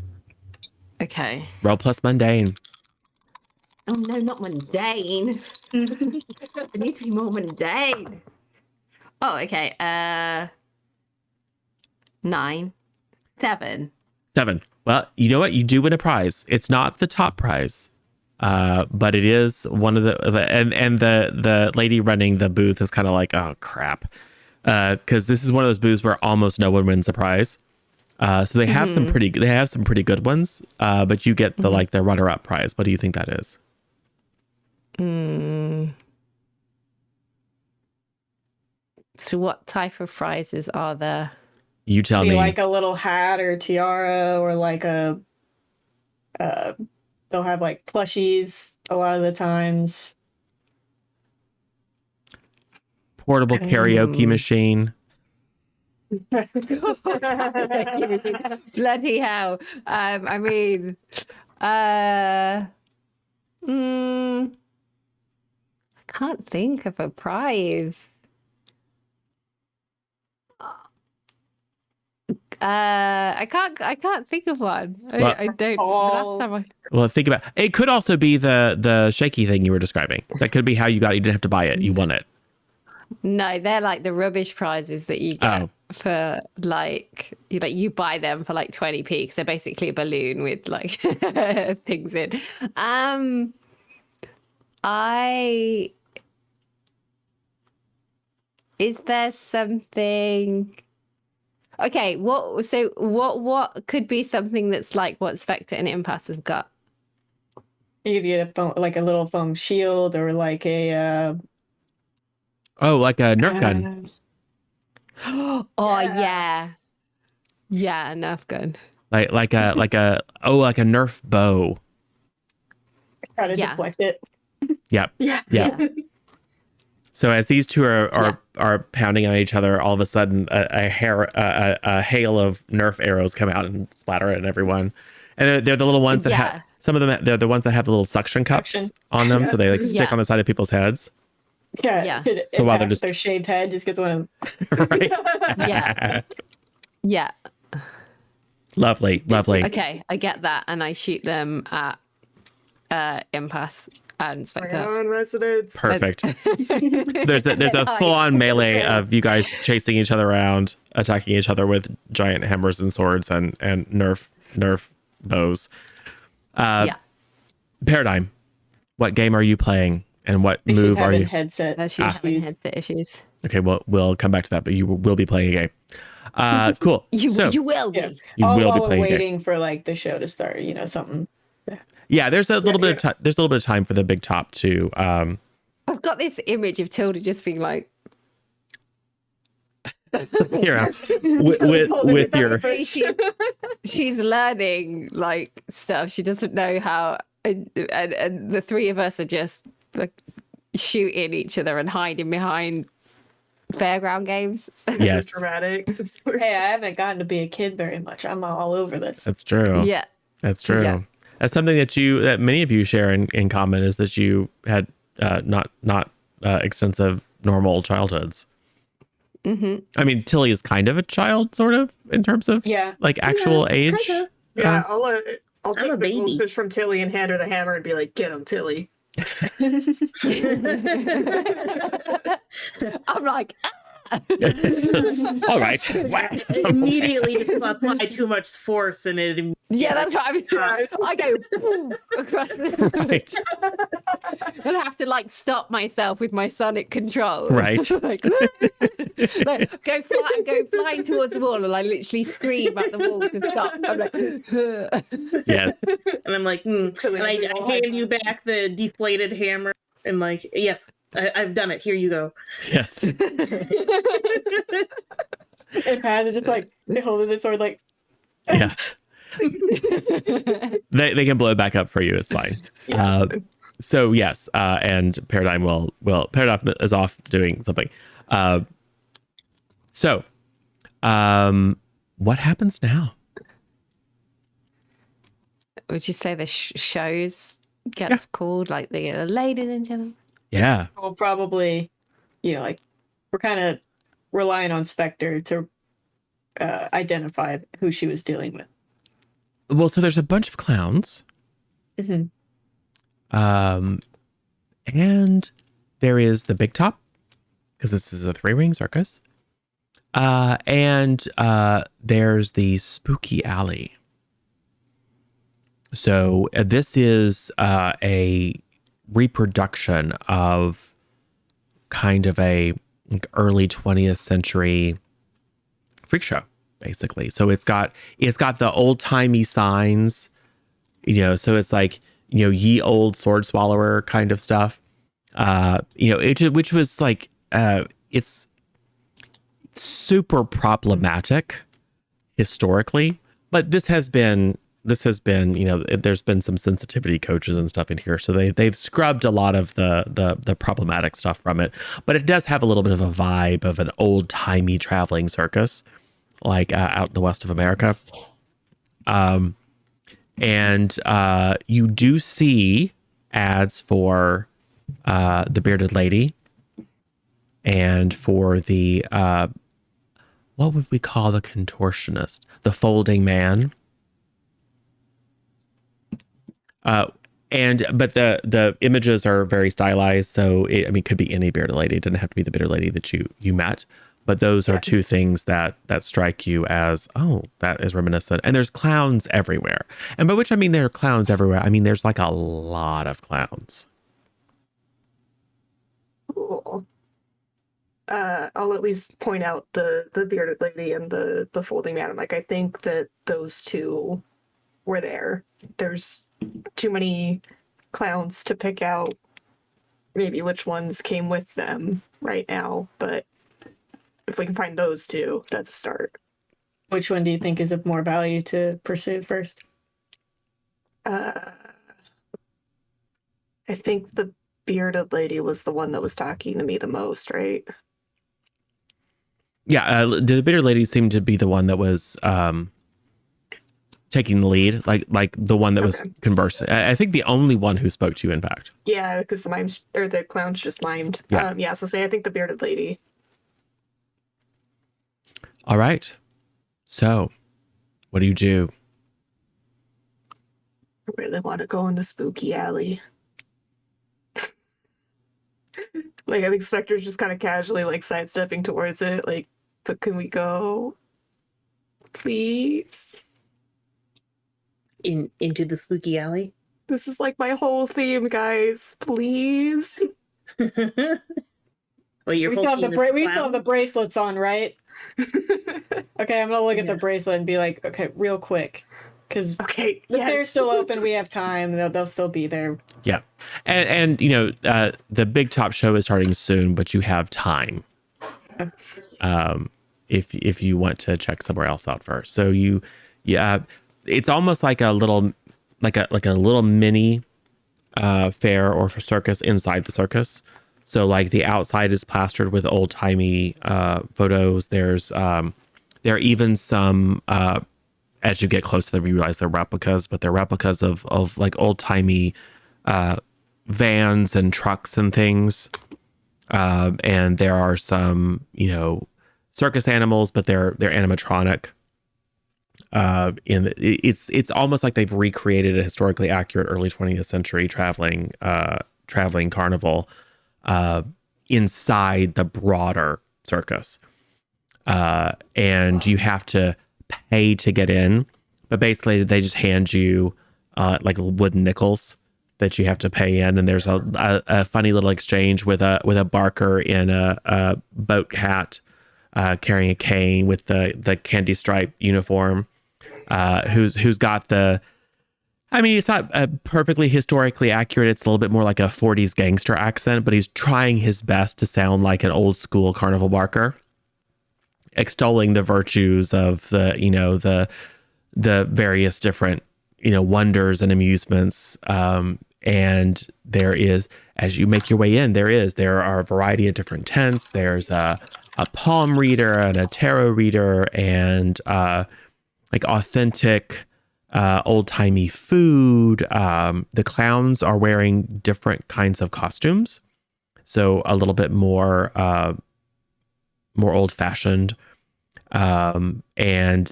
Okay. Roll plus mundane. Oh no, not mundane. It needs to be more mundane. Oh, okay. 9. 7. 7. Well, you know what? You do win a prize. It's not the top prize, but it is one of the lady running the booth is kind of like, oh crap, because this is one of those booths where almost no one wins a prize. So they have some pretty good ones, but you get the the runner-up prize. What do you think that is? So what type of prizes are there? You tell me. Like a little hat or tiara, or like a they'll have like plushies a lot of the times. Portable karaoke machine. Bloody hell. I mean, I can't think of a prize. I can't think of one. Well, I don't. Last time well, think about it. It could also be the shaky thing you were describing. That could be how you got it. You didn't have to buy it. You won it. No, they're like the rubbish prizes that you get for like you buy them for like 20p because they're basically a balloon with like things in. Is there something? Okay, what could be something that's like what Spectre and Impasse have got? You could get a little foam shield, or like a like a Nerf gun. Yeah, a Nerf gun. Like a Nerf bow. Try to deflect it. Yep. Yeah. So as these two are pounding on each other, all of a sudden a hail of Nerf arrows come out and splatter at everyone. And they're the little ones that have some of them. They're the ones that have the little suction cups on them, so they like stick on the side of people's heads. Yeah. So while they're just their shaved head, just gets one of them. Right. Yeah. Lovely. Okay, I get that, and I shoot them at Impasse and Spectre. On Resonance. Perfect. So there's a full-on melee of you guys chasing each other around, attacking each other with giant hammers and swords and Nerf bows. Paradigm. What game are you playing, and what move are you? Headset. She's having headset issues. Okay, well, we'll come back to that, but you will be playing a game. Cool. You will be. Yeah. You All will be while we're playing a game. waiting for like the show to start, you know, something. Yeah, there's a little bit of there's a little bit of time for the big top to I've got this image of Tilda just being like, here with your she's learning like stuff. She doesn't know how, and the three of us are just like shooting each other and hiding behind fairground games. Yes. Dramatic. Hey, I haven't gotten to be a kid very much. I'm all over this. That's true. Yeah. That's true. Yeah. That's something that many of you share in common is that you had not extensive normal childhoods. Mm-hmm. I mean, Tilly is kind of a child, sort of, in terms of like actual age. Kinda. Yeah, I'll take a the baby. goldfish from Tilly and hand her the hammer and be like, "Get him, Tilly." I'm like, All right. Wow. Immediately just apply too much force and it. yeah, that's what I mean. I go boom, across the Right. I have to like stop myself with my sonic control. Right. like, go flying towards the wall, and I literally scream at the wall to stop. I'm like, Yes. And I'm like, and I hand you back the deflated hammer and like, yes, I've done it. Here you go. Yes. And Paz is just like holding the sword like Yeah. They can blow it back up for you. It's fine. So yes, and Paradigm Paradigm is off doing something. So what happens now? would you say the shows gets called like the ladies and gentlemen? Yeah. we'll probably, you know, like we're kind of relying on Spectre to identify who she was dealing with. Well, so there's a bunch of clowns. Mm-hmm. And there is the big top, because this is a 3-ring circus. And there's the spooky alley. So this is a reproduction of kind of a early 20th century freak show, basically. So it's got the old timey signs, you know, so it's like, you know, ye old sword swallower kind of stuff, you know, which was like, it's super problematic historically, but this has been, you know, there's been some sensitivity coaches and stuff in here. So they've scrubbed a lot of the problematic stuff from it, but it does have a little bit of a vibe of an old timey traveling circus, like out in the west of America. And you do see ads for the bearded lady and for the, what would we call the contortionist? The folding man. But the images are very stylized, so it could be any bearded lady. It doesn't have to be the bearded lady that you met. But those are two things that strike you as, oh, that is reminiscent. And there's clowns everywhere. And by which I mean there are clowns everywhere. I mean there's like a lot of clowns. Cool. I'll at least point out the bearded lady and the folding man. I'm like, I think that those two were there. There's too many clowns to pick out maybe which ones came with them right now, but if we can find those two, that's a start. Which one do you think is of more value to pursue first? I think the bearded lady was the one that was talking to me the most, right? Yeah, the bearded lady seemed to be the one that was taking the lead, like the one that was conversing. I think the only one who spoke to you, in fact. Yeah, because the mimes or the clowns just mimed. Yeah. So say I think the bearded lady. All right. So, what do you do? I really want to go in the spooky alley. Like, I think Spectre's just kind of casually, like, sidestepping towards it. Like, but can we go? Please? Into the spooky alley. This is, like, my whole theme, guys. Please? Well, you're We still have the Hulking as we still have the clown? bracelets on, right? Okay, I'm gonna look at the bracelet and be like, okay, real quick, because Okay. the fair's Yes. still open. We have time. They'll still be there. Yeah. And you know, the big top show is starting soon, but you have time. If you want to check somewhere else out first. So it's almost like a little little mini fair or for circus inside the circus. So like the outside is plastered with old timey photos. There are even some as you get close to them, you realize they're replicas, but they're replicas of like old timey vans and trucks and things. And there are some, you know, circus animals, but they're animatronic. It's almost like they've recreated a historically accurate early 20th century traveling carnival inside the broader circus. And you have to pay to get in, but basically they just hand you like wooden nickels that you have to pay in, and there's a funny little exchange with a barker in a boat hat carrying a cane with the candy stripe uniform, who's got I mean, it's not perfectly historically accurate. It's a little bit more like a 40s gangster accent, but he's trying his best to sound like an old school carnival barker, extolling the virtues of the various different, you know, wonders and amusements. And there is, as you make your way in, there are a variety of different tents. There's a palm reader and a tarot reader and like authentic old-timey food. The clowns are wearing different kinds of costumes, so a little bit more old-fashioned. And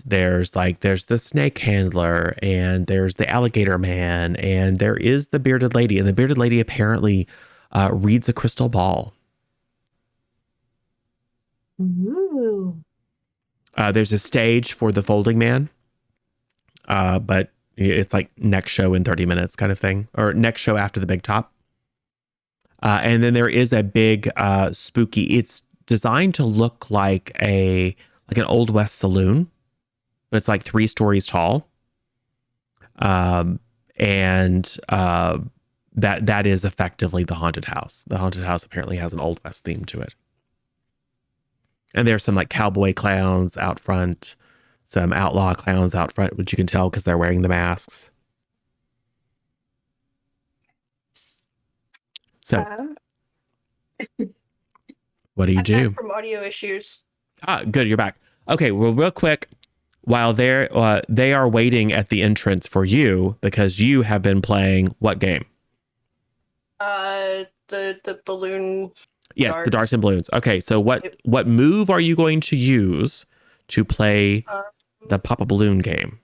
there's the snake handler, and there's the alligator man, and there is the bearded lady, and the bearded lady apparently reads a crystal ball. Ooh. There's a stage for the folding man, but it's like next show in 30 minutes kind of thing, or next show after the big top. And then there is a big spooky, it's designed to look like an Old West saloon, but it's like 3 stories tall. And that is effectively the haunted house. The haunted house apparently has an Old West theme to it. And there's some like cowboy clowns out front, some outlaw clowns out front, which you can tell because they're wearing the masks. So what do you I'm do? back from audio issues. Good, you're back. Okay, well, real quick, while they are waiting at the entrance for you because you have been playing what game? The balloon. Yes, the darts and balloons. Okay, so what move are you going to use to play the Pop a Balloon game?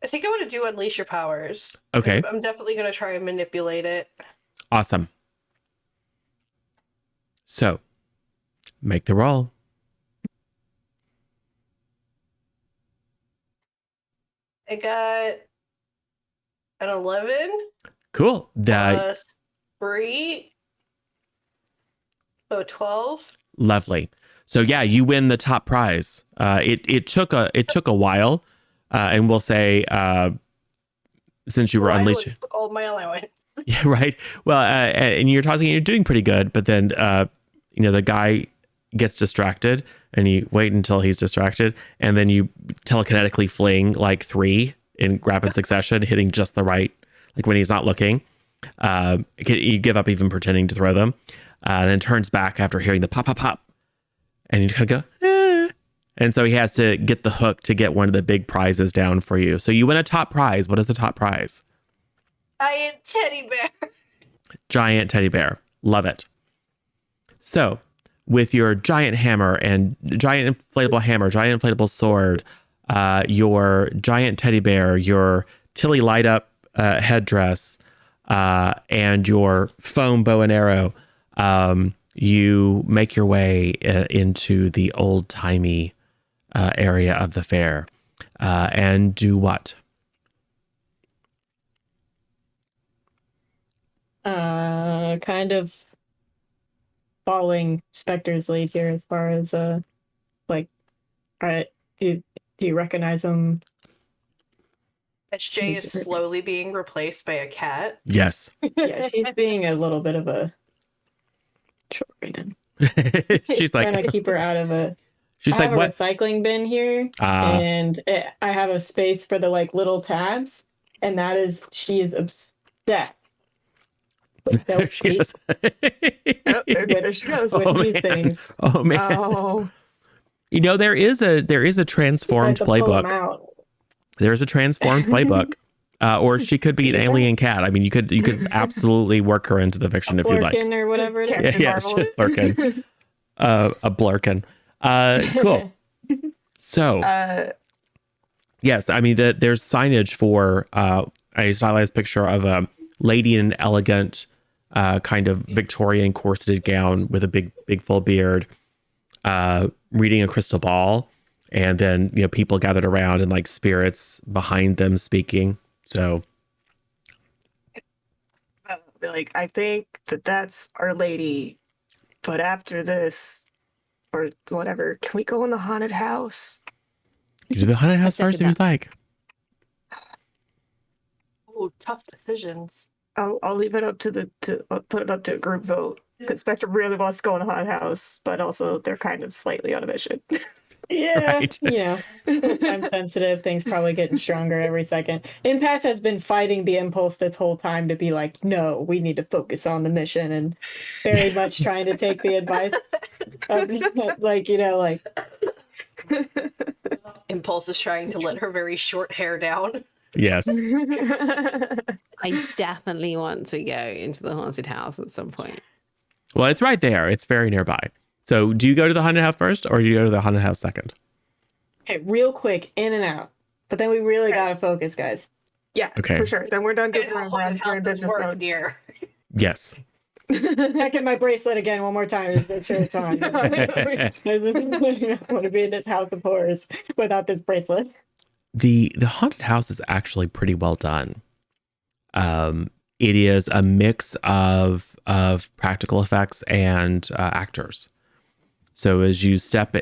I think I want to do Unleash Your Powers. Okay. I'm definitely going to try and manipulate it. Awesome. So, make the roll. I got an 11. Cool. Plus 3. So 12. Lovely. So yeah, you win the top prize. It took a while, and we'll say since you were unleashing All my allowance. Yeah, right. Well, and you're tossing, you're doing pretty good, but then the guy gets distracted, and you wait until he's distracted, and then you telekinetically fling like 3 in rapid succession, hitting just the right, like when he's not looking. You give up even pretending to throw them, then turns back after hearing the pop, pop, pop, and you kind of go, eh. And so he has to get the hook to get one of the big prizes down for you. So you win a top prize. What is the top prize? Giant teddy bear. Giant teddy bear. Love it. So with your giant hammer and giant inflatable sword, your giant teddy bear, your Tilly light up headdress, and your foam bow and arrow, you make your way into the old timey area of the fair, and do what? Kind of following Spectre's lead here as far as like, do you recognize them? SJ is slowly being replaced by a cat. Yes. Yeah, she's being a little bit of a She's trying to like, keep her out of a. she's I like, have a what? recycling bin here, and I have a space for the like little tabs, and that is she is obsessed with There she is. Oh, there she goes. with Oh, these man. things. Oh man. Oh, You know, there is a transformed I have to pull 'em playbook. out. There is a transformed playbook. Or she could be an alien cat. I mean, you could absolutely work her into the fiction if you like. Flurkin or whatever it is. Captain Yeah, Marvel. she's Flurkin. A blurkin. Cool. So, yes, I mean, there's signage for a stylized picture of a lady in an elegant kind of Victorian corseted gown with a big full beard, reading a crystal ball, and then people gathered around and like spirits behind them speaking. So be like, I think that's Our Lady, but after this, or whatever, can we go in the haunted house? you do the haunted house second first if you'd like. Oh, tough decisions. I'll leave it up to I'll put it up to a group vote because Spectre really wants to go in the haunted house, but also they're kind of slightly on a mission. Yeah, Right. time sensitive. Things probably getting stronger every second. Impasse has been fighting the impulse this whole time to be like, no, we need to focus on the mission, and very much trying to take the advice of Impulse is trying to let her very short hair down. Yes. I definitely want to go into the haunted house at some point. Well, it's right there. It's very nearby. So do you go to the haunted house first or do you go to the haunted house second? Okay, real quick, in and out. But then we really gotta focus, guys. Yeah, Okay. for sure. Then we're done goofing around. Haunted We're in house business work mode. here. Yes. I get my bracelet again one more time to make sure it's on. I want to be in this house of horrors without this bracelet. The haunted house is actually pretty well done. It is a mix of practical effects and actors. So as you step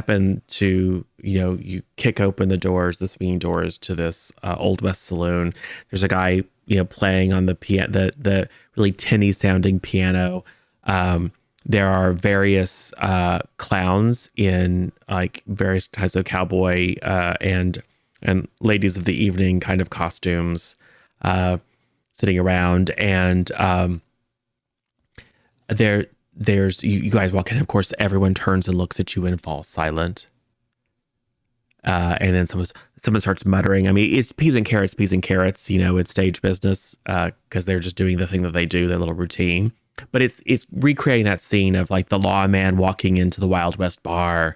into, you kick open the doors, the swinging doors to this Old West saloon. There's a guy, playing on the piano, the really tinny sounding piano. There are various clowns in like various types of cowboy and ladies of the evening kind of costumes sitting around, and there's you guys walk in. Of course, everyone turns and looks at you and falls silent. And then someone starts muttering. I mean, it's peas and carrots. It's stage business because they're just doing the thing that they do, their little routine. But it's recreating that scene of like the lawman walking into the Wild West bar,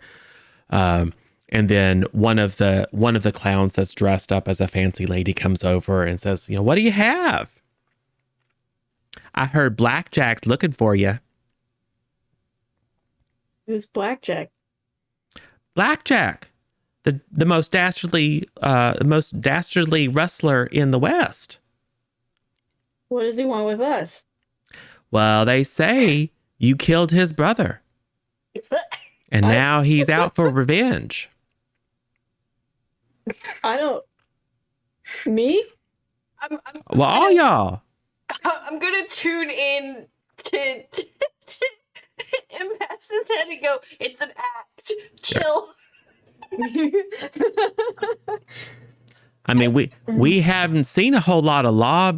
and then one of the clowns that's dressed up as a fancy lady comes over and says, "What do you have? I heard Blackjack's looking for you." Who's Blackjack? Blackjack, the most dastardly wrestler in the West. What does he want with us? Well, they say you killed his brother, and now he's out for revenge. I don't. Me? Well, all y'all. I'm gonna tune in to Impasse's head and go, it's an act. Chill. I mean, we haven't seen a whole lot of law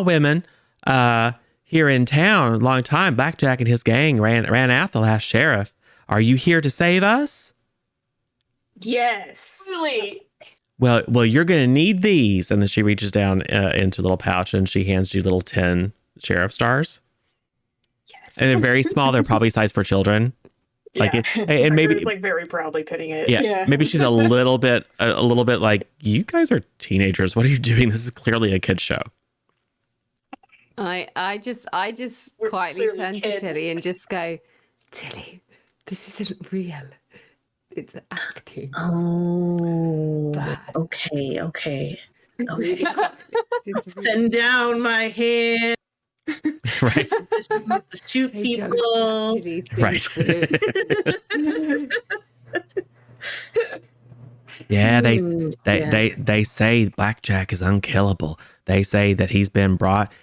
women here in town in a long time. Blackjack and his gang ran out the last sheriff. Are you here to save us? Yes. Really? Well, you're going to need these. And then she reaches down into a little pouch and she hands you little 10 sheriff stars. Yes. And they're very small. They're probably sized for children. Like, yeah. and maybe Spectre's, like very proudly pitting it. yeah, maybe she's a little bit like, you guys are teenagers. What are you doing? This is clearly a kid's show. I just We're quietly clearly turn to kids. Tilly and just go, Tilly, this isn't real. It's acting. Oh, Bad. okay. It's real. Send down my hand. Right. To shoot I people. don't actually think Right. that- Yeah, Yes. they say Blackjack is unkillable. They say that he's been brought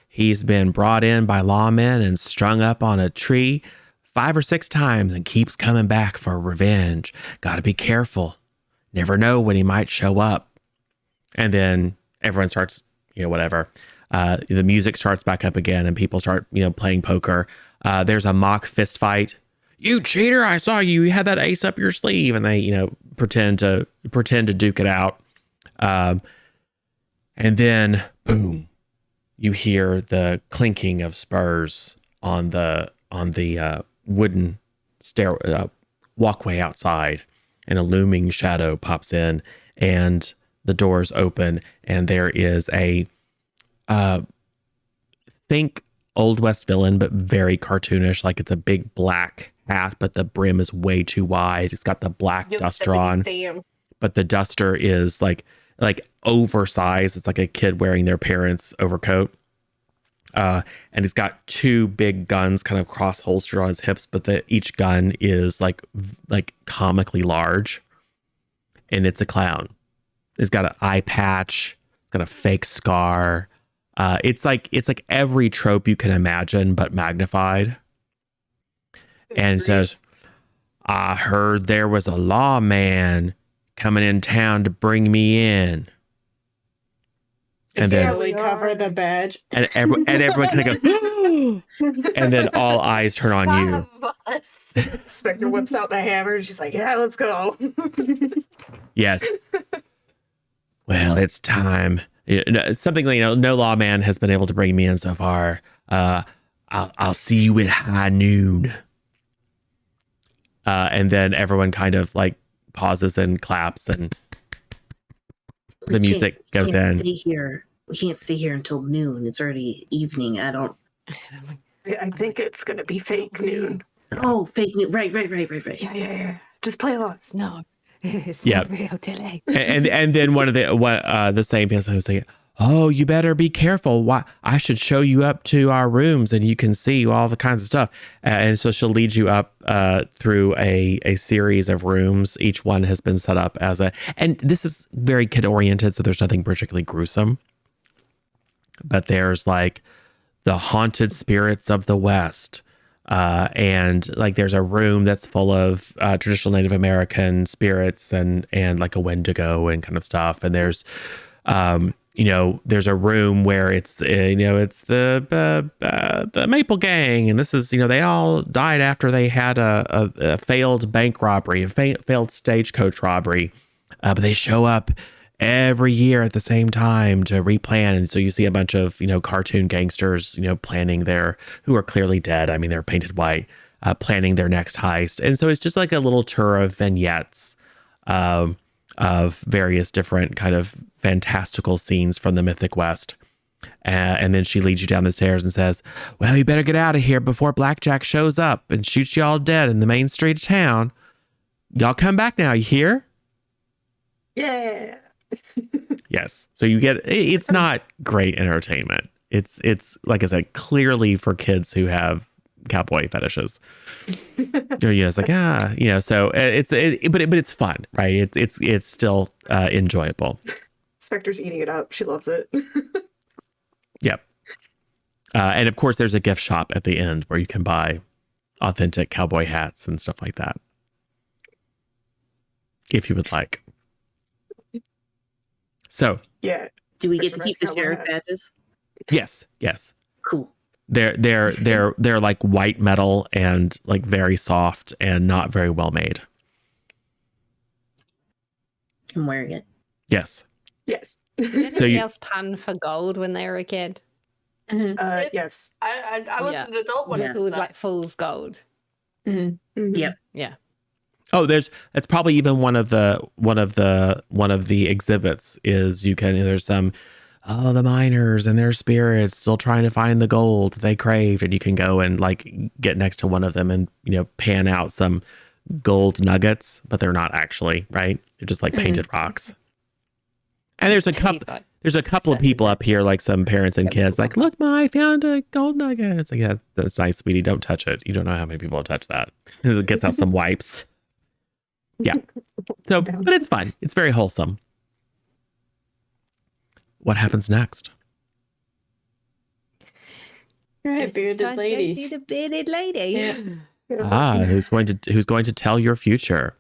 in by lawmen and strung up on a tree 5 or 6 times and keeps coming back for revenge. Got to be careful. Never know when he might show up. And then everyone starts, whatever. The music starts back up again and people start, playing poker. There's a mock fist fight. You cheater, I saw you. You had that ace up your sleeve. And they, pretend to duke it out. And then boom, you hear the clinking of spurs on the wooden stair walkway outside, and a looming shadow pops in, and the doors open, and there is a think Old West villain, but very cartoonish. Like it's a big black hat, but the brim is way too wide. It's got the black duster on, Sam. but the duster is like oversized. It's like a kid wearing their parents' overcoat. And he's got 2 big guns kind of cross holstered on his hips, but each gun is like comically large, and it's a clown. It's got an eye patch. It's got a fake scar. It's like every trope you can imagine, but magnified. And it says, I heard there was a lawman coming in town to bring me in. And then we cover the badge. and everyone kind of goes, and then all eyes turn on you. Spectre whips out the hammer. She's like, yeah, let's go. Yes. Well, it's time. Something no lawman has been able to bring me in so far. I'll see you at high noon. And then everyone kind of like pauses and claps, and the music goes in. We can't stay here until noon. It's already evening. I think it's gonna be fake noon. Oh, fake noon. Right. Yeah. Just play along. No, it's Yeah. not real today. And then one of the same person was saying, "Oh, you better be careful. Why? I should show you up to our rooms, and you can see all the kinds of stuff." And so she'll lead you up through a series of rooms. Each one has been set up and this is very kid oriented, so there's nothing particularly gruesome. But there's like the haunted spirits of the West. And like there's a room that's full of traditional Native American spirits and like a Wendigo and kind of stuff. And there's there's a room where it's the Maple Gang, and this is they all died after they had a failed bank robbery, a failed stagecoach robbery, but they show up every year at the same time to replan. And so you see a bunch of cartoon gangsters planning who are clearly dead. I mean, they're painted white, planning their next heist. And so it's just like a little tour of vignettes of various different kind of fantastical scenes from the mythic West. And then she leads you down the stairs and says, well, you better get out of here before Blackjack shows up and shoots you all dead in the main street of town. Y'all come back now, you hear? Yeah. Yes. So you get, it's not great entertainment. It's like I said, clearly for kids who have cowboy fetishes. It's like, so but it's fun, right? It's still enjoyable. Spectre's eating it up. She loves it. Yep. And of course there's a gift shop at the end where you can buy authentic cowboy hats and stuff like that, if you would like. So Yeah. Do we get to Spectre keep the has sheriff cowboy hat. badges? yes. Cool. They're like white metal and like very soft and not very well made. I'm wearing it. Yes. Yes. Did anybody else pan for gold when they were a kid? Yes. I was Yeah. an adult when It was like fool's gold. Yep. Yeah. Oh, that's probably even one of the exhibits is there's some the miners and their spirits still trying to find the gold they craved, and you can go and like get next to one of them and pan out some gold nuggets, but they're not actually, right? They're just like painted rocks. And there's a couple There's a couple of people up here, like some parents and kids, like, look, Ma, I found a gold nugget. It's like, yeah, that's nice, sweetie. Don't touch it. You don't know how many people have touched that. It gets out some wipes. Yeah. So, but it's fun. It's very wholesome. What happens next? All right, bearded Guys, go see lady. the bearded lady. Yeah. Who's going to tell your future?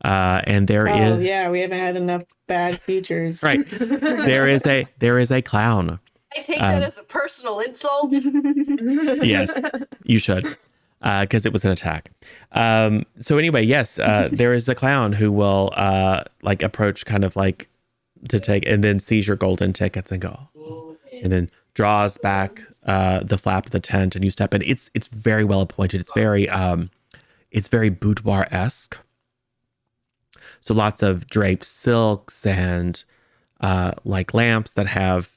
And there Oh is yeah, we haven't had enough bad futures. right. There is a clown. I take that as a personal insult. Yes, you should, because it was an attack. So anyway, yes, there is a clown who will like approach, kind of like to take, and then sees your golden tickets and go, and then draws back the flap of the tent, and you step in. It's very well appointed. It's very boudoir-esque. So lots of draped silks and like lamps that have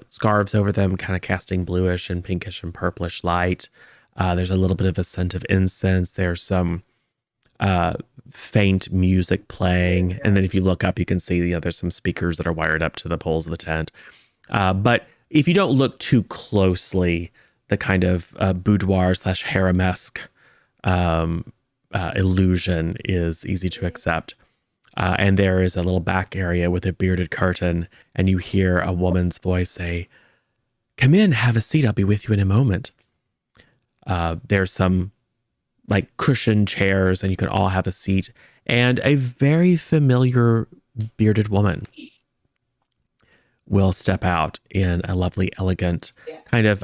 scarves over them, kind of casting bluish and pinkish and purplish light. There's a little bit of a scent of incense. There's some faint music playing. And then if you look up, you can see there's some speakers that are wired up to the poles of the tent. But if you don't look too closely, the kind of boudoir/harem-esque illusion is easy to accept. And there is a little back area with a bearded curtain, and you hear a woman's voice say, "Come in, have a seat. I'll be with you in a moment." There's some like cushioned chairs, and you can all have a seat. And a very familiar bearded woman will step out in a lovely, elegant, kind of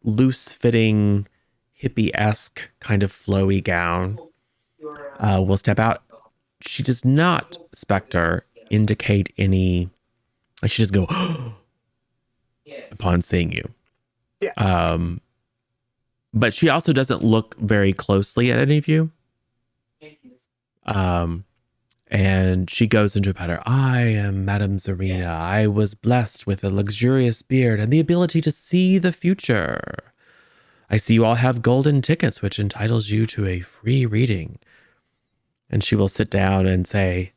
loose-fitting, hippie-esque, kind of flowy gown. Will step out. She does not, Spectre, indicate any, like she just go upon seeing you. Yeah. But she also doesn't look very closely at any of you. And she goes into a patter. "I am Madame Zarina. I was blessed with a luxurious beard and the ability to see the future. I see you all have golden tickets, which entitles you to a free reading." And she will sit down and say,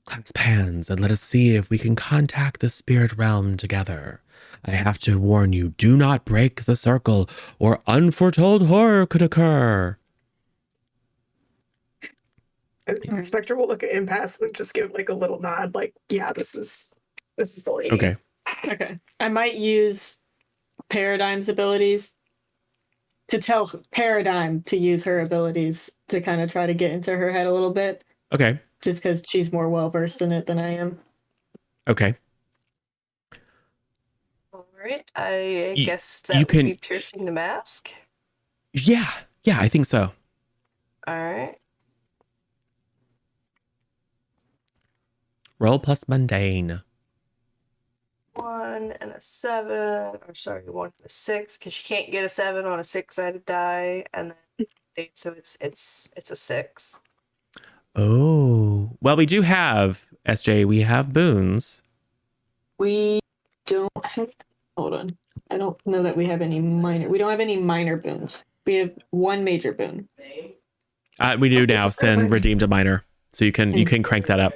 "Clasp hands and let us see if we can contact the spirit realm together. I have to warn you, do not break the circle or unforetold horror could occur." And Spectre will look at Impasse and just give like a little nod, like, yeah, this is the lady. Okay. Okay. I might use Paradigm's abilities to tell Paradigm to use her abilities to kind of try to get into her head a little bit, Okay. just because she's more well versed in it than I am. Okay. All right. I guess that you would can- be piercing the mask. Yeah. Yeah, I think so. All right. Roll plus mundane. 1 and a 7. Or sorry, 1 and a 6, because you can't get a 7 on a 6-sided die, and then 8, so it's a 6. Oh. Well, we do have, SJ, we have boons. We don't have. Hold on. I don't know that we have any minor. We don't have any minor boons. We have one major boon. We do now. Sin redeemed a minor. So you can crank that up.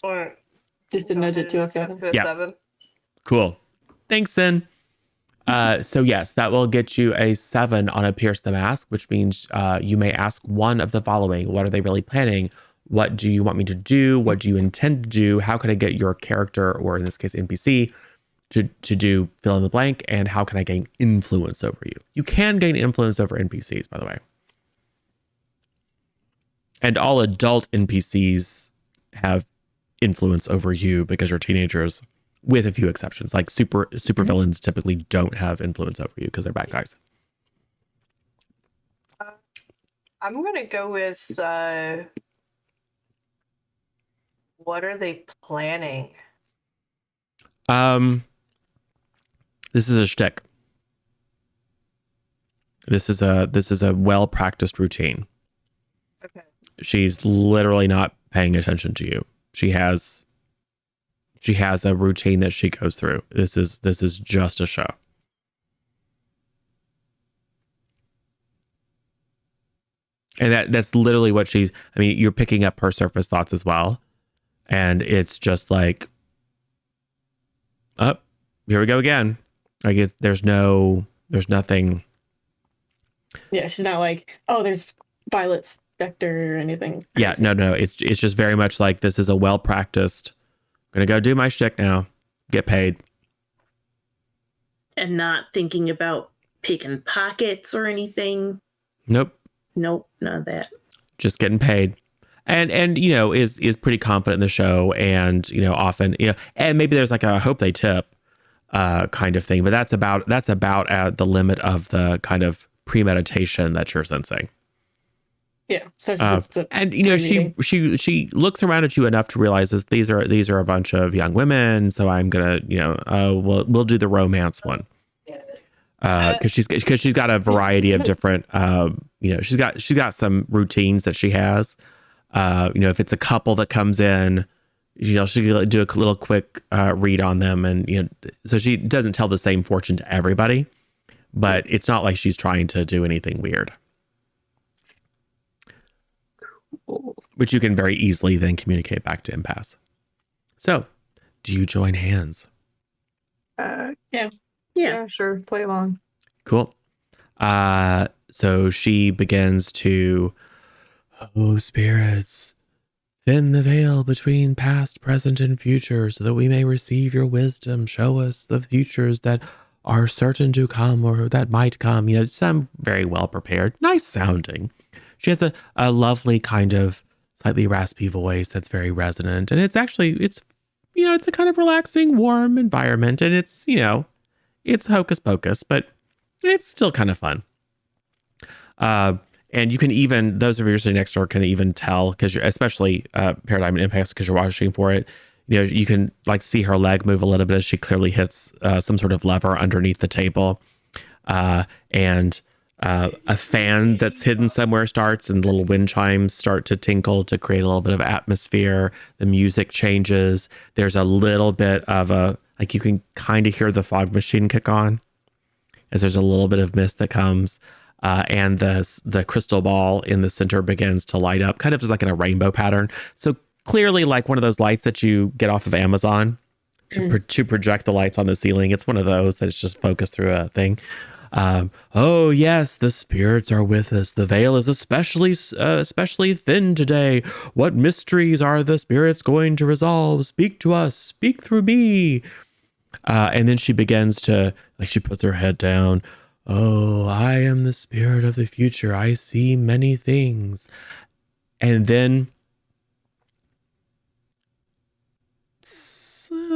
Or Just to nudge it to a 7. to a Yeah. 7. Cool. Thanks, Sin. So yes, that will get you a 7 on a Pierce the Mask, which means you may ask one of the following. What are they really planning? What do you want me to do? What do you intend to do? How can I get your character, or in this case NPC, to do fill in the blank? And how can I gain influence over you? You can gain influence over NPCs, by the way. And all adult NPCs have influence over you because you're teenagers, with a few exceptions. Like super villains typically don't have influence over you because they're bad guys. I'm gonna go with what are they planning? This is a shtick. This is a well-practiced routine. Okay. She's literally not paying attention to you. She has a routine that she goes through. This is just a show. And that's literally what I mean, you're picking up her surface thoughts as well. And it's just like, up, here we go again. Like there's nothing. Yeah, she's not like, oh, there's Violet's vector or anything. Yeah, no. It's just very much like, this is a well practiced. I'm gonna go do my shtick now, get paid, And not thinking about picking pockets or anything. Nope, None of that. just getting paid. And is pretty confident in the show, and often and maybe there's like a hope they tip kind of thing, but that's about at the limit of the kind of premeditation that you're sensing. Yeah, and she looks around at you enough to realize that these are a bunch of young women, so I'm gonna we'll do the romance one because she's got a variety of different she's got some routines that she has. If it's a couple that comes in, she'll do a little quick read on them, and so she doesn't tell the same fortune to everybody, but it's not like she's trying to do anything weird, which you can very easily then communicate back to Impasse. So, do you join hands? Yeah, sure. Play along. Cool. So she begins to, oh, spirits, thin the veil between past, present, and future, so that we may receive your wisdom. Show us the futures that are certain to come or that might come. Some very well prepared, nice sounding. She has a lovely kind of slightly raspy voice that's very resonant, and it's a kind of relaxing, warm environment, and it's hocus pocus, but it's still kind of fun. And you can even, those of you sitting next door can even tell, because you're especially Paradigm and Impasse, because you're watching for it. You can like see her leg move a little bit as she clearly hits some sort of lever underneath the table, and a fan that's hidden somewhere starts, and little wind chimes start to tinkle to create a little bit of atmosphere. The music changes. There's a little bit of you can kind of hear the fog machine kick on as there's a little bit of mist that comes, and the crystal ball in the center begins to light up, kind of just like in a rainbow pattern. So clearly like one of those lights that you get off of Amazon to project the lights on the ceiling. It's one of those that's just focused through a thing. Oh yes, the spirits are with us. The veil is especially thin today. What mysteries are the spirits going to resolve? Speak to us. Speak through me. And then she begins to, she puts her head down. Oh, I am the spirit of the future. I see many things. And then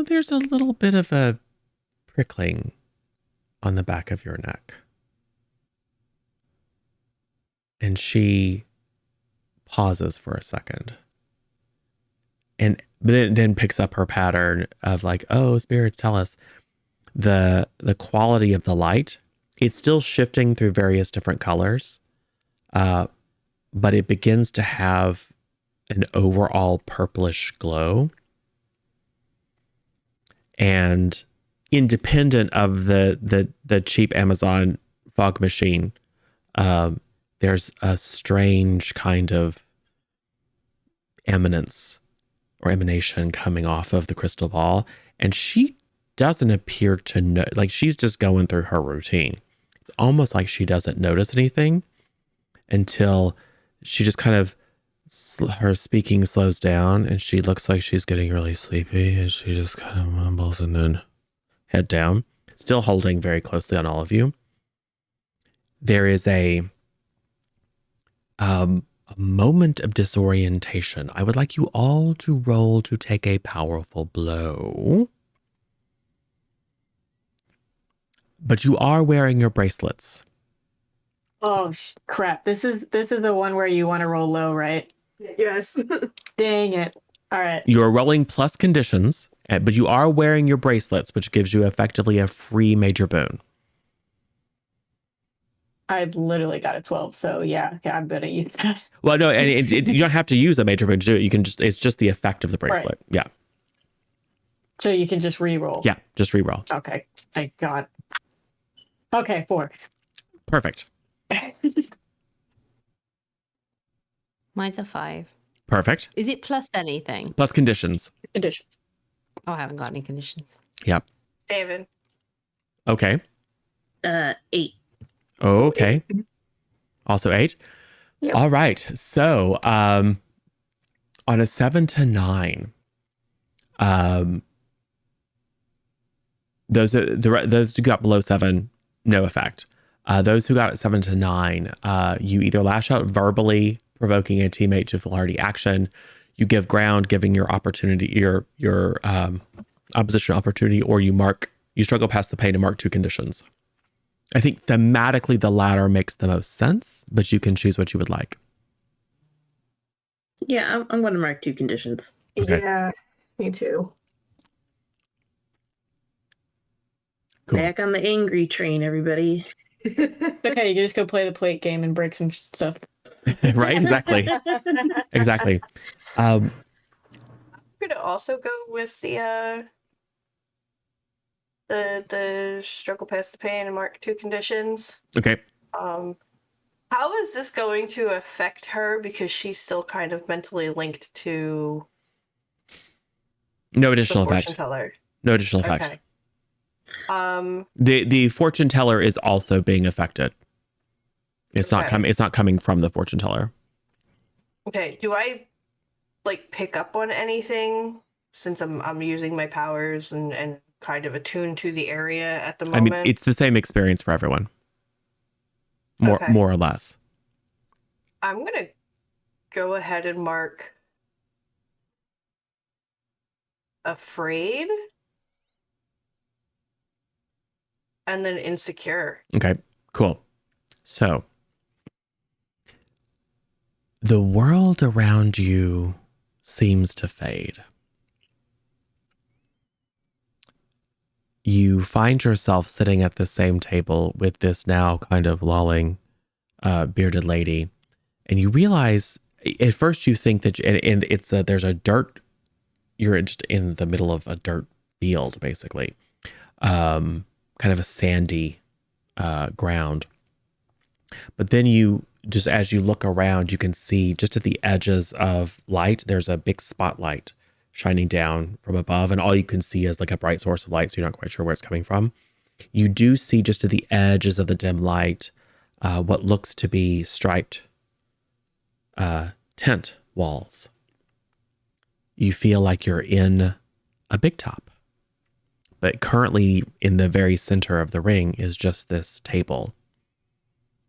there's a little bit of a prickling on the back of your neck. And she pauses for a second. And then picks up her pattern of like, oh, spirits, tell us. The quality of the light, it's still shifting through various different colors, but it begins to have an overall purplish glow. And independent of the cheap Amazon fog machine, there's a strange kind of eminence or emanation coming off of the crystal ball, and she doesn't appear to know, like she's just going through her routine. It's almost like she doesn't notice anything until she just kind of, her speaking slows down, and she looks like she's getting really sleepy, and she just kind of mumbles and then head down, still holding very closely on all of you. There is a moment of disorientation. I would like you all to roll to take a powerful blow. But you are wearing your bracelets. Oh crap! This is the one where you want to roll low, right? Yes. Dang it! All right. You are rolling plus conditions, but you are wearing your bracelets, which gives you effectively a free major boon. I literally got a 12, so yeah, I'm gonna use that. Well, no, and you don't have to use a major boon to do it. You can it's just the effect of the bracelet. Right. Yeah. So you can just re-roll. Yeah, just re-roll. Okay. Thank God. Okay, 4. Perfect. Mine's a 5. Perfect. Is it plus anything? Plus conditions. Conditions. Oh, I haven't got any conditions. Yep. David. Okay. 8. Okay. Also 8. Yep. All right. So, on a 7 to 9, those who got below 7, no effect. Those who got 7 to 9, you either lash out verbally, provoking a teammate to foolhardy action. You give ground, giving your opportunity, your opposition opportunity, or you struggle past the pain and mark 2 conditions. I think thematically the latter makes the most sense, but you can choose what you would like. Yeah, I'm going to mark 2 conditions. Okay. Yeah, me too. Cool. Back on the angry train, everybody. It's okay, you can just go play the plate game and break some stuff. Right? Exactly. Exactly. I'm gonna also go with the struggle past the pain and mark 2 conditions. Okay. How is this going to affect her? Because she's still kind of mentally linked to No the additional fortune effect. teller. No additional effect. Okay. The fortune teller is also being affected. It's not Okay. It's not coming from the fortune teller. Okay. Do I like pick up on anything since I'm using my powers and kind of attuned to the area at the I moment? mean, it's the same experience for everyone. More Okay. or less. I'm gonna go ahead and mark afraid and then insecure. Okay. Cool. So the world around you seems to fade. You find yourself sitting at the same table with this now kind of lolling bearded lady, and you realize at first you think that and it's there's a dirt. You're just in the middle of a dirt field, basically, kind of a sandy ground. But then you just as you look around, you can see just at the edges of light, there's a big spotlight shining down from above, and all you can see is like a bright source of light, so you're not quite sure where it's coming from. You do see just at the edges of the dim light what looks to be striped tent walls. You feel like you're in a big top, but currently in the very center of the ring is just this table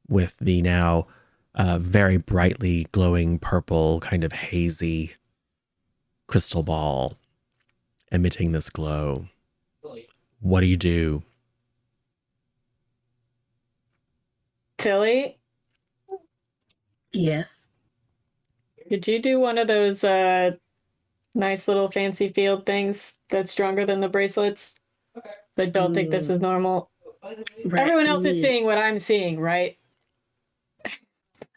with the now very brightly glowing purple, kind of hazy crystal ball emitting this glow. What do you do? Tilly, Yes. could you do one of those nice little fancy field things that's stronger than the bracelets? So I don't think this is normal. Right. Everyone else is seeing what I'm seeing, right?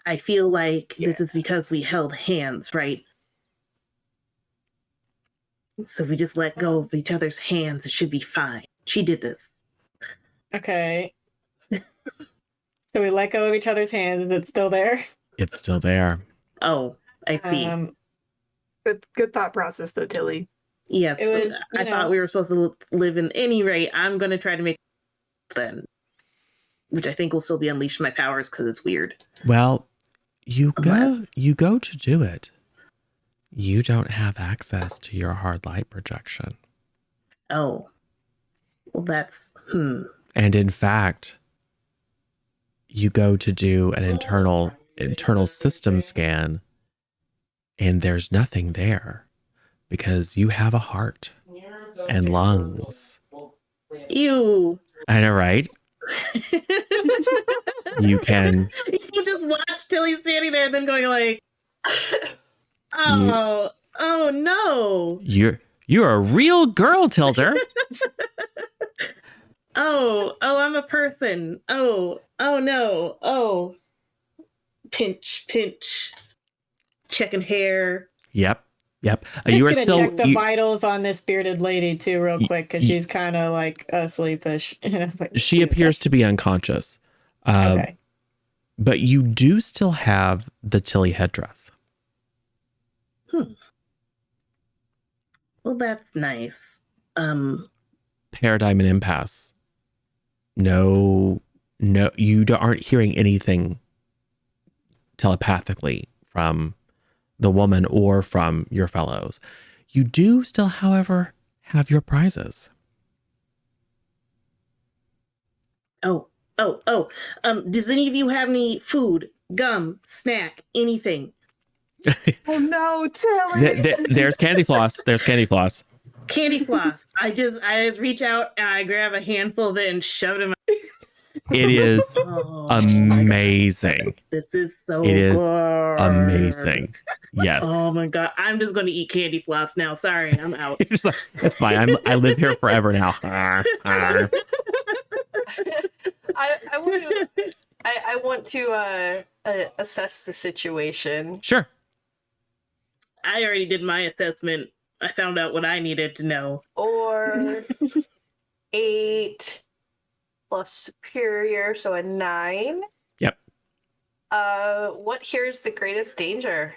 I feel like this is because we held hands, right? So we just let go of each other's hands. It should be fine. She did this. Okay. So we let go of each other's hands. Is it still there? It's still there. Oh, I see. Good thought process, though, Tilly. Yes. it was, I you thought know- we were supposed to live in any rate. I'm going to try to make then, which I think will still be unleash my powers because it's weird. Well, you Unless- go to do it. You don't have access to your hard light projection. Oh. Well, that's, And in fact, you go to do an internal system scan, and there's nothing there because you have a heart and lungs. Ew. I know, right? You can. You just watch Tilly standing there and then going like, oh no. You're a real girl, Tilter. Oh, I'm a person. Oh no. Oh. Pinch. Checking hair. Yep. Just You are gonna still. check the vitals on this bearded lady too, real quick, because y- she's kind of like asleepish. She appears to be unconscious. Okay. But you do still have the Tilly headdress. Well, that's nice. Paradigm and impasse. No, you aren't hearing anything telepathically from the woman or from your fellows. You do still, however, have your prizes. Oh. Does any of you have any food, gum, snack, anything? Oh no, Tilly! There's candy floss. There's candy floss. Candy floss. I just reach out and I grab a handful of it and shove it in my. It is Oh, amazing. this is so It is good. amazing. Yes. Oh my god, I'm just going to eat candy floss now. Sorry, I'm out. You're just like, it's fine. I live here forever now. I want to assess the situation. Sure. I already did my assessment. I found out what I needed to know. Or 8 plus superior, so a 9. Yep. What here is the greatest danger?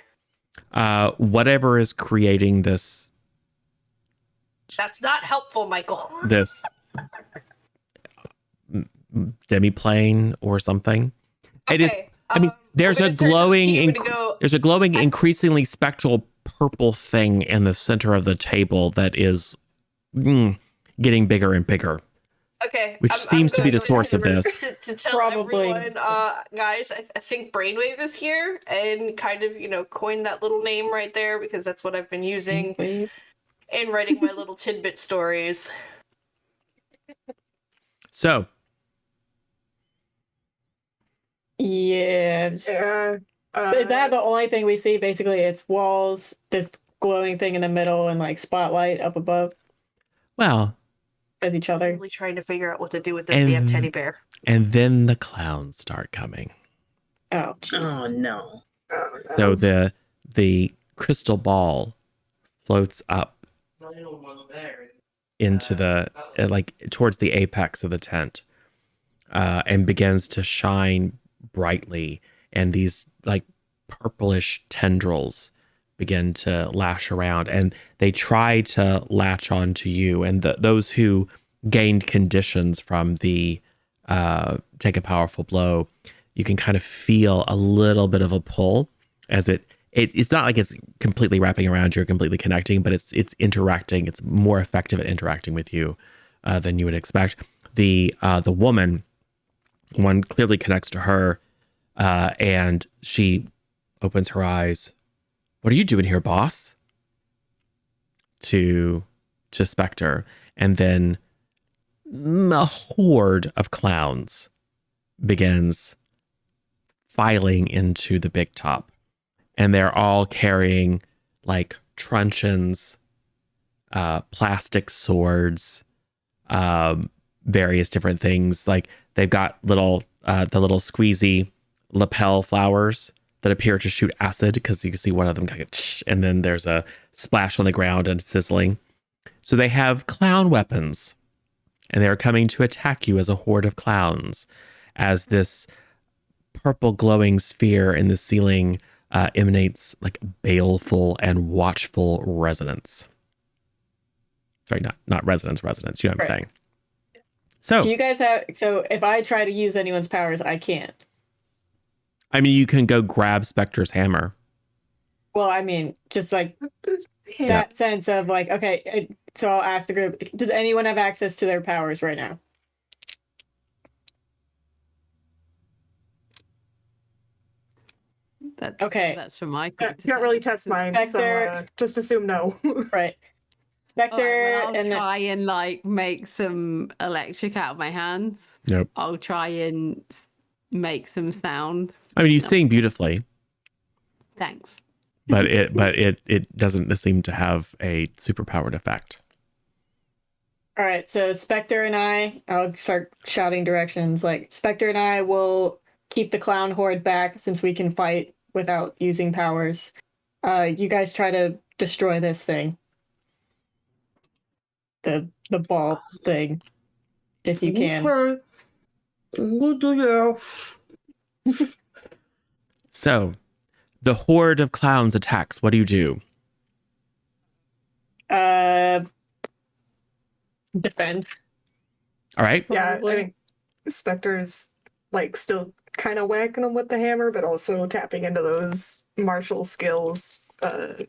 Whatever is creating this That's not helpful, Michael. this demiplane or something. It is. I mean, there's a glowing, increasingly spectral purple thing in the center of the table that is getting bigger and bigger. Okay. Which seems to be the source of this. To tell everyone, guys, I think Brainwave is here, and kind of, coin that little name right there because that's what I've been using in writing my little tidbit stories. So. Yeah. Is that the only thing we see? Basically, it's walls, this glowing thing in the middle, and like spotlight up above. Well. With each other. Really trying to figure out what to do with this damn teddy bear. And then the clowns start coming. Oh, geez. Oh no. So the crystal ball floats up into the towards the apex of the tent, and begins to shine brightly, and these like purplish tendrils begin to lash around, and they try to latch onto you, and those who gained conditions from the take a powerful blow, you can kind of feel a little bit of a pull as it's not like it's completely wrapping around you or completely connecting, but it's interacting. It's more effective at interacting with you than you would expect. The woman, one clearly connects to her, and she opens her eyes. "What are you doing here, boss?" To Spectre. And then a horde of clowns begins filing into the big top. And they're all carrying like truncheons, plastic swords, various different things. Like they've got the little squeezy lapel flowers that appear to shoot acid, because you can see one of them kind of, and then there's a splash on the ground and sizzling. So they have clown weapons, and they're coming to attack you as a horde of clowns, as this purple glowing sphere in the ceiling emanates like baleful and watchful resonance. Sorry, not resonance. You know what I'm saying? So do you guys have? So if I try to use anyone's powers, I can't. I mean, you can go grab Spectre's hammer. Well, I mean, just like that sense of like, okay, so I'll ask the group, does anyone have access to their powers right now? That's for Michael. Can't really test mine, so just assume no. Right. Spectre, I'll try and like make some electric out of my hands. Nope. I'll try and make some sound. I mean, you sing beautifully. Thanks. But it doesn't seem to have a superpowered effect. All right, so Spectre and I'll start shouting directions. Like, Spectre and I will keep the clown horde back since we can fight without using powers. You guys try to destroy this thing. The ball thing, if you can. Okay. We'll do your... So, the horde of clowns attacks. What do you do? Defend. All right. Yeah, Probably. I think Spectre's like still kind of whacking them with the hammer, but also tapping into those martial skills to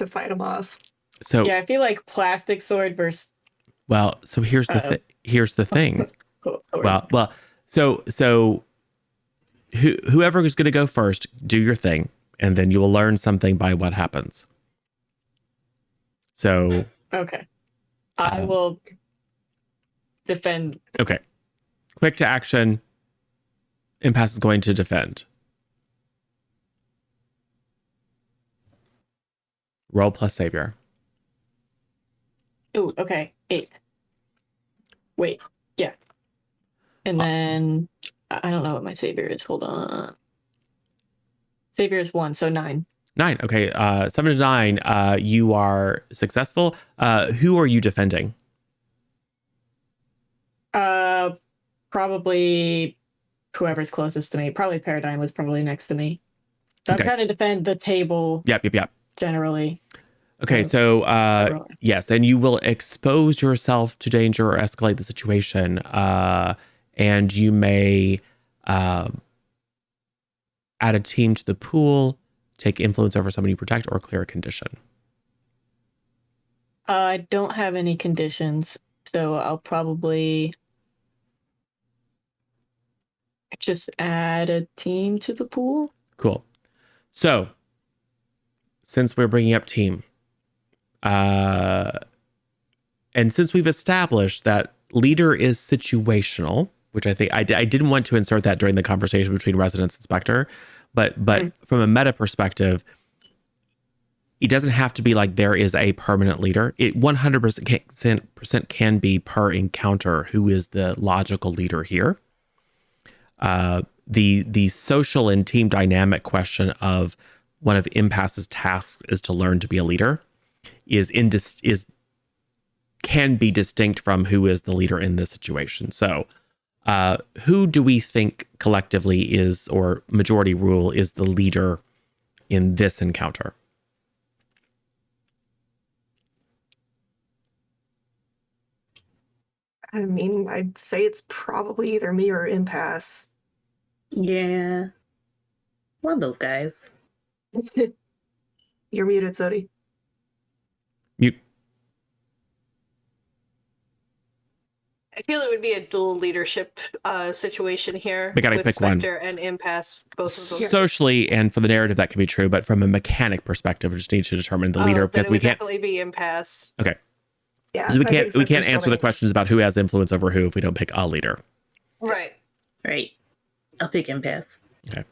fight them off. So Yeah, I feel like plastic sword versus so here's the here's the thing. sword. So whoever is going to go first, do your thing, and then you will learn something by what happens. So Okay. I will defend. okay, quick to action. Impasse is going to defend. Roll plus savior. Ooh, okay. 8. Wait, yeah. And then I don't know what my savior is. Hold on. Savior is 1, so 9. 9. Okay. 7 to 9. You are successful. Who are you defending? Probably whoever's closest to me. Probably Paradigm was probably next to me. So Okay. I'm trying to defend the table. Yep. Generally. Okay, so yes, and you will expose yourself to danger or escalate the situation, and you may add a team to the pool, take influence over someone you protect, or clear a condition. I don't have any conditions, so I'll probably just add a team to the pool. Cool. So, since we're bringing up team, and since we've established that leader is situational, which I think I didn't want to insert that during the conversation between residents and Spectre, but from a meta perspective, it doesn't have to be like there is a permanent leader. It 100% can be per encounter who is the logical leader here. The social and team dynamic question of one of Impasse's tasks is to learn to be a leader can be distinct from who is the leader in this situation. So who do we think collectively is, or majority rule is, the leader in this encounter? I mean, I'd say it's probably either me or Impasse. Yeah. One of those guys. You're muted, Sodi. Mute. I feel it would be a dual leadership situation here. We gotta with pick one. Spectre and Impasse, both of them. Socially and for the narrative, that can be true, but from a mechanic perspective, we just need to determine the leader, Then because it we would can't. definitely be Impasse. Okay. Yeah, We I think can't Spectre's answer still the questions about who has influence over who if we don't pick a leader. Right. Right. I'll pick Impasse. Okay.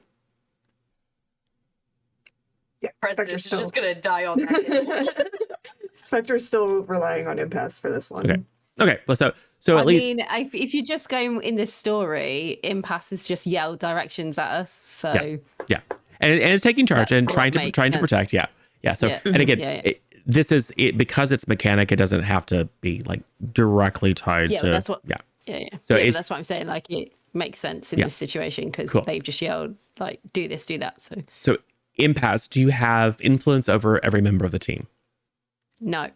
Yeah, President Spectre's is still. just gonna die on that. Spectre's still relying on Impasse for this one. Okay. Well, so I at least mean, if you're just going in this story, Impasse has just yelled directions at us. So yeah, and it's taking charge That and would trying to make protect. Yeah. So Yeah. and again, Yeah. this is it, because it's mechanic. It doesn't have to be like directly tied Yeah, to. but that's what. Yeah. Yeah. So But it's- that's what I'm saying. Like, it makes sense in Yeah. this situation because Cool. they've just yelled like, "Do this, do that." So Impasse, do you have influence over every member of the team? No.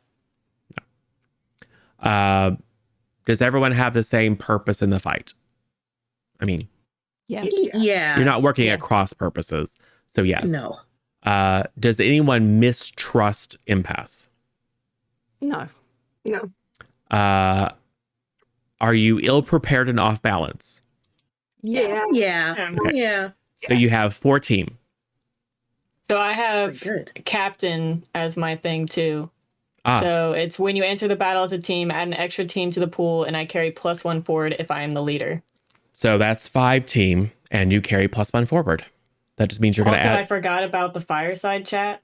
Does everyone have the same purpose in the fight? I mean, Yeah. Yeah. you're not working Yeah. at cross purposes. So yes. No. Does anyone mistrust Impasse? No. No. Are you ill prepared and off balance? Yeah. Yeah. Okay. Yeah. So you have 4 team. So I have Good. captain as my thing too. Ah, So it's when you enter the battle as a team, add an extra team to the pool, and I carry +1 forward if I am the leader. so that's 5 team, and you carry +1 forward. That just means you're going Also, to I add. forgot about the fireside chat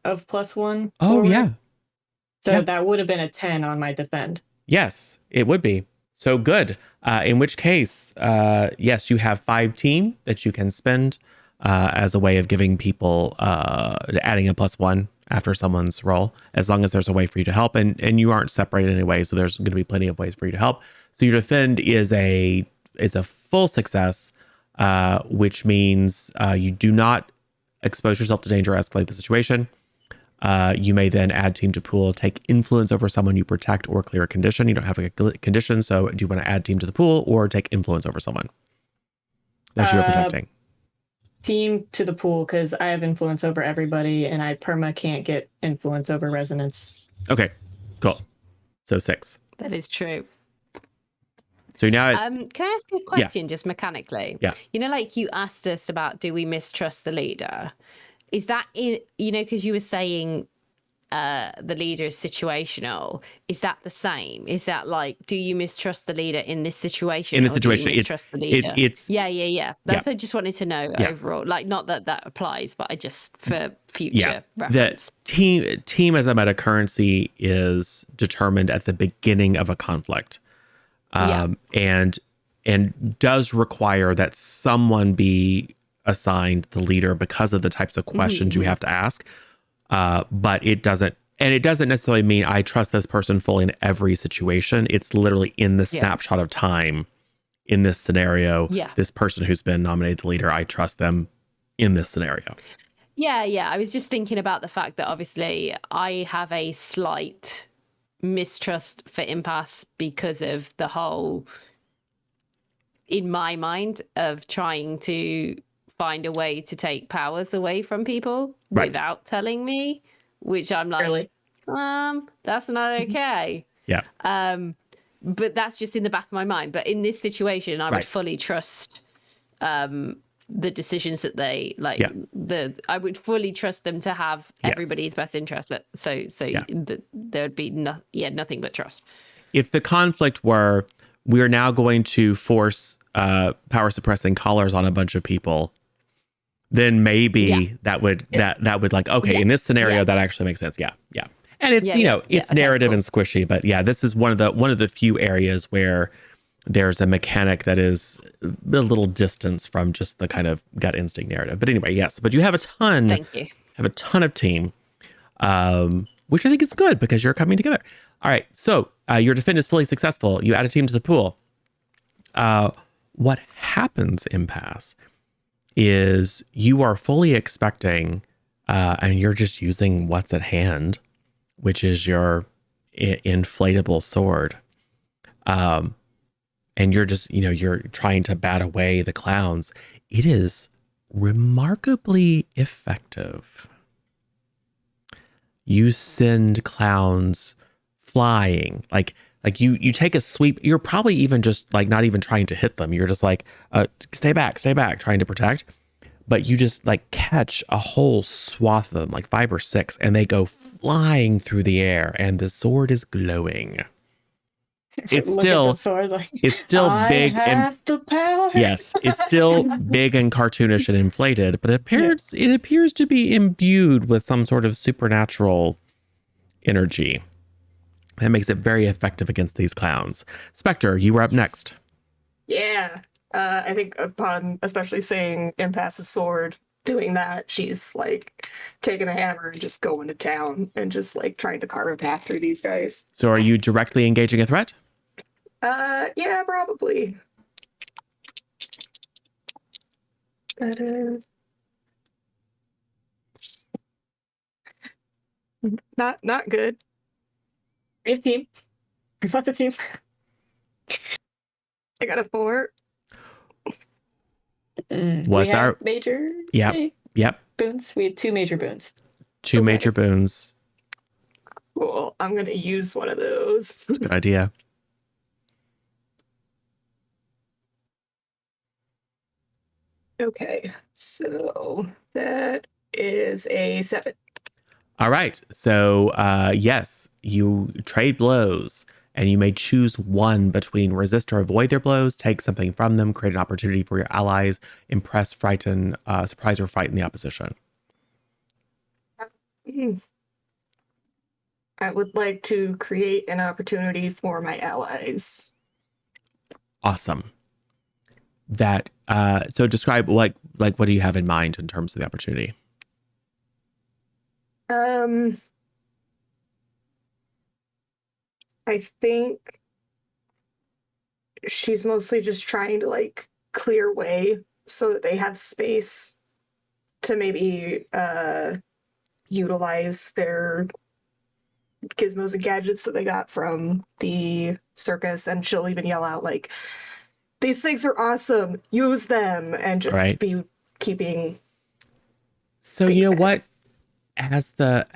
of +1. Oh forward. yeah, So yeah. that would have been a 10 on my defend. yes, it would be. So good. In which case, yes, you have 5 team that you can spend as a way of giving people adding a +1 after someone's roll, as long as there's a way for you to help, and you aren't separated in any way, so there's going to be plenty of ways for you to help. So your defend is a full success, which means you do not expose yourself to danger or escalate the situation. You may then add team to pool, take influence over someone you protect or clear a condition. You don't have a condition, so do you want to add team to the pool or take influence over someone that you're protecting? Team to the pool, because I have influence over everybody, and I can't get influence over resonance. Okay, cool. So 6. That is true. So now it's... Can I ask you a question just mechanically? Yeah. You know, like you asked us about, do we mistrust the leader? Is that, because you were saying the leader is situational. Is that the same? Is that like, do you mistrust the leader in this situation? In this or do you situation, mistrust the leader? it's... Yeah. That's what I just wanted to know overall. Like, not that applies, but I just, for future reference. The team as a meta currency is determined at the beginning of a conflict. And does require that someone be assigned the leader because of the types of questions you have to ask. But it doesn't necessarily mean I trust this person fully in every situation. It's literally in the snapshot of time in this scenario. This person who's been nominated the leader, I trust them in this scenario. Yeah. I was just thinking about the fact that obviously I have a slight mistrust for impasse because of the whole, in my mind, of trying to find a way to take powers away from people without telling me, which I'm like, that's not okay. Yeah. But that's just in the back of my mind. But in this situation, I would fully trust the decisions that they I would fully trust them to have everybody's best interest. There'd be nothing but trust. If the conflict were, we're now going to force power suppressing collars on a bunch of people, then maybe that would like, okay, in this scenario that actually makes sense. Yeah. And it's it's narrative and squishy, but this is one of the few areas where there's a mechanic that is a little distance from just the kind of gut instinct narrative. But anyway, yes. But you have a ton. Thank you. Have a ton of team, which I think is good because you're coming together. All right. So your defend is fully successful. You add a team to the pool. What happens, impasse, is you are fully expecting, and you're just using what's at hand, which is your inflatable sword. And you're just, you're trying to bat away the clowns. It is remarkably effective. You send clowns flying. Like you take a sweep. You're probably even just like not even trying to hit them. You're just like, stay back, trying to protect. But you just like catch a whole swath of them, like 5 or 6, and they go flying through the air, and the sword is glowing. It's still big and the power. Yes, it's still big and cartoonish and inflated, but it appears to be imbued with some sort of supernatural energy that makes it very effective against these clowns. Spectre, you were up next. Yeah, I think upon especially seeing Impasse's sword doing that, she's like taking a hammer and just going to town and just like trying to carve a path through these guys. So are you directly engaging a threat? Yeah, probably. Not good. We have team. What's a team? I got a 4. What's our major? Yep. Boons. We had 2 major boons. 2 major boons. Cool. I'm gonna use one of those. That's a good idea. Okay, so that is a 7. All right. So, yes, you trade blows, and you may choose one between resist or avoid their blows, take something from them, create an opportunity for your allies, impress, frighten, surprise, or frighten the opposition. I would like to create an opportunity for my allies. Awesome. That so describe like what do you have in mind in terms of the opportunity? I think she's mostly just trying to like clear way so that they have space to maybe utilize their gizmos and gadgets that they got from the circus, and she'll even yell out like, "These things are awesome! Use them!" and just Right. be keeping. So you know what? As the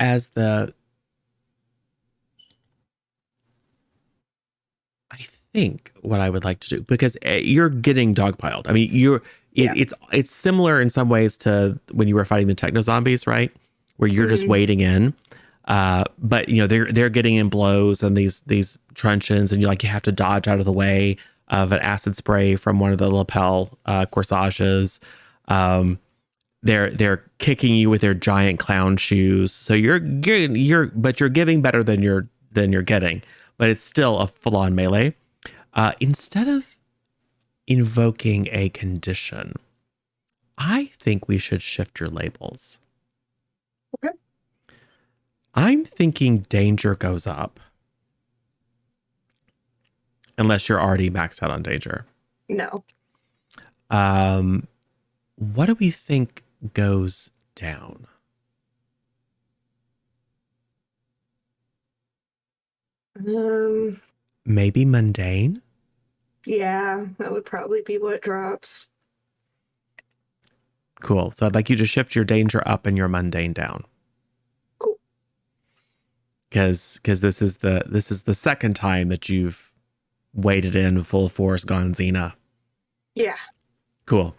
I think what I would like to do, because you're getting dogpiled. I mean, it's similar in some ways to when you were fighting the techno zombies, right? Where you're just wading in. But you know, they're getting in blows and these truncheons, and you have to dodge out of the way of an acid spray from one of the lapel corsages. They're kicking you with their giant clown shoes. So you're giving better than you're getting, but it's still a full-on melee. Instead of invoking a condition, I think we should shift your labels. Okay. I'm thinking danger goes up. Unless you're already maxed out on danger. No. What do we think goes down? Maybe mundane? Yeah, that would probably be what drops. Cool. So I'd like you to shift your danger up and your mundane down. Cool. Because this is the second time that you've waded in full force Gonzina. Yeah. Cool.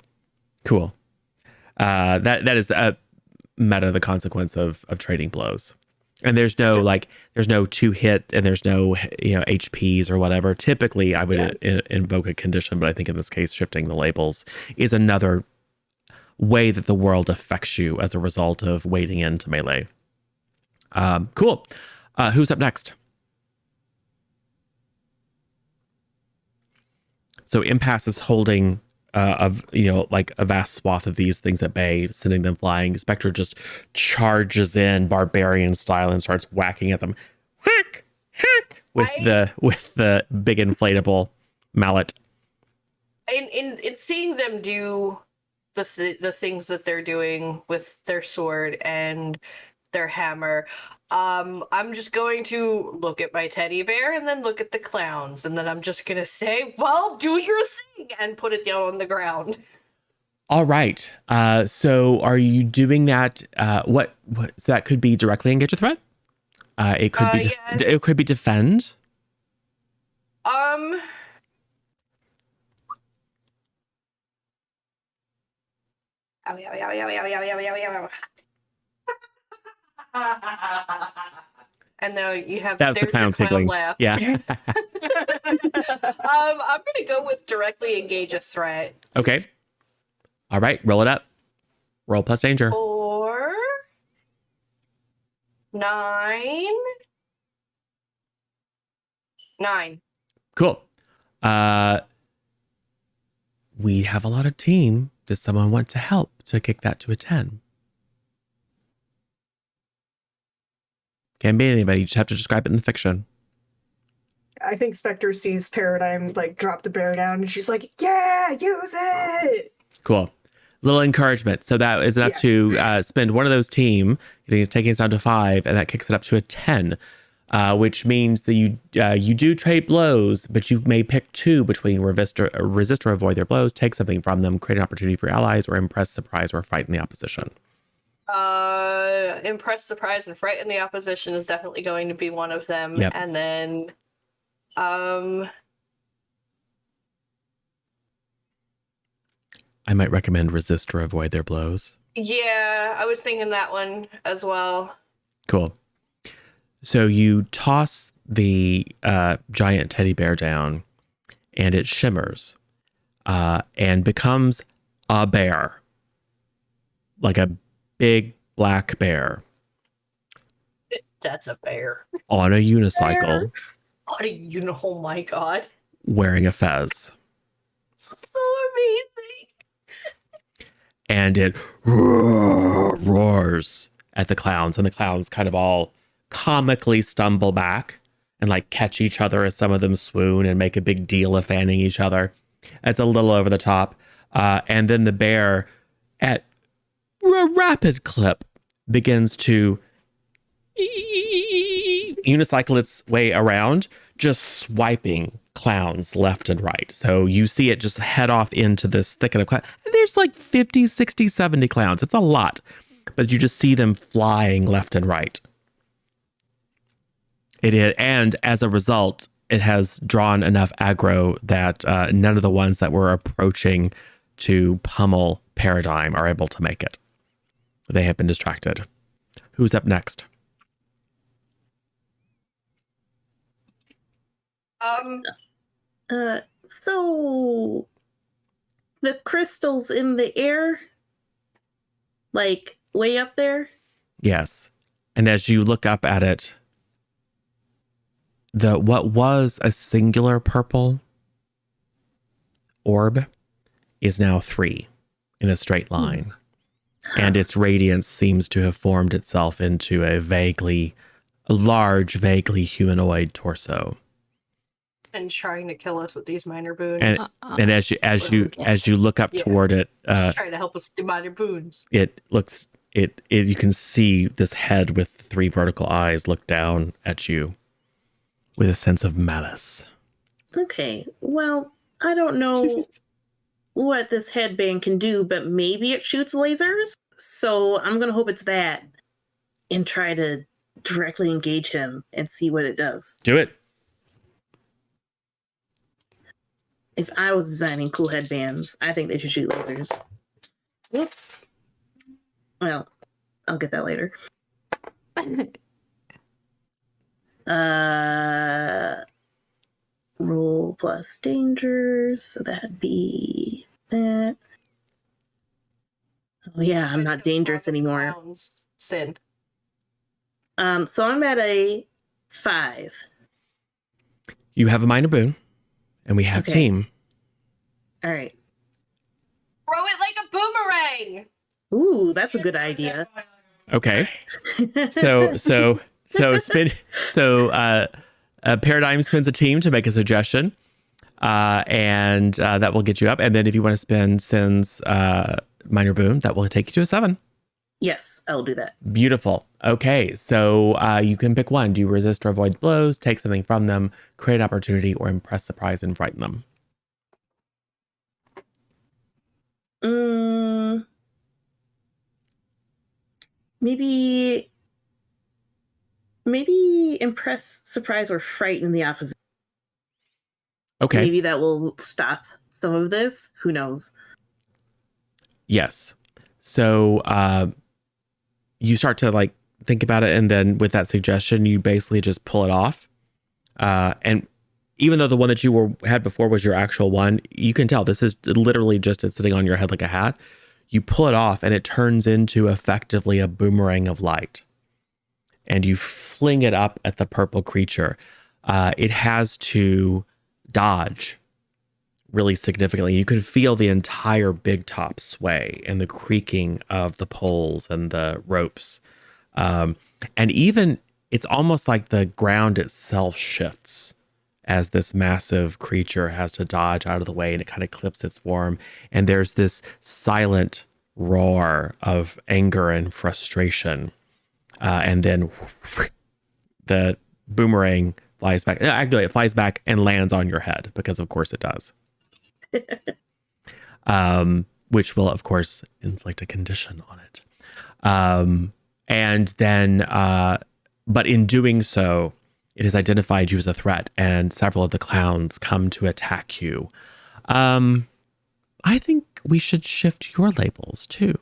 That is meta the consequence of trading blows. And there's no two hit, and there's no HPs or whatever. Typically, I would invoke a condition, but I think in this case, shifting the labels is another way that the world affects you as a result of wading into melee. Cool. Who's up next? So Impasse is holding a vast swath of these things at bay, sending them flying. Spectre just charges in barbarian style and starts whacking at them. Whack, hack with the big inflatable mallet. In seeing them do the things that they're doing with their sword and their hammer, I'm just going to look at my teddy bear and then look at the clowns, and then I'm just gonna say, well, do your thing, and put it down on the ground. All right. So are you doing that? What so that could be directly engage a threat? It could be it could be defend. And now you have That's the clown giggling. Laugh. Yeah. I'm gonna go with directly engage a threat. Okay. All right, roll it up. Roll plus danger. 4, 9. Cool. We have a lot of team. Does someone want to help to kick that to a 10? Can be anybody. You just have to describe it in the fiction. I think Spectre sees Paradigm drop the bear down, and she's like, "Yeah, use it." Cool. Little encouragement. So that is enough to spend one of those team, taking us down to 5, and that kicks it up to a 10, which means that you do trade blows, but you may pick 2 between resist or avoid their blows, take something from them, create an opportunity for your allies, or impress, surprise, or frighten the opposition. Impress, surprise, and frighten the opposition is definitely going to be one of them. Yep. And then I might recommend resist or avoid their blows. Yeah, I was thinking that one as well. Cool. So you toss the giant teddy bear down, and it shimmers and becomes a bear. Like a big black bear. That's a bear. On a unicycle. Oh my god. Wearing a fez. So amazing. And it roars at the clowns, and the clowns kind of all comically stumble back and catch each other as some of them swoon and make a big deal of fanning each other. It's a little over the top. And then the bear, at a rapid clip, begins to unicycle its way around, just swiping clowns left and right. So you see it just head off into this thicket of clowns. There's like 50, 60, 70 clowns. It's a lot, but you just see them flying left and right. It is, and as a result, it has drawn enough aggro that none of the ones that were approaching to pummel Paradigm are able to make it. They have been distracted. Who's up next? So the crystals in the air, like way up there? Yes. And as you look up at it, what was a singular purple orb is now 3 in a straight line. And its radiance seems to have formed itself into a large, vaguely humanoid torso. And trying to kill us with these minor boons. And as you look up toward it, trying to help us with the minor boons. You can see this head with 3 vertical eyes look down at you with a sense of malice. Okay, well, I don't know what this headband can do, but maybe it shoots lasers. So I'm gonna hope it's that, and try to directly engage him and see what it does. Do it. If I was designing cool headbands, I think they should shoot lasers. Whoops. Well, I'll get that later. Roll plus dangers, so that'd be that. Oh yeah, I'm not dangerous anymore. Sin. So I'm at a 5. You have a minor boon, and we have team. All right. Throw it like a boomerang. Ooh, that's a good idea. Okay. So Paradigm spins a team to make a suggestion, and that will get you up. And then if you want to spin Sin's minor boon, that will take you to a 7. Yes, I'll do that. Beautiful. Okay, so you can pick one. Do you resist or avoid blows, take something from them, create an opportunity, or impress, surprise, and frighten them? Maybe impress, surprise, or frighten the opposite. Okay. Maybe that will stop some of this. Who knows? Yes. So you start to think about it, and then with that suggestion, you basically just pull it off. And even though the one that you had before was your actual one, you can tell this is literally just it's sitting on your head like a hat. You pull it off, and it turns into effectively a boomerang of light. And you fling it up at the purple creature. It has to dodge really significantly. You can feel the entire big top sway and the creaking of the poles and the ropes. And even it's almost like the ground itself shifts as this massive creature has to dodge out of the way, and it kind of clips its form. And there's this silent roar of anger and frustration. And then the boomerang flies back. Actually, it flies back and lands on your head, because of course it does. Which will, of course, inflict a condition on it. And then, but in doing so, it has identified you as a threat, and several of the clowns come to attack you. I think we should shift your labels too.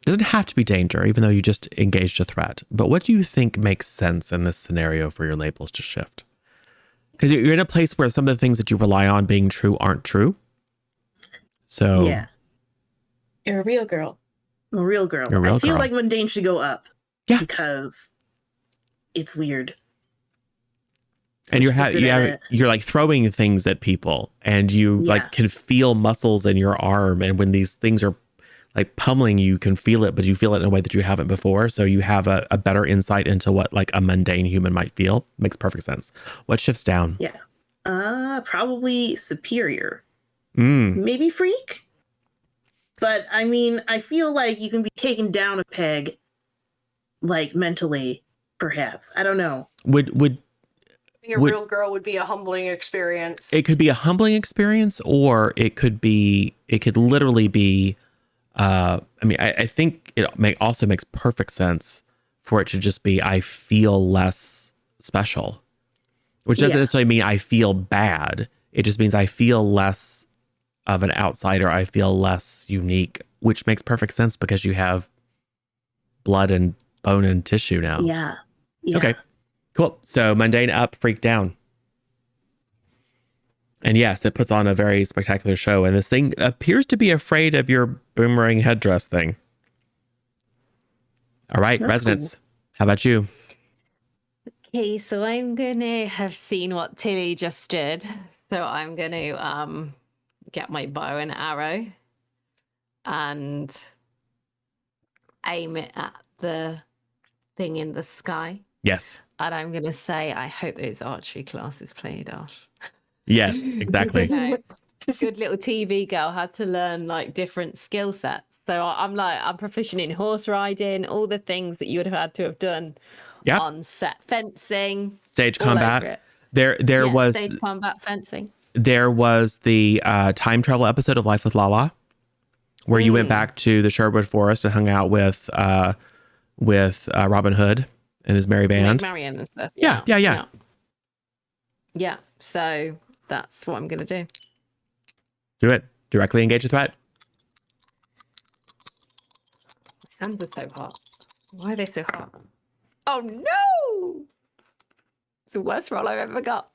It doesn't have to be danger, even though you just engaged a threat. But what do you think makes sense in this scenario for your labels to shift? Because you're in a place where some of the things that you rely on being true aren't true. So yeah, You're a real girl. I'm a real girl. You're a real I feel girl. like mundane should go up. Yeah. Because it's weird. and you're like throwing things at people, and you like can feel muscles in your arm, and when these things are like pummeling you can feel it, but you feel it in a way that you haven't before. So you have a better insight into what like a mundane human might feel. Makes perfect sense. What shifts down? Yeah. Probably superior. Mm. Maybe freak? But I mean, I feel like you can be taken down a peg, like mentally, perhaps. I don't know. Would Being a real girl would be a humbling experience. it could be a humbling experience, or it could literally be. I mean, I think it also makes perfect sense for it to just be, I feel less special, which doesn't necessarily mean I feel bad. It just means I feel less of an outsider. I feel less unique, which makes perfect sense because you have blood and bone and tissue now. Yeah. Okay, cool. So mundane up, freak down. And yes, it puts on a very spectacular show. And this thing appears to be afraid of your boomerang headdress thing. All right, That's Resonance. How about you? Okay, so I'm gonna have seen what Tilly just did. So I'm gonna get my bow and arrow and aim it at the thing in the sky. Yes. And I'm gonna say, I hope those archery classes played off. Yes, exactly. You know, good little TV girl had to learn like different skill sets. So I'm proficient in horse riding, all the things that you would have had to have done on set, fencing, Stage all over combat. it. There was stage combat, fencing. There was the time travel episode of Life with Lala, where you went back to the Sherwood Forest and hung out with Robin Hood and his merry band. Like Marion and stuff. Yeah. So that's what I'm gonna do. Do it. Directly engage the threat. My hands are so hot. Why are they so hot? Oh no! It's the worst roll I've ever got.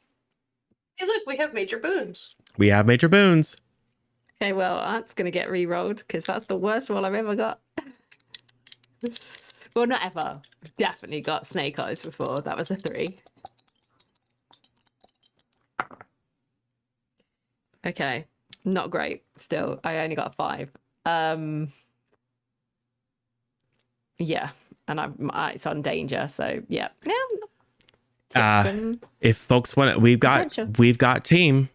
Hey, look, we have major boons. We have major boons. Okay, well, that's gonna get re-rolled because that's the worst roll I've ever got. Well, not ever. Definitely got snake eyes before. That was a 3. Okay, not great. Still, I only got a 5. Yeah, and it's on danger. So yeah. If folks want it, we've got team.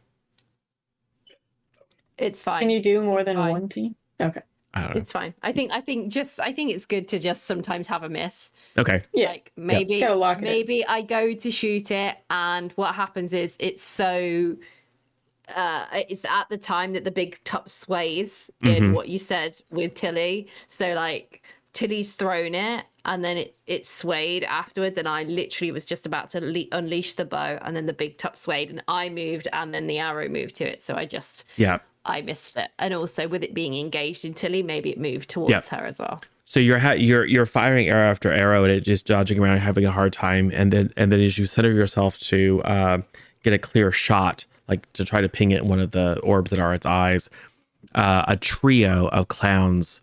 It's fine. Can you do more than one team? Okay. I don't know. It's fine. I think it's good to just sometimes have a miss. Okay. Yeah. Like maybe Gotta lock it in. maybe I go to shoot it, and what happens is it's so it's at the time that the big top sways in what you said with Tilly. So like Tilly's thrown it, and then it swayed afterwards, and I literally was just about to unleash the bow, and then the big top swayed, and I moved, and then the arrow moved to it. So I missed it. And also with it being engaged in Tilly, maybe it moved towards her as well. So you're firing arrow after arrow, and it just dodging around, having a hard time, and then as you center yourself to get a clear shot, like to try to ping it in one of the orbs that are its eyes, a trio of clowns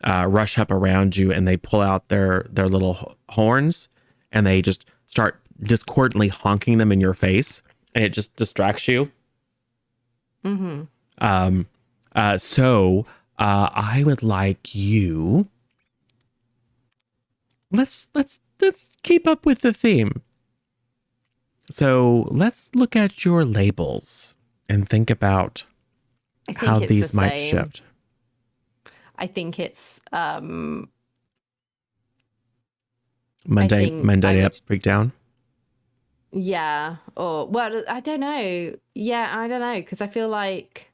rush up around you, and they pull out their little horns, and they just start discordantly honking them in your face, and it just distracts you. So I would like you. Let's keep up with the theme. So let's look at your labels and think about how these might shift. I think it's Mundane up, breakdown. Yeah. Or well, I don't know. Yeah, I don't know, because I felt like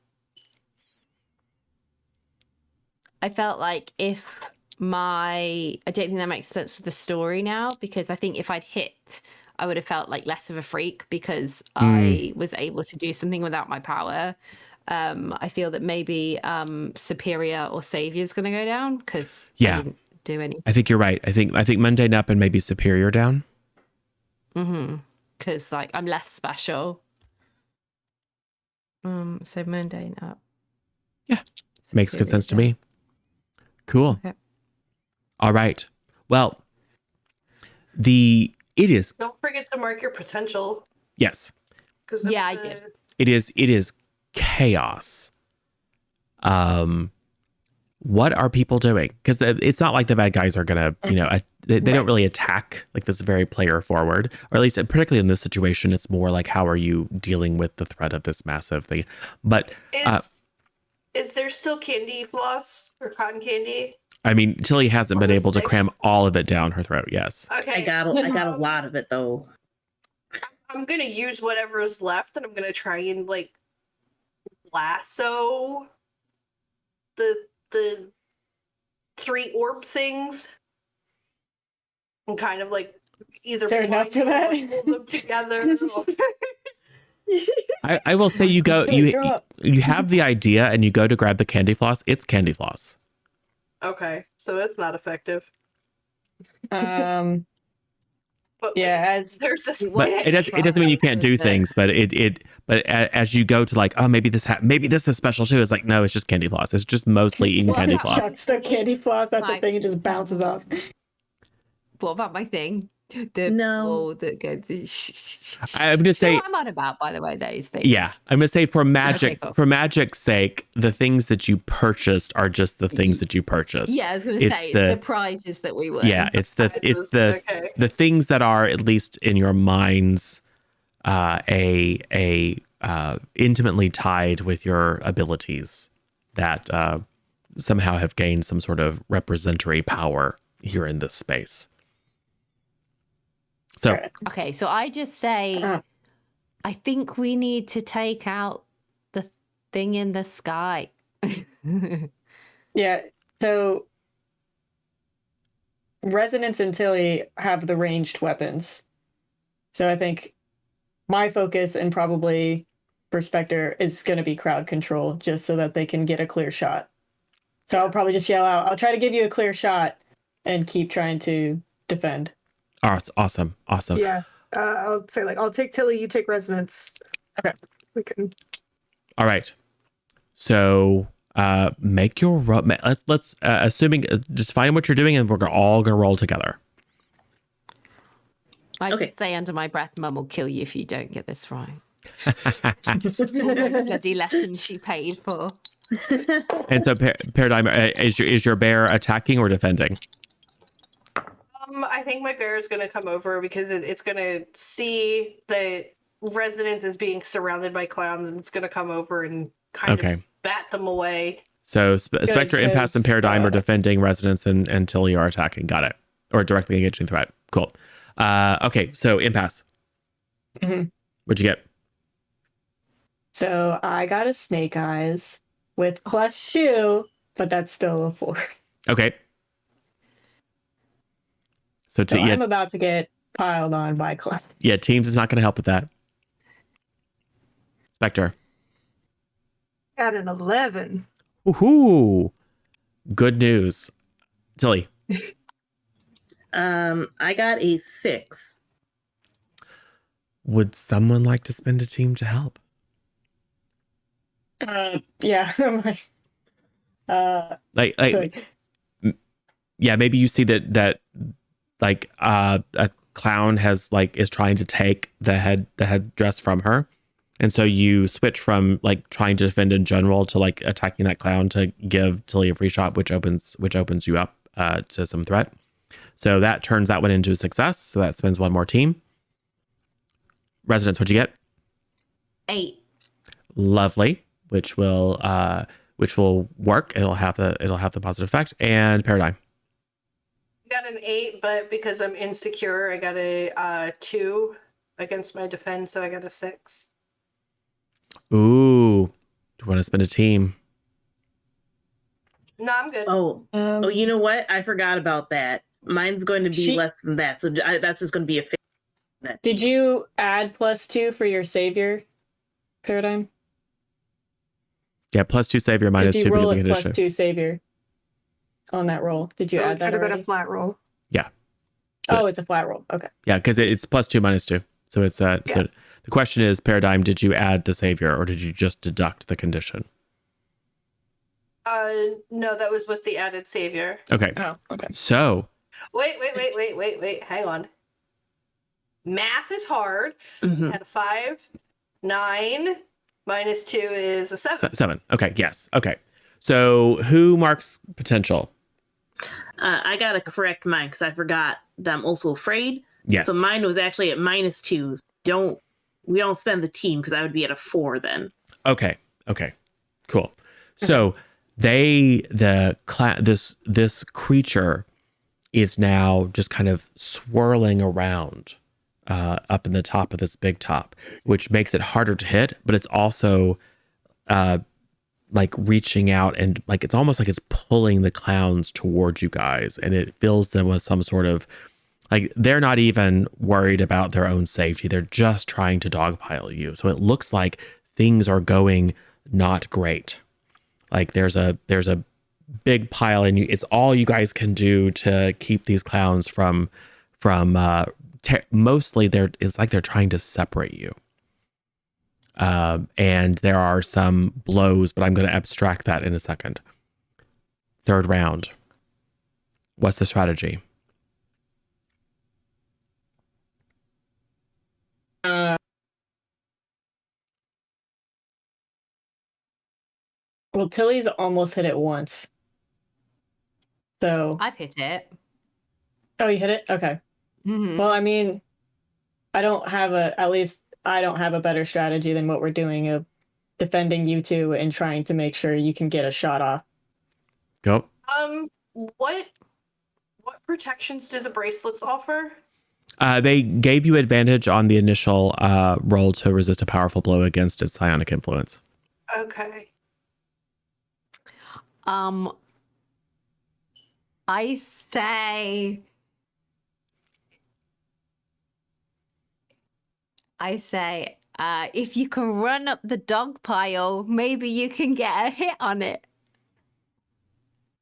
if I don't think that makes sense for the story now, because I think if I'd hit, I would have felt like less of a freak because I was able to do something without my power. I feel that maybe superior or savior is going to go down because I didn't do anything. I think you're right. I think mundane up and maybe superior down. Because like I'm less special. So mundane up. Yeah, makes good sense to me. Cool. Okay. All right. Well, it is. Don't forget to mark your potential. Yes. Yeah, I did. It is chaos. What are people doing? Because it's not like the bad guys are gonna, they don't really attack. Like, this is very player forward, or at least particularly in this situation, it's more like, how are you dealing with the threat of this massive thing? But Is there still candy floss or cotton candy? I mean, Tilly hasn't been Or able to stick? cram all of it down her throat. Yes. Okay. I got a lot of it though. I'm gonna use whatever is left, and I'm gonna try and like lasso the 3 orb things, and kind of like either Fair enough for blind that. or hold them together. or- I will say you go you have the idea and you go to grab the candy floss. It's candy floss. Okay, so it's not effective. But Yeah, as there's this. But it doesn't mean you can't do things. But as you go to like, oh, maybe this is special too. It's like, no, it's just candy floss. It's just mostly eating Well, candy that's floss. chucks the candy floss at the Right. thing and just bounces off. What about my thing? The No. ball that goes. I'm gonna You know say, what I'm on about, by the way, those things. yeah, I'm gonna say for cool. magic's sake, the things that you purchased are just the things that you purchased. Yeah, I was going It's to say, the- it's the prizes that we won. Yeah, it's the Okay. the things that are at least in your minds intimately tied with your abilities that somehow have gained some sort of representatory power here in this space. So Correct. Okay, so I just say, Uh. I think we need to take out the thing in the sky. Yeah, so Resonance and Tilly have the ranged weapons. So I think my focus and probably Perspector is going to be crowd control just so that they can get a clear shot. So I'll probably just yell out, I'll try to give you a clear shot and keep trying to defend. awesome. Yeah. I'll say I'll take Tilly, you take Resonance. Okay. We can. All right. So make your let's assuming just find what you're doing and we're all gonna roll together. I Okay. just say under my breath, Mum will kill you if you don't get this right. All those bloody lessons she paid for. And so Paradigm, is your bear attacking or defending? I think my bear is going to come over because it's going to see that Resonance is being surrounded by clowns, and it's going to come over and kind Okay. of bat them away. So Spectre, Impasse, and Paradigm are defending Resonance, and Tilly are attacking. Got it. Or directly engaging threat. Cool. Okay, so Impasse. Mhm. What'd you get? So I got a Snake Eyes with +2, but that's still a 4. Okay. So, So I'm about to get piled on by clowns. yeah, Teams is not going to help with that. Spectre. Got an 11. Woohoo! Good news. Tilly. I got a 6. Would someone like to spend a team to help? Yeah. I'm like, Like, yeah, maybe you see that like a clown is trying to take the headdress from her, and so you switch from like trying to defend in general to like attacking that clown to give Tilly a free shot, which opens you up to some threat. So that turns that one into a success. So that spends one more team. Resonance, what'd you get? 8. Lovely, which will work. It'll have the positive effect. And Paradigm. Got an 8, but because I'm insecure, I got a 2 against my defense, so I got a 6. Ooh, do you want to spend a team? No, I'm good. Oh, you know what? I forgot about that. Mine's going to be less than that, so that's just going to be a. Did you add +2 for your savior, Paradigm? Yeah, +2 savior, Did -2 you roll using a initiative. +2 savior on that roll? Did you So add it that should have been already? a flat roll. Yeah. So, Oh, it's a flat roll. Okay. yeah, because it's +2 -2. So it's so the question is, Paradigm, did you add the savior or did you just deduct the condition? No, that was with the added savior. Okay. Oh, okay. So Wait. Hang on. Math is hard. Mhm. Had a 5, 9, -2 is a 7. 7. Okay. Yes. Okay. So who marks potential? I got to correct mine because I forgot that I'm also afraid. Yes. So mine was actually at -2. We don't spend the team because I would be at a 4 then. Okay. Okay. Cool. So this creature is now just kind of swirling around up in the top of this big top, which makes it harder to hit, but it's also like reaching out and like it's almost like it's pulling the clowns towards you guys, and it fills them with some sort of like they're not even worried about their own safety. They're just trying to dogpile you. So it looks like things are going not great. Like there's a big pile, and it's all you guys can do to keep these clowns from mostly it's like they're trying to separate you. And there are some blows, but I'm going to abstract that in a second. Third round. What's the strategy? Well, Tilly's almost hit it once. So. I've hit it. Oh, you hit it? Okay. Mm-hmm. Well, I mean, I don't have a better strategy than what we're doing of defending you two and trying to make sure you can get a shot off. Go. What protections do the bracelets offer? They gave you advantage on the initial roll to resist a powerful blow against its psionic influence. Okay. I say if you can run up the dog pile, maybe you can get a hit on it.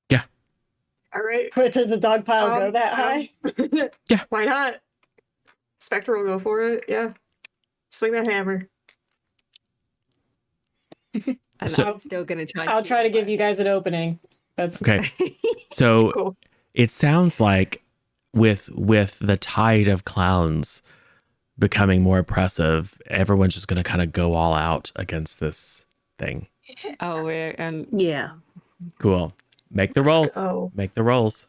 Yeah. All right. Does the dog pile go that high? Yeah. Why not? Spectre will go for it. Yeah. Swing that hammer. And So- I'm still gonna try. I'll try to give you guys an opening. That's Okay. So Cool. it sounds like with the tide of clowns becoming more oppressive, everyone's just going to kind of go all out against this thing. Oh, Yeah. Cool. Make the rolls. Oh. Make the rolls.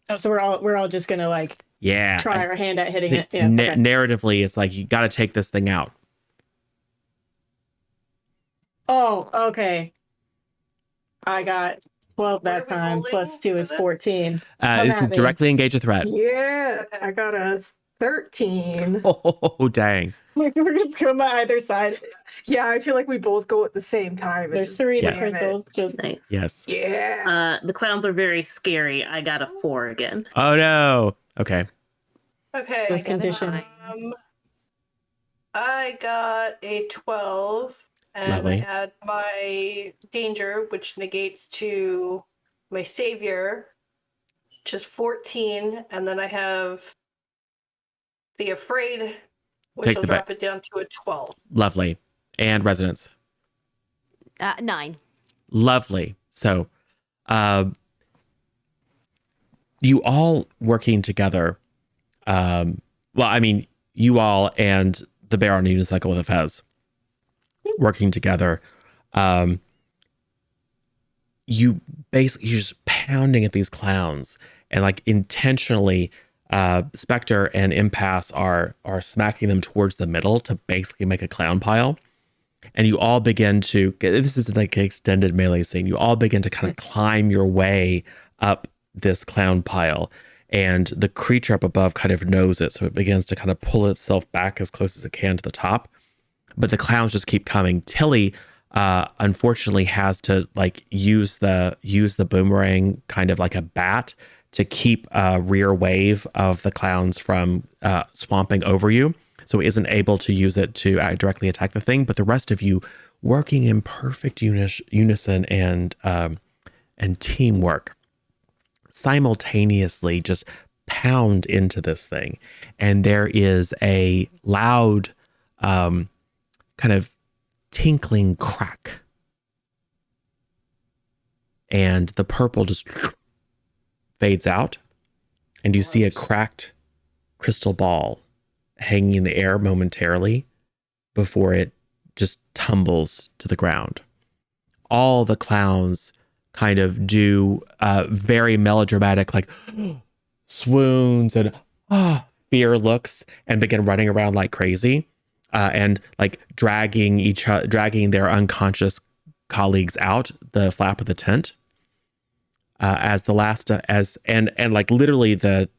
Oh, so we're all just gonna like Yeah. try our hand at hitting it. Yeah. Na- Okay. Narratively, it's like you got to take this thing out. Oh, okay. I got 12 What are that we time. rolling Plus 2 for is this? 14. Come This at is me. directly engage a threat. Yeah. Okay. I got a 13. Oh, dang. We're gonna come on either side. Yeah, I feel like we both go at the same time. and There's just 3 of the Yeah. crystals. Just Nice. Yes. Yeah. The clowns are very scary. I got a 4 again. Oh, no. Okay. Okay. those conditions. I got a 12, and Lovely. I add my danger, which negates to my savior, which is 14, and then I have the afraid, which Take will the drop it down to a 12. Lovely. And resonance. 9. Lovely. So, you all working together. Well, I mean, you all and the bear on a unicycle with a fez working together. You're just pounding at these clowns and like intentionally, Spectre and Impasse are smacking them towards the middle to basically make a clown pile. And you all begin to, this is like an extended melee scene. You all begin to kind of climb your way up this clown pile. And the creature up above kind of knows it. So it begins to kind of pull itself back as close as it can to the top. But the clowns just keep coming. Tilly, unfortunately, has to like use the boomerang kind of like a bat to keep a rear wave of the clowns from swamping over you. So it isn't able to use it to directly attack the thing. But the rest of you, working in perfect unison and teamwork, simultaneously just pound into this thing. And there is a loud kind of tinkling crack. And the purple just fades out. And you see a cracked crystal ball hanging in the air momentarily before it just tumbles to the ground. All the clowns kind of do very melodramatic, like swoons and fear looks, and begin running around like crazy, and like dragging their unconscious colleagues out the flap of the tent, as the last and like literally the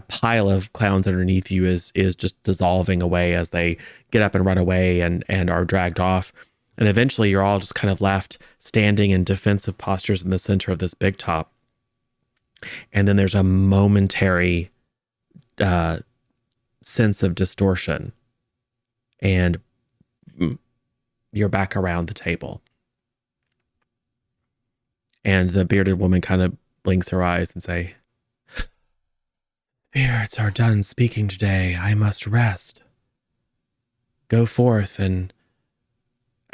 pile of clowns underneath you is just dissolving away as they get up and run away and are dragged off, and eventually you're all just kind of left standing in defensive postures in the center of this big top. And then there's a momentary sense of distortion, and you're back around the table. And the bearded woman kind of blinks her eyes and say, "Spirits are done speaking today. I must rest. Go forth and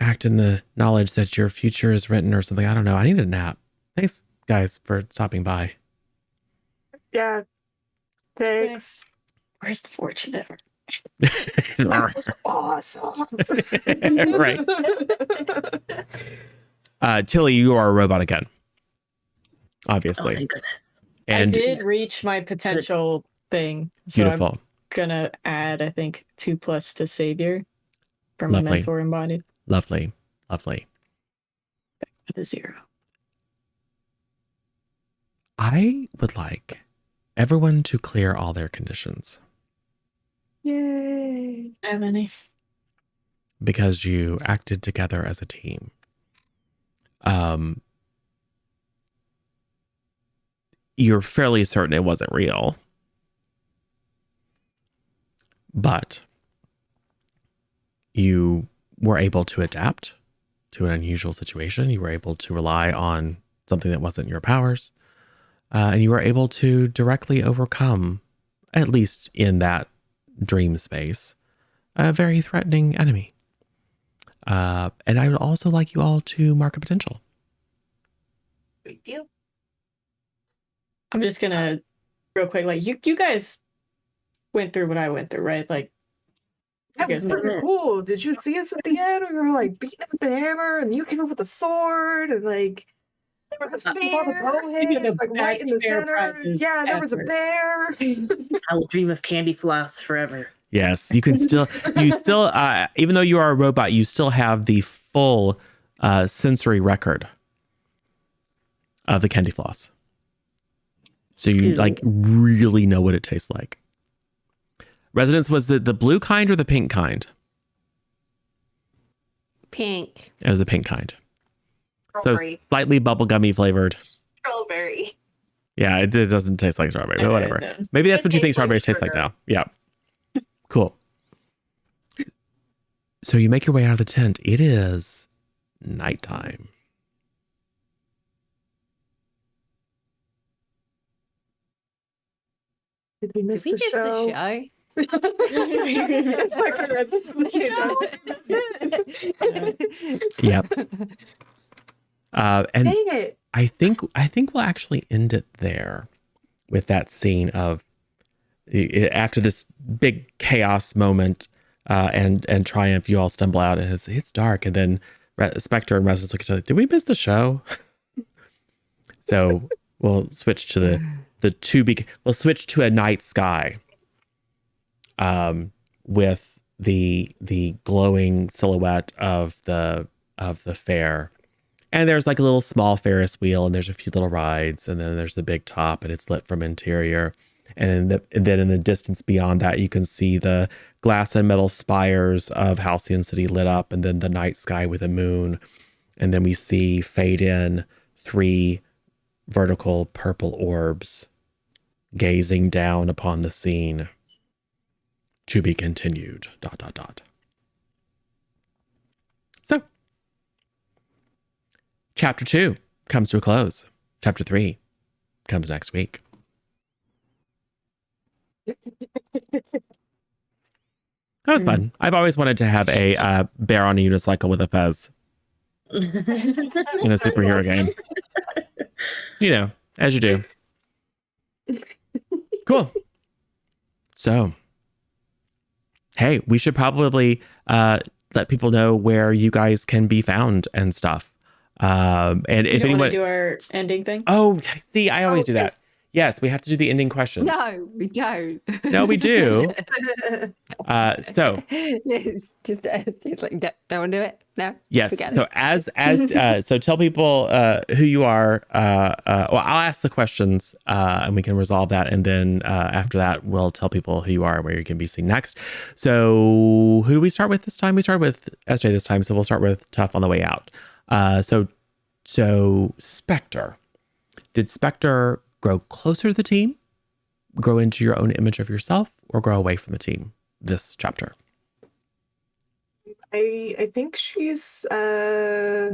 act in the knowledge that your future is written," or something. I don't know. I need a nap. Thanks, guys, for stopping by. Yeah. Thanks. Where's the fortune ever? That was awesome. Right. Tilly, you are a robot again. Obviously. Oh, thank goodness. And I did reach my potential thing. So beautiful. I'm gonna add, I think, 2+ to Savior from Lovely. my mentor embodied. Lovely. Lovely. Back to 0. I would like everyone to clear all their conditions Yay! I have any. because you acted together as a team. You're fairly certain it wasn't real, but you were able to adapt to an unusual situation. You were able to rely on something that wasn't your powers, and you were able to directly overcome, at least in that dream space, a very threatening enemy. And I would also like you all to mark a potential. Big deal. I'm just gonna real quick, like you guys went through what I went through, right? Like That was pretty cool. Did you see us at the end? We were like beating up with the hammer, and you came up with a sword, and like there was a bear, like right in the center. Yeah, there was a bear. I will dream of candy floss forever. Yes, you can still, even though you are a robot, you still have the full sensory record of the candy floss. So you like really know what it tastes like. Residence, was the blue kind or the pink kind? Pink. It was the pink kind. Strawberry. So slightly bubblegummy flavored. Strawberry. Yeah, it doesn't taste like strawberry, but whatever. No. Maybe that's It what you think tastes like strawberries taste like sugar. now. Yeah. Cool. So you make your way out of the tent. It is nighttime. Did we miss Did we the miss show? the show? It's like a residence of the Yep. And Dang it. I think we'll actually end it there with that scene of after this big chaos moment and triumph. You all stumble out and it's dark, and then Spectre and Residence look at each other. Did we miss the show? So we'll switch to we'll switch to a night sky, with the glowing silhouette of the fair. And there's like a little small Ferris wheel, and there's a few little rides, and then there's the big top, and it's lit from interior. And then in the distance beyond that, you can see the glass and metal spires of Halcyon City lit up, and then the night sky with a moon. And then we see fade in 3 vertical purple orbs gazing down upon the scene. To be continued. ... So, Chapter 2 comes to a close. Chapter 3 comes next week. That was fun. I've always wanted to have a bear on a unicycle with a fez in a superhero game. You know, as you do. Cool. So, hey, we should probably let people know where you guys can be found and stuff. And if You anyone do our ending thing. Oh, see, I always do that. Yes, we have to do the ending questions. No, we don't. No, we do. So just like don't want to do it. No. yes. Forget So it. so tell people who you are. Well, I'll ask the questions and we can resolve that, and then after that, we'll tell people who you are and where you can be seen next. So who do we start with this time? We start with SJ this time, so we'll start with Tough on the way out. So Spectre. Did Spectre grow closer to the team, grow into your own image of yourself, or grow away from the team this chapter? I think she's I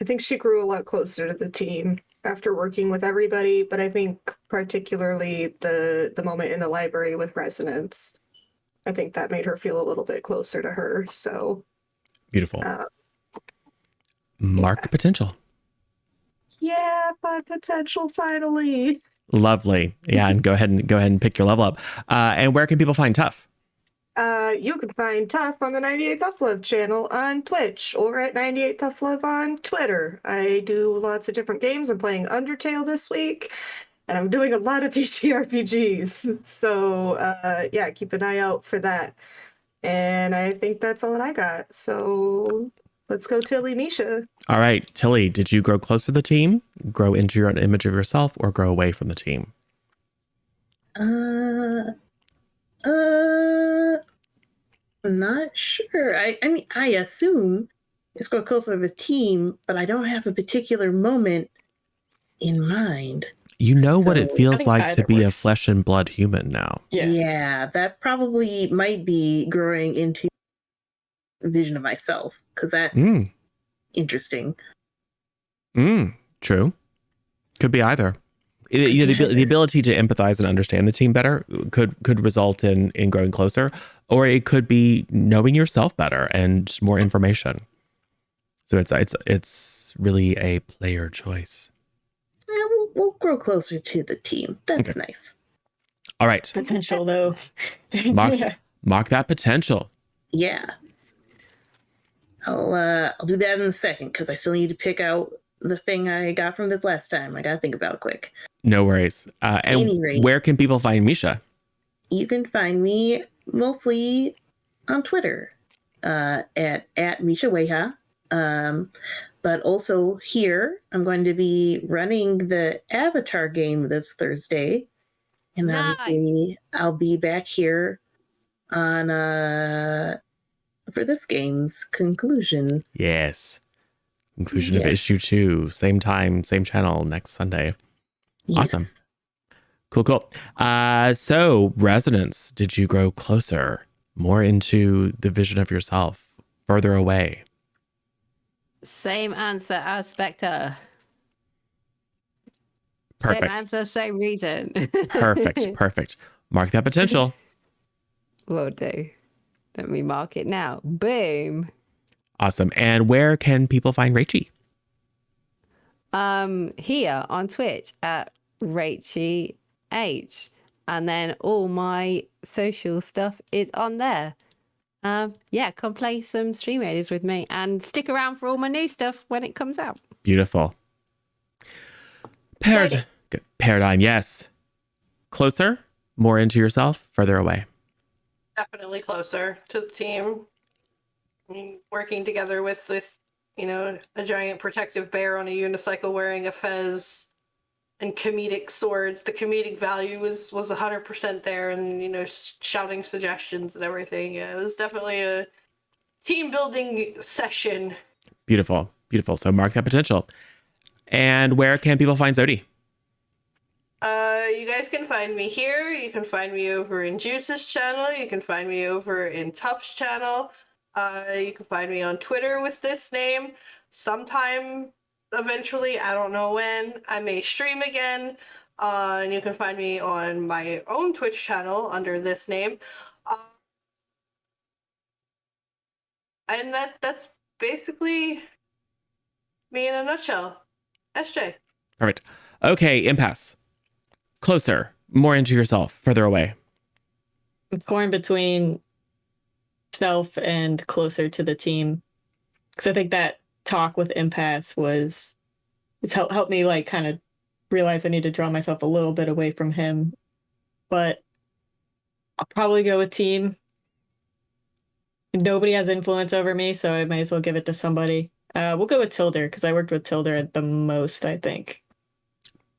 think she grew a lot closer to the team after working with everybody, but I think particularly the moment in the library with Resonance, I think that made her feel a little bit closer to her. So Beautiful. Mark potential. yeah, but potential finally. Lovely. Yeah, and go ahead and pick your level up. And where can people find Tough? You can find Tough on the 98 Tough Love channel on Twitch or at 98 Tough Love on Twitter. I do lots of different games. I'm playing Undertale this week, and I'm doing a lot of TTRPGs. So yeah, keep an eye out for that. And I think that's all that I got. So let's go Tilly Misha. All right, Tilly, did you grow closer to the team, grow into your own image of yourself, or grow away from the team? I'm not sure. I mean, I assume it's grow closer to the team, but I don't have a particular moment in mind. You know what it I feels think like to either be a works. flesh and blood human now. Yeah, that probably might be growing into a vision of myself, because that's interesting. True. Could be either. The ability to empathize and understand the team better could result in growing closer, or it could be knowing yourself better and just more information. So it's really a player choice. Yeah, we'll grow closer to the team. That's nice. All right. Potential though. Mark that potential. Yeah. I'll do that in a second because I still need to pick out the thing I got from this last time. I gotta think about it quick. No worries. And Any rate. where can people find Misha? You can find me mostly on Twitter at Misha Weha. But also here, I'm going to be running the Avatar game this Thursday. And Nice. obviously, I'll be back here on for this game's conclusion. Yes. Conclusion of Yes. issue 2. Same time, same channel next Sunday. Yes. Awesome. Cool. So Resonance, did you grow closer, more into the vision of yourself, further away? Same answer as Spectre. Perfect. Same answer, same reason. Perfect. Mark that potential. Will do. Let me mark it now. Boom. Awesome. And where can people find Rachie? Here on Twitch at Rachie H. And then all my social stuff is on there. Yeah, come play some Stream Raiders with me and stick around for all my new stuff when it comes out. Beautiful. Paradigm, yes. Closer, more into yourself, further away. Definitely closer to the team. I mean, working together with this, a giant protective bear on a unicycle wearing a fez and comedic swords. The comedic value was 100% there, and shouting suggestions and everything. Yeah, it was definitely a team building session. Beautiful. So mark that potential. And where can people find Zodi? You guys can find me here. You can find me over in Juice's channel. You can find me over in Tough's channel. You can find me on Twitter with this name. Sometime, eventually, I don't know when, I may stream again. And you can find me on my own Twitch channel under this name. And that's basically me in a nutshell. SJ. Perfect. Okay, impasse. Closer, more into yourself, further away. I'm torn between self and closer to the team, because I think that talk with impasse it's helped me like kind of realize I need to draw myself a little bit away from him. But I'll probably go with team. Nobody has influence over me, so I might as well give it to somebody. We'll go with Tilder, because I worked with Tilder at the most, I think.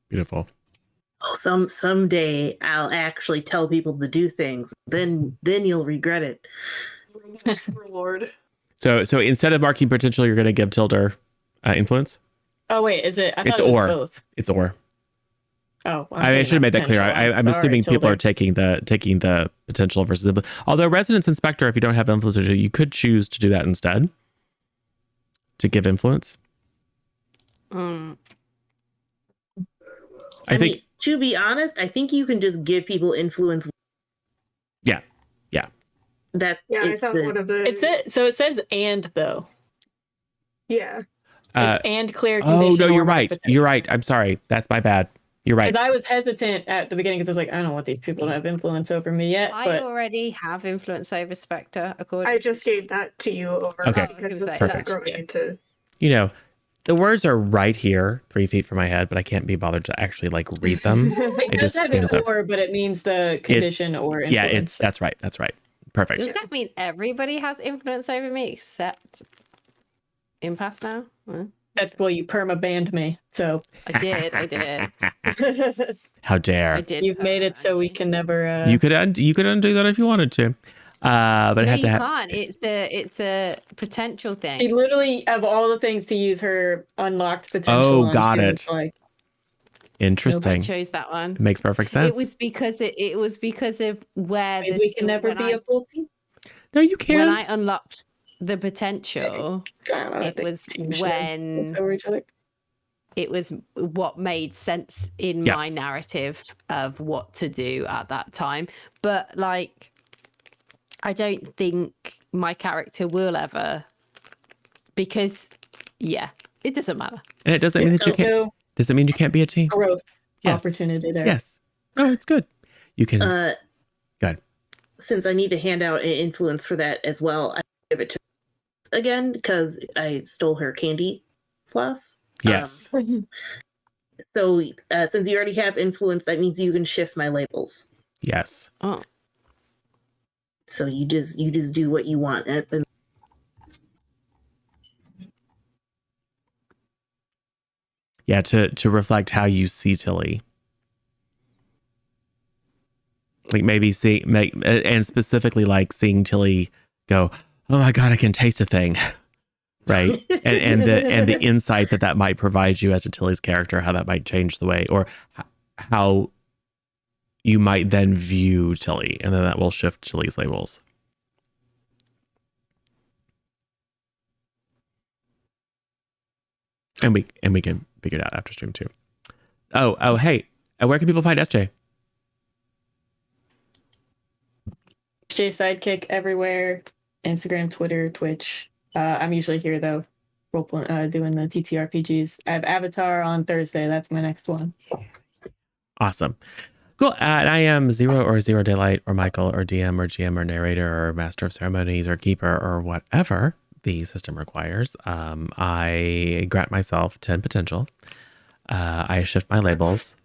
Beautiful. Oh, someday I'll actually tell people to do things. Then you'll regret it. Reward. So instead of marking potential, you're going to give Tilder influence? Oh, wait, is it? I It's thought it was or. both. It's or. Oh, I should have made that clear. I'm Sorry, assuming people Tilder. are taking the potential versus influence. Although residence inspector, if you don't have influence, you could choose to do that instead. To give influence. Mm. I think mean, to be honest, I think you can just give people influence. Yeah. That Yeah, I thought one of the. So it says and, though. Yeah. It's and clear Oh condition. no, or you're right. potential. You're right. I'm sorry. That's my bad. You're right. Because I was hesitant at the beginning because I was like, I don't want these people to have influence over me yet. I But already have influence over Spectre, according I just gave that to you over Okay. because I was of gonna that say, growing into. You know, the words are right here, 3 feet from my head, but I can't be bothered to actually like read them. it I does just have an skimmed them. or, but it means the condition or Yeah, influence. that's right. That's right. Perfect. Does that mean everybody has influence over me except Impasse now? Well, That's why you perma banned me. So I did. How I dare. did. you've made it so we can never. You could undo that if you wanted to. But No, it had to you have can't. It's a potential She thing. literally, of all the things to use her unlocked potential. Oh, on, got she it. was Like, I interesting. chose that one. It makes perfect sense. It was because of where maybe this, we can never when be I, a full team. No, you when can. I unlocked the potential. I don't know, I It think was teams should when look over each other. it was what made sense in Yeah. my narrative of what to do at that time. But like, I don't think my character will ever, because it doesn't matter. And it doesn't mean that you can't. Also, Does it mean you can't be a team? growth Yes. opportunity there. Yes. No, it's good. You can. Go ahead. Since I need to hand out an influence for that as well, I give it to again because I stole her candy floss. Yes. So since you already have influence, that means you can shift my labels. Yes. Oh, So you just do what you want. And Yeah. To reflect how you see Tilly. Like maybe and specifically like seeing Tilly go, oh my God, I can taste a thing. Right. and the insight that might provide you as a Tilly's character, how that might change the way or how you might then view Tilly, and then that will shift Tilly's labels. And we can figure it out after stream too. Oh, hey, where can people find SJ? SJ Sidekick everywhere. Instagram, Twitter, Twitch. I'm usually here though, doing the TTRPGs. I have Avatar on Thursday. That's my next one. Awesome. Cool. And I am Zero or Zero Daylight or Michael or DM or GM or narrator or master of ceremonies or keeper or whatever the system requires. I grant myself 10 potential. I shift my labels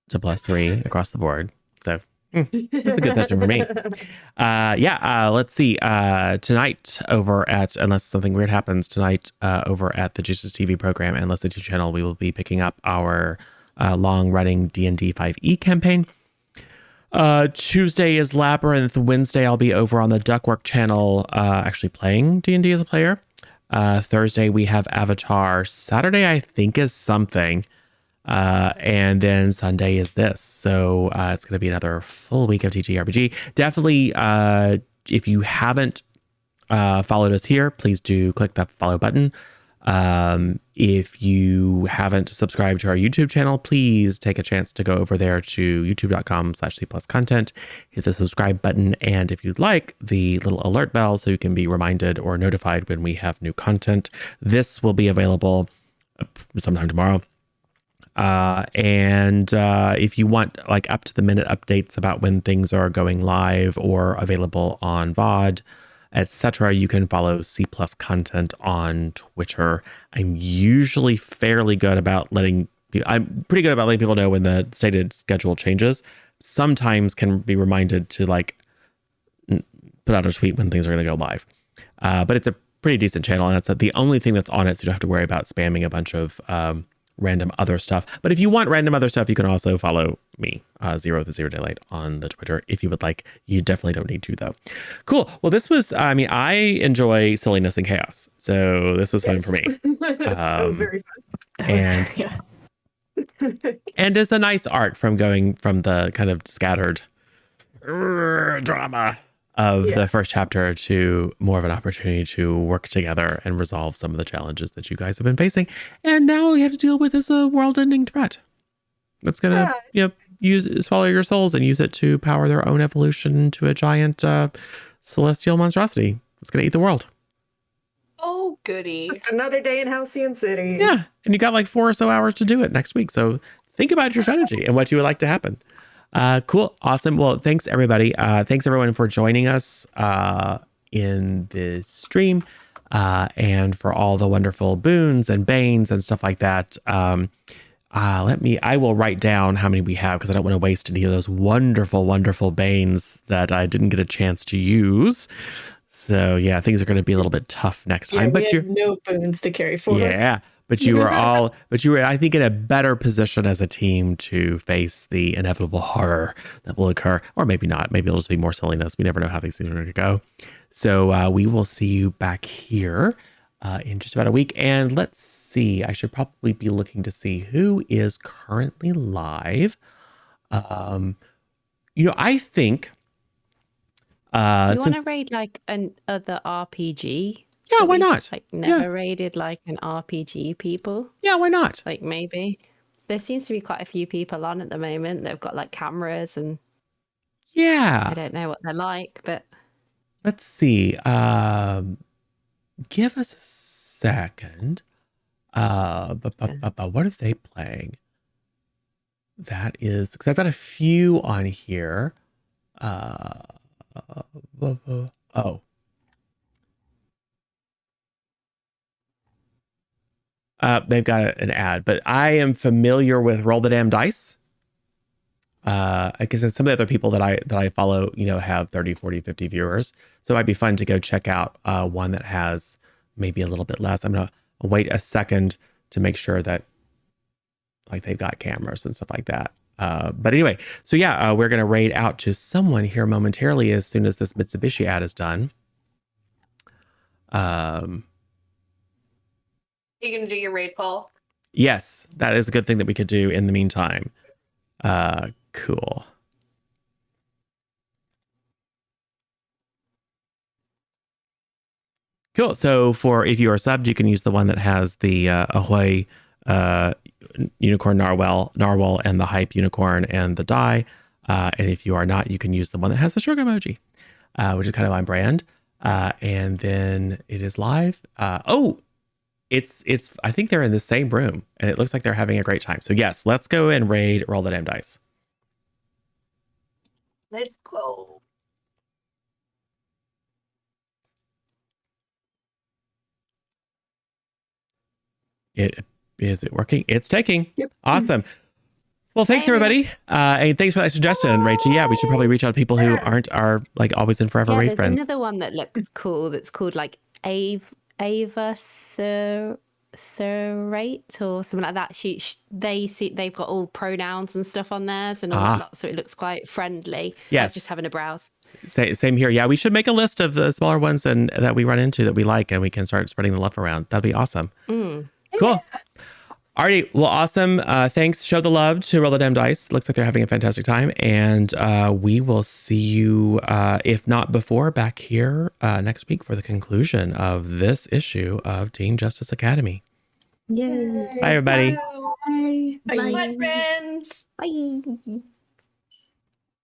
to +3 across the board. So it's a good session for me. Let's see. Tonight over at, unless something weird happens tonight, over at the Juices TV program and Leslie T channel, we will be picking up our long-running D&D 5e campaign. Tuesday is Labyrinth. Wednesday, I'll be over on the Duckwork channel, actually playing D&D as a player. Thursday, we have Avatar. Saturday, I think, is something. And then Sunday is this. So it's going to be another full week of TTRPG. Definitely, if you haven't followed us here, please do click that follow button. If you haven't subscribed to our YouTube channel, please take a chance to go over there to youtube.com/C+content, hit the subscribe button, and if you'd like, the little alert bell so you can be reminded or notified when we have new content. This will be available sometime tomorrow. And if you want like up to the minute updates about when things are going live or available on VOD, etc., you can follow C+ content on Twitter. I'm usually fairly good about letting I'm pretty good about letting people know when the stated schedule changes. Sometimes can be reminded to like put out a tweet when things are going to go live. But it's a pretty decent channel, and that's the only thing that's on it, so you don't have to worry about spamming a bunch of random other stuff. But if you want random other stuff, you can also follow me, Zero the Zero Daylight, on the Twitter if you would like. You definitely don't need to, though. Cool. Well, this was, I mean, I enjoy silliness and chaos, so this was fun for me. That was very fun. And Yeah. and it's a nice arc from going from the kind of scattered drama of the first chapter to more of an opportunity to work together and resolve some of the challenges that you guys have been facing. And now all you have to deal with is a world-ending threat that's gonna, swallow your souls and use it to power their own evolution into a giant celestial monstrosity that's gonna eat the world. Oh, goody. Just another day in Halcyon City. Yeah, and you got like 4 or so hours to do it next week. So think about your strategy and what you would like to happen. Cool. Awesome. Well, thanks everybody. Thanks everyone for joining us in this stream and for all the wonderful boons and banes and stuff like that. I will write down how many we have because I don't want to waste any of those wonderful, wonderful banes that I didn't get a chance to use. So yeah, things are going to be a little bit tough next time, but you have no boons to carry forward. Yeah, but you were I think in a better position as a team to face the inevitable horror that will occur, or maybe not. Maybe it'll just be more silliness. We never know how these things are going to go. So we will see you back here in just about a week. And let's see, I should probably be looking to see who is currently live. I think. Do you want to raid like an other RPG? Yeah, why not? Like never raided like an RPG people? Yeah, why not? Like maybe. There seems to be quite a few people on at the moment. They've got like cameras and yeah. I don't know what they're like, but let's see. Give us a second. What are they playing? That is because I've got a few on here. They've got an ad, but I am familiar with Roll the Damn Dice. Because some of the other people that I follow, have 30, 40, 50 viewers. So it might be fun to go check out one that has maybe a little bit less. I'm going to wait a second to make sure that like they've got cameras and stuff like that. But anyway, so yeah, we're going to raid out to someone here momentarily as soon as this Mitsubishi ad is done. You can do your raid call. Yes, that is a good thing that we could do in the meantime. Cool. Cool. So if you are subbed, you can use the one that has the Ahoy unicorn narwhal and the hype unicorn and the die. And if you are not, you can use the one that has the shrug emoji, which is kind of on brand. And then it is live. It's I think they're in the same room and it looks like they're having a great time. So yes, let's go and raid Roll the Damn Dice. Let's go. Is it working? It's taking. Yep. Awesome. Well, thanks everybody. And thanks for that suggestion, Rachel. Yeah, we should probably reach out to people who aren't our like always and forever raid there's friends. another one that looks cool that's called like Ava Surrate or something like that. They've got all pronouns and stuff on theirs and all that lot, so it looks quite friendly. Yes. Like just having a browse. Same here. Yeah, we should make a list of the smaller ones and that we run into that we like, and we can start spreading the love around. That'd be awesome. Cool. Alrighty. Well, awesome. Thanks. Show the love to Roll the Damn Dice. Looks like they're having a fantastic time. And we will see you, if not before, back here next week for the conclusion of this issue of Teen Justice Academy. Yay. Bye, everybody. Bye. Bye, friends. Bye.